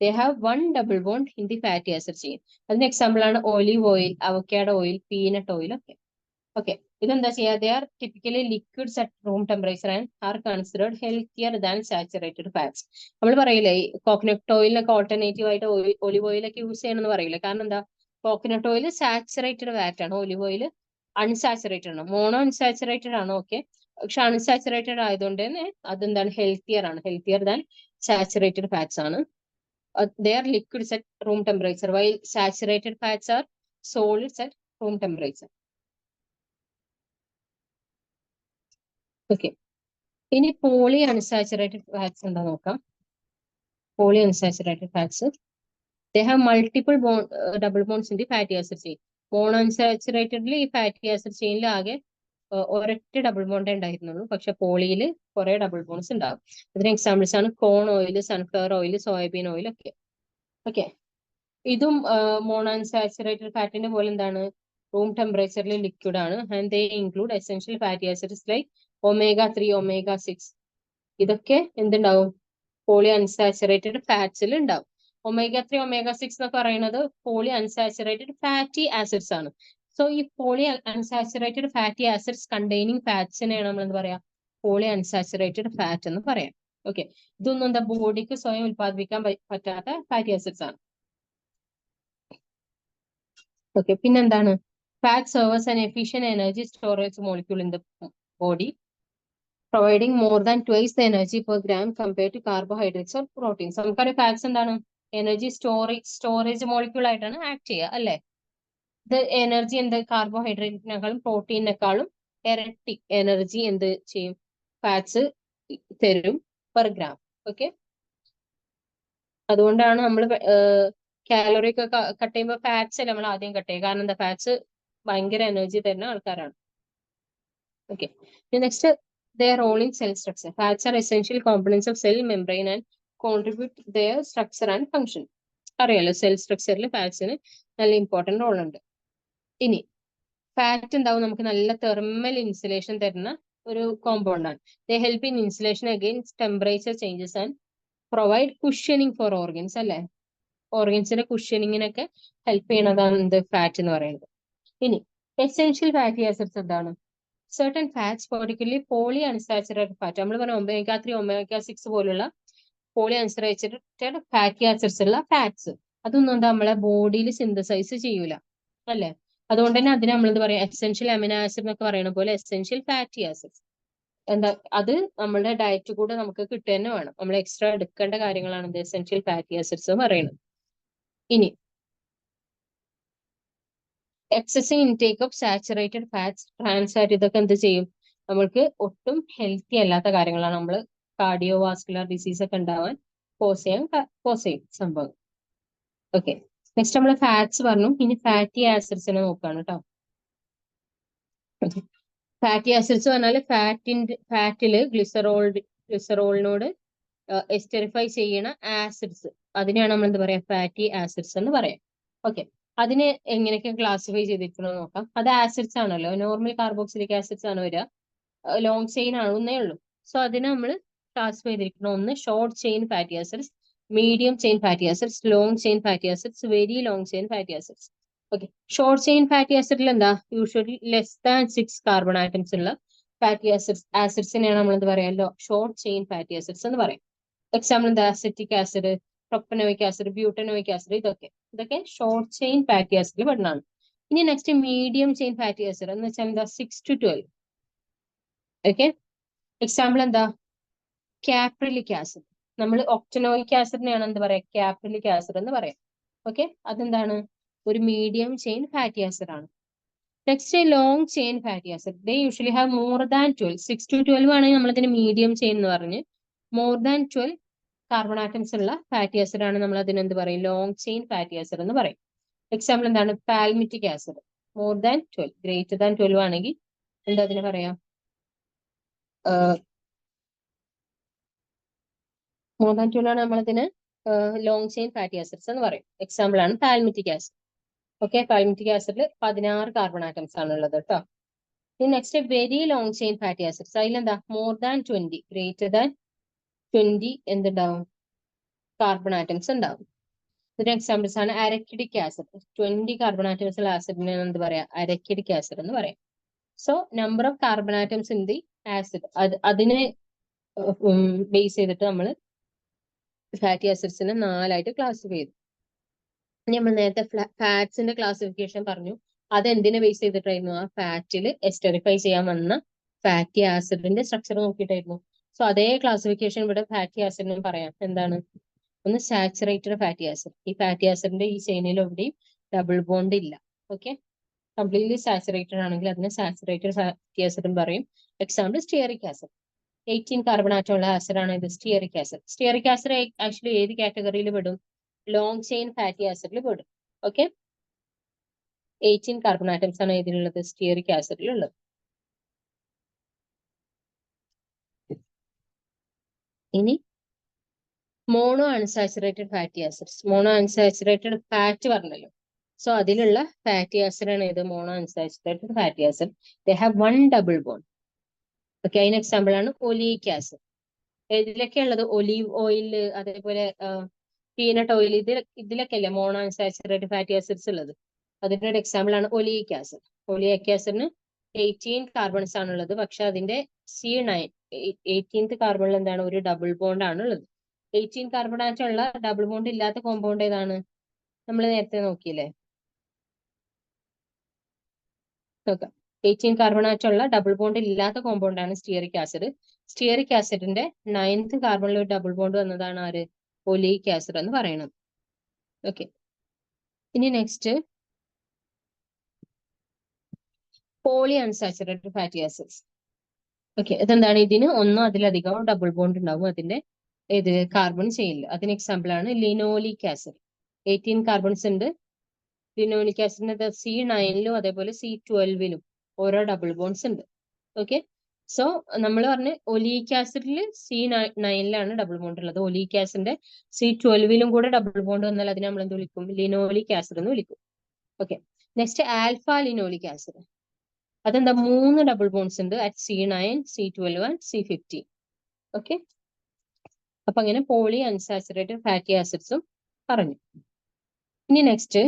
They have one double bond in the fatty acid chain. അതിന് എക്സാമ്പിൾ ആണ് olive oil, avocado oil, peanut oil ഒക്കെ. ഓക്കെ, ഇതെന്താ ചെയ്യുക? They are typically liquids at room temperature and are considered healthier than saturated fats. നമ്മൾ പറയില്ലേ ഈ coconut ഓയിലിനൊക്കെ alternative ആയിട്ട് olive ഓയിലൊക്കെ യൂസ് ചെയ്യണമെന്ന് പറയില്ലേ? കാരണം എന്താ? കോക്കനട്ട് ഓയിൽ സാച്ചുറേറ്റഡ് ഫാറ്റ് ആണ്, ഒലിവ് ഓയിൽ അൺസാച്ചുറേറ്റഡ് ആണ്. മോണോ അൺസാച്ചുറേറ്റഡ് ആണ്, ഓക്കെ, പക്ഷെ അൺസാച്ചുറേറ്റഡ് ആയതുകൊണ്ട് തന്നെ അതെന്താണ്? ഹെൽത്തിയർ ആണ്, ഹെൽത്തിയർ ദാൻ സാച്ചുറേറ്റഡ് ഫാറ്റ്സ് ആണ്. They are liquids at room temperature, while saturated fats are solids at room temperature. Okay. ഇനി പോളി അൺസാച്ചുറേറ്റഡ് ഫാറ്റ്സ് എന്താ നോക്കാം. Poly unsaturated fats, they have multiple double bonds in the fatty acid chain. Mono അൺസാച്ചുറേറ്റഡിൽ ഈ fatty acid ചെയിനിൽ ആകെ ഒരൊറ്റ double ബോണ്ടേ ഉണ്ടായിരുന്നുള്ളൂ, പക്ഷെ പോളിയിൽ കുറെ ഡബിൾ ബോണ്ട്സ് ഉണ്ടാവും. അതിന് എക്സാമ്പിൾസ് ആണ് corn oil, sunflower oil, soybean oil ഒക്കെ. ഓക്കെ, ഇതും മോണോ അൺസാച്ചുറേറ്റഡ് ഫാറ്റിന്റെ പോലെ എന്താണ്? റൂം ടെമ്പറേച്ചറിൽ ലിക്വിഡ് ആണ്. And they include essential fatty acids like omega-3, omega-6. ഇതൊക്കെ എന്തുണ്ടാവും? പോളി അൺസാച്ചുറേറ്റഡ് ഫാറ്റ്സിൽ ഉണ്ടാവും. omega-3, omega-6 എന്നൊക്കെ പറയുന്നത് പോളി അൺസാച്ചുറേറ്റഡ് ഫാറ്റി ആസിഡ്സ് ആണ്. സോ ഈ poly unsaturated fatty acids containing ഫാറ്റ്സിനെയാണ് നമ്മൾ എന്താ പറയാ? പോളി അൺസാച്ചുറേറ്റഡ് ഫാറ്റ് എന്ന് പറയാം. ഓക്കെ, ഇതൊന്നും എന്താ ബോഡിക്ക് സ്വയം ഉത്പാദിപ്പിക്കാൻ പറ്റാത്ത ഫാറ്റി ആസിഡ്സ് ആണ്. ഓക്കെ, പിന്നെന്താണ്? Fat serves an efficient energy storage molecule in the body, providing more than twice the energy per gram compare to carbohydrates or proteins. നമുക്കറിയാം ഫാറ്റ്സ് എന്താണ്? എനർജി സ്റ്റോറേജ് മോളിക്യൂൾ ആയിട്ടാണ് ആക്ട് ചെയ്യുക, അല്ലെ? ഇത് energy എന്ത്? കാർബോഹൈഡ്രേറ്റിനേക്കാളും പ്രോട്ടീനേക്കാളും ഇരട്ടി എനർജി എന്ത് ചെയ്യും? ഫാറ്റ്സ് തരും പെർ ഗ്രാം. ഓക്കെ, അതുകൊണ്ടാണ് നമ്മൾ കാലറി ഒക്കെ കട്ട് ചെയ്യുമ്പോൾ ഫാറ്റ്സ് നമ്മൾ ആദ്യം കട്ട് ചെയ്യുക. കാരണം എന്താ? ഫാറ്റ്സ് ഭയങ്കര എനർജി തരുന്ന ആൾക്കാരാണ്. Okay, next their role in cell structure. Fats are essential components of cell membrane and contribute their structure and function. അറിയാലോ, സെൽ സ്ട്രക്ചറിൽ ഫാറ്റ്സിന് നല്ല ഇമ്പോർട്ടന്റ് റോൾ ഉണ്ട്. ഇനി ഫാറ്റ് എന്താവും? നമുക്ക് നല്ല തെർമൽ ഇൻസുലേഷൻ തരുന്ന ഒരു കോമ്പൗണ്ട് ആണ്. They help in insulation against temperature changes and provide cushioning for organs, അല്ലെ? ഓർഗൻസിന്റെ കുഷ്യനിങ്ങിനൊക്കെ ഹെൽപ്പ് ചെയ്യണതാണ് എന്ത്? ഫാറ്റ് എന്ന് പറയുന്നത്. ഇനി എസെൻഷ്യൽ ഫാറ്റി ആസിഡ്സ് എന്താണ്? certain fats, particularly polyunsaturated fat, നമ്മൾ പറഞ്ഞ omega-3, omega-6 പോലുള്ള polyunsaturated fatty acids ഉള്ള ഫാറ്റ്സ്, അതൊന്നും നമ്മളെ ബോഡിയിൽ സിന്തസൈസ് ചെയ്യൂല, അല്ലെ? അതുകൊണ്ട് തന്നെ അതിന് നമ്മൾ എന്താ പറയാ? എസെൻഷ്യൽ അമിനോ ആസിഡ് എന്നൊക്കെ പറയുന്ന പോലെ എസെൻഷ്യൽ ഫാറ്റി ആസിഡ്സ് എന്താ? അത് നമ്മളുടെ ഡയറ്റ് കൂടെ നമുക്ക് കിട്ടുക തന്നെ വേണം. നമ്മൾ എക്സ്ട്രാ എടുക്കേണ്ട കാര്യങ്ങളാണ് എസെൻഷ്യൽ ഫാറ്റി ആസിഡ്സ് പറയുന്നത്. ഇനി excessive intake of saturated fats, trans fat, ഇതൊക്കെ എന്ത് ചെയ്യും? നമ്മൾക്ക് ഒട്ടും ഹെൽത്തി അല്ലാത്ത കാര്യങ്ങളാണ്. നമ്മൾ കാർഡിയോ വാസ്കുലർ ഡിസീസ് ഒക്കെ ഉണ്ടാവാൻ കോസ് ചെയ്യും സംഭവം. ഓക്കെ, നെക്സ്റ്റ് നമ്മൾ ഫാറ്റ്സ് പറഞ്ഞു. ഇനി ഫാറ്റി ആസിഡ്സിനെ നോക്കാണ് കേട്ടോ. ഫാറ്റി ആസിഡ്സ് പറഞ്ഞാൽ ഫാറ്റില് ഗ്ലിസറോളിനോട് എസ്റ്ററിഫൈ ചെയ്യണ ആസിഡ്സ്, അതിനെയാണ് നമ്മൾ എന്താ പറയാ, ഫാറ്റി ആസിഡ്സ് എന്ന് പറയാം. ഓക്കെ, അതിനെ എങ്ങനെയൊക്കെ ക്ലാസിഫൈ ചെയ്തിരിക്കണമെന്ന് നോക്കാം. അത് ആസിഡ്സ് ആണല്ലോ, നോർമൽ കാർബോക്സിലിക് ആസിഡ്സ് ആണ് വരിക, ലോങ് ചെയിൻ ആണെന്നേ ഉള്ളൂ. സോ അതിനെ നമ്മൾ ക്ലാസിഫൈ ചെയ്തിരിക്കണം. ഒന്ന് short chain fatty acids, medium chain fatty acids, long chain fatty acids, very long chain fatty acids. Okay, short chain fatty ആസിഡിൽ എന്താ, usually less than 6 carbon atoms ഉള്ള ഫാറ്റി ആസിഡ്സിനെയാണ് നമ്മൾ എന്താ പറയാ, ഷോർട്ട് ചെയിൻ ഫാറ്റി ആസിഡ്സ് എന്ന് പറയും. Example എന്താ, acetic acid, propanoic acid, butanoic acid, ഇതൊക്കെ ഷോർട്ട് ചെയിൻ ഫാറ്റി ആസിഡിൽ പെടുന്നതാണ്. ഇനി next medium chain fatty acid എന്ന് വെച്ചാൽ എന്താ, 6 to 12. ഓക്കെ, എക്സാമ്പിൾ എന്താ, കാപ്രിലിക് ആസിഡ്. നമ്മൾ ഒക്ടനോയിക് ആസിഡിനെയാണ് എന്താ പറയാ, കാപ്രിലിക് ആസിഡ് എന്ന് പറയാം. ഓക്കെ, അതെന്താണ്, ഒരു മീഡിയം ചെയിൻ ഫാറ്റി ആസിഡ് ആണ്. Next long chain fatty acid, they usually have more than 12. 6 to 12 ആണെങ്കിൽ നമ്മളതിന് മീഡിയം ചെയിൻ എന്ന് പറഞ്ഞ്, മോർ ദാൻ 12 കാർബൺ ആറ്റംസ് ഉള്ള ഫാറ്റി ആസിഡ് ആണ് നമ്മൾ അതിന് എന്ത് പറയും, ലോങ് ചെയിൻ ഫാറ്റി ആസിഡ് എന്ന് പറയും. എക്സാമ്പിൾ എന്താണ്, palmitic acid. More than 12, greater than 12 ആണെങ്കിൽ എന്താ അതിന് പറയാം, മോർ ദാൻ 12 ആണ് നമ്മളതിന് ലോങ് ചെയിൻ ഫാറ്റി ആസിഡ്സ് എന്ന് പറയും. എക്സാമ്പിൾ ആണ് പാൽമിറ്റിക് ആസിഡ്. ഓക്കെ, പാൽമിറ്റിക് ആസിഡിൽ 16 കാർബൺ ആറ്റംസ് ആണ് ഉള്ളത് കേട്ടോ. Next very long chain fatty acids, അതിലെന്താ മോർ ദാൻ 20, ഗ്രേറ്റർ ദാൻ 20 എന്തുണ്ടാവും, കാർബൺ ആറ്റംസ് ഉണ്ടാവും. ഇതിന്റെ എക്സാമ്പിൾസ് ആണ് അരക്കിഡിക് ആസിഡ്. 20 കാർബൺ ആറ്റംസ് ഉള്ള ആസിഡിനെ എന്ത് പറയാം, അരക്കിഡിക് ആസിഡ് എന്ന് പറയാം. So number of carbon atoms in the acid, അതിനെ ബേസ് ചെയ്തിട്ട് നമ്മൾ ഫാറ്റി ആസിഡ്സിനെ 4ആയിട്ട് ക്ലാസിഫൈ ചെയ്തു. നമ്മൾ നേരത്തെ ഫാറ്റ്സിന്റെ ക്ലാസിഫിക്കേഷൻ പറഞ്ഞു, അത് എന്തിനെ ബേസ് ചെയ്തിട്ടായിരുന്നു, ആ ഫാറ്റിൽ എസ്റ്ററിഫൈ ചെയ്യാൻ വന്ന ഫാറ്റി ആസിഡിന്റെ സ്ട്രക്ചർ നോക്കിയിട്ടായിരുന്നു. സോ അതേ ക്ലാസിഫിക്കേഷൻ ഇവിടെ ഫാറ്റി ആസിഡിനും പറയാം. എന്താണ്, ഒന്ന് സാച്ചുറേറ്റഡ് ഫാറ്റി ആസിഡ്. ഈ ഫാറ്റി ആസിഡിന്റെ ഈ ചെയിനിൽ എവിടെയും ഡബിൾ ബോണ്ട് ഇല്ല. ഓക്കെ, കംപ്ലീറ്റ്ലി സാച്ചുറേറ്റഡ് ആണെങ്കിൽ അതിനെ സാച്ചുറേറ്റഡ് ഫാറ്റി ആസിഡും പറയും. Example stearic acid. 18 carbon atom ഉള്ള ആസിഡ് ആണ് ഇത്, stearic acid. Stearic acid actually ഏത് കാറ്റഗറിയിൽ പെടും, ലോങ് ചെയിൻ ഫാറ്റി ആസിഡിൽ പെടും. ഓക്കെ, 18 കാർബൺ ആറ്റംസ് ആണ് ഇതിലുള്ളത്, സ്റ്റിയറിക് ആസിഡിലുള്ളത്. ഇനി mono unsaturated fatty acids. Mono unsaturated fat പറഞ്ഞല്ലോ, സോ അതിലുള്ള ഫാറ്റി ആസിഡ് ആണ് ഇത്, mono unsaturated fatty acid. They have 1 double bond. Okay, അതിന് എക്സാമ്പിൾ ആണ് ഒലീക് ആസിഡ്. ഇതിലൊക്കെ ഉള്ളത് ഒലീവ് ഓയിൽ, അതേപോലെ പീനട്ട് ഓയിൽ, ഇതിലൊക്കെ അല്ലേ മോണോ അൺസാച്ചുറേറ്റഡ് ഫാറ്റി ആസിഡ്സ് ഉള്ളത്. അതിന്റെ ഒരു എക്സാമ്പിൾ ആണ് ഒലീക് ആസിഡ്. ഒലീക് ആസിഡിന് 18 കാർബൺസ് ആണുള്ളത്, പക്ഷെ അതിന്റെ C9 18th കാർബണിൽ എന്താണ്, ഒരു ഡബിൾ ബോണ്ട് ആണ് ഉള്ളത്. 18 കാർബൺ ആറ്റുള്ള ഡബിൾ ബോണ്ട് ഇല്ലാത്ത കോമ്പൗണ്ട് ഏതാണ്, നമ്മൾ നേരത്തെ നോക്കിയില്ലേ, നോക്കാം. 18 കാർബൺ ആറ്റുള്ള ഡബിൾ ബോണ്ട് ഇല്ലാത്ത കോമ്പൗണ്ട് ആണ് സ്റ്റിയറിക് ആസിഡ്. സ്റ്റിയറിക് ആസിഡിന്റെ 9th കാർബണിൽ ഒരു ഡബിൾ ബോണ്ട് വന്നതാണ് ആര്, ഒലീക് ആസിഡ് എന്ന് പറയുന്നത്. ഓക്കെ, ഇനി next poly unsaturated fatty acids. Okay, ഇതെന്താണ്, ഇതിന് ഒന്നോ അതിലധികം ഡബിൾ ബോണ്ട് ഉണ്ടാവും അതിന്റെ ഏത് കാർബൺ ചെയിനിൽ. അതിന് എക്സാമ്പിൾ ആണ് ലിനോലിക് ആസിഡ്. 18 കാർബൺസ് ഉണ്ട് ലിനോലിക് ആസിഡിന്റെ. C9ലും അതേപോലെ C12ലും ഓരോ ഡബിൾ ബോണ്ട്സ് ഉണ്ട്. ഓക്കെ, സോ നമ്മൾ പറഞ്ഞ് ഒലീക് ആസിഡിൽ C9ലാണ് ഡബിൾ ബോണ്ട് ഉള്ളത്. ഒലീക് ആസിഡിന്റെ C12ലും കൂടെ ഡബിൾ ബോണ്ട് വന്നാൽ അതിനെ നമ്മൾ എന്ത് വിളിക്കും, ലിനോലിക് ആസിഡ് എന്ന് വിളിക്കും. Okay, next alpha linoleic acid. അതെന്താ, 3 ഡബിൾ ബോണ്ട്സ് ഉണ്ട് at C9, C12 and C15. Okay, അപ്പൊ അങ്ങനെ പോളി അൺസാച്ചുറേറ്റഡ് ഫാറ്റി ആസിഡ്സും പറഞ്ഞു. ഇനി നെക്സ്റ്റ്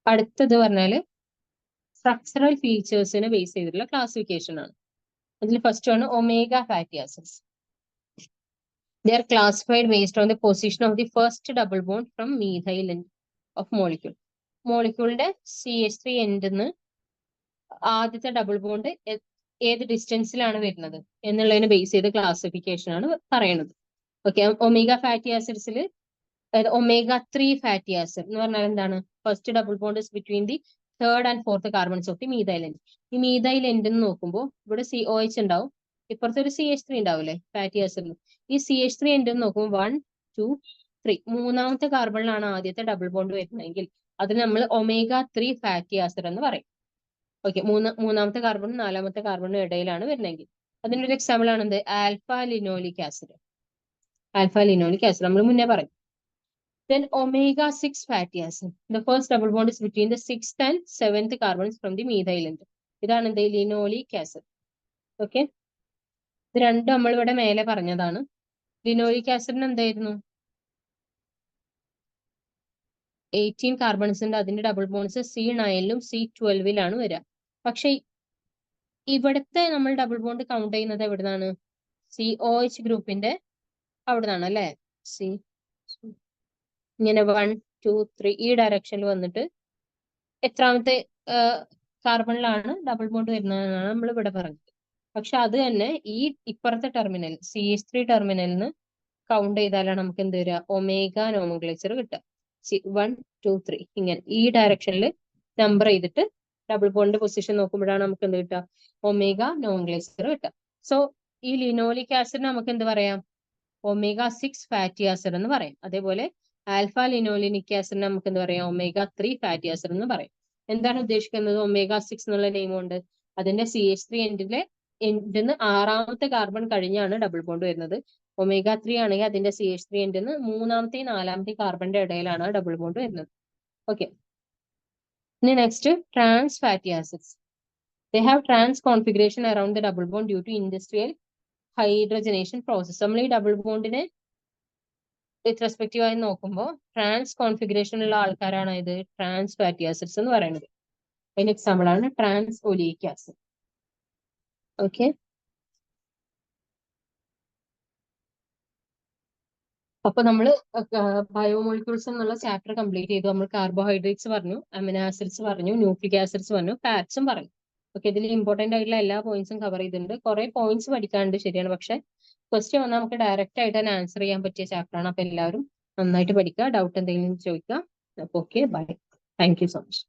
അടുത്തത് പറഞ്ഞാല് സ്ട്രക്ചറൽ ഫീച്ചേഴ്സിനെ ബേസ് ചെയ്തിട്ടുള്ള ക്ലാസിഫിക്കേഷൻ ആണ്. അതിൽ ഫസ്റ്റ് ആണ് omega fatty acids. They are classified based on the position of the first double bond from methyl end of molecule. മോളിക്യൂളിന്റെ CH3 എൻഡിന്ന് ആദ്യത്തെ ഡബിൾ ബോണ്ട് ഏത് ഡിസ്റ്റൻസിലാണ് വരുന്നത് എന്നുള്ളതിനെ ബേസ് ചെയ്ത് ക്ലാസിഫിക്കേഷൻ ആണ് പറയുന്നത്. ഓക്കെ, ഒമേഗ ഫാറ്റി ആസിഡ്സിൽ omega-3 fatty acid എന്ന് പറഞ്ഞാൽ എന്താണ്, first double bond is between the third and fourth carbons of the methyl end. ഈ മീഥൈൽ എൻഡ് നോക്കുമ്പോൾ ഇവിടെ COH ഉണ്ടാവും, ഇപ്പുറത്തെ ഒരു CH3 ഉണ്ടാവില്ലേ ഫാറ്റി ആസിഡിൽ. ഈ CH3 എൻഡ് നോക്കുമ്പോൾ 1, 2, 3 മൂന്നാമത്തെ കാർബണിലാണ് ആദ്യത്തെ ഡബിൾ ബോണ്ട് വരുന്നതെങ്കിൽ അതിന് നമ്മൾ omega-3 ഫാറ്റി ആസിഡ് എന്ന് പറയും. ഓക്കെ, മൂന്നാമത്തെ കാർബണും നാലാമത്തെ കാർബണും ഇടയിലാണ് വരുന്നതെങ്കിൽ അതിന്റെ ഒരു എക്സാമ്പിൾ ആണ് എന്ത്? Alpha linoleic acid. Alpha linoleic acid നമ്മൾ മുന്നേ പറഞ്ഞു. Then omega-6 fatty acid. The first double bond is between the 6th and 7th carbons from the methyl end. ഇതാണ് എന്ത്? Linoleic acid. ഓക്കെ, ഇത് രണ്ടും നമ്മൾ ഇവിടെ മേലെ പറഞ്ഞതാണ്. ലിനോലിക് ആസിഡിന് എന്തായിരുന്നു? 18 കാർബൺസ് ഉണ്ട്. അതിന്റെ ഡബിൾ ബോൺസ് C9ലും C12ലാണ് വരിക. പക്ഷെ ഇവിടുത്തെ നമ്മൾ ഡബിൾ ബോണ്ട് കൗണ്ട് ചെയ്യുന്നത് എവിടുന്നാണ്? COH ഗ്രൂപ്പിന്റെ അവിടുന്നാണ് അല്ലെ? സി ഇങ്ങനെ 1 2 3 ഈ ഡയറക്ഷനിൽ വന്നിട്ട് എത്രാമത്തെ കാർബണിലാണ് ഡബിൾ ബോണ്ട് വരുന്നതെന്നാണ് നമ്മൾ ഇവിടെ പറഞ്ഞത്. പക്ഷെ അത് തന്നെ ഈ ഇപ്പുറത്തെ ടെർമിനൽ CH3 ടെർമിനലിന് കൗണ്ട് ചെയ്താലാണ് നമുക്ക് എന്ത് വരിക? ഒമേഗ നോമൻക്ലേച്ചർ കിട്ടുക. 1 2 3 ഇങ്ങനെ ഈ ഡയറക്ഷനിൽ നമ്പർ ചെയ്തിട്ട് ഡബിൾ ബോണ്ട് പൊസിഷൻ നോക്കുമ്പോഴാണ് നമുക്ക് എന്ത് കിട്ടുക? ഒമേഗ നോമൻക്ലേച്ചർ കിട്ടുക. സോ ഈ ലിനോലിക് ആസിഡ് നമുക്ക് എന്ത് പറയാം? omega-6 ഫാറ്റി ആസിഡ് എന്ന് പറയും. അതേപോലെ ആൽഫ ലിനോലിനിക് ആസിഡ് നമുക്ക് എന്ത് പറയാം? omega-3 ഫാറ്റി ആസിഡ് എന്ന് പറയും. എന്താണ് ഉദ്ദേശിക്കുന്നത് omega-6 എന്നുള്ള നെയിം കൊണ്ട്? അതിന്റെ CH3 എൻഡിന്ന് 6ാമത്തെ കാർബൺ കഴിഞ്ഞാണ് ഡബിൾ ബോണ്ട് വരുന്നത്. omega-3 ആണെങ്കിൽ അതിന്റെ CH3 എൻഡിന്ന് 3ാമത്തെയും 4ാമത്തെയും കാർബണിന്റെ ഇടയിലാണ് ഡബിൾ ബോണ്ട് വരുന്നത്. ഓക്കെ, ഇനി next trans fatty acids. They have trans configuration around the double bond due to industrial hydrogenation process. നമ്മൾ ഈ ഡബിൾ ബോണ്ടിനെ വിത്ത് റെസ്പെക്റ്റീവ് ആയി നോക്കുമ്പോൾ ട്രാൻസ് കോൺഫിഗറേഷൻ ഉള്ള ആൾക്കാരാണ് ഇത് ട്രാൻസ് ഫാറ്റി ആസിഡ്സ് എന്ന് പറയുന്നത്. അതിന് എക്സാമ്പിൾ ആണ് ട്രാൻസ് ഒലീക് ആസിഡ്. ഓക്കെ, അപ്പൊ നമ്മൾ ബയോമോളിക്യൂൾസ് എന്നുള്ള ചാപ്റ്റർ കംപ്ലീറ്റ് ചെയ്തു. നമ്മൾ കാർബോഹൈഡ്രേറ്റ്സ് പറഞ്ഞു, അമിനോ ആസിഡ്സ് പറഞ്ഞു, ന്യൂക്ലിക് ആസിഡ്സ് പറഞ്ഞു, ഫാറ്റ്സും പറഞ്ഞു. ഓക്കെ, ഇതിൽ ഇമ്പോർട്ടന്റ് ആയിട്ടുള്ള എല്ലാ പോയിന്റ്സും കവർ ചെയ്തിട്ടുണ്ട്. കുറെ പോയിന്റ്സ് പഠിക്കാനുണ്ട്, ശരിയാണ്. പക്ഷെ ക്വസ്റ്റ്യൻ വന്നാൽ നമുക്ക് ഡയറക്റ്റ് ആയിട്ട് തന്നെ ആൻസർ ചെയ്യാൻ പറ്റിയ ചാപ്റ്റർ ആണ്. അപ്പൊ എല്ലാവരും നന്നായിട്ട് പഠിക്കുക. ഡൗട്ട് എന്തെങ്കിലും ചോദിക്കുക. അപ്പൊ okay, bye. Thank you so much.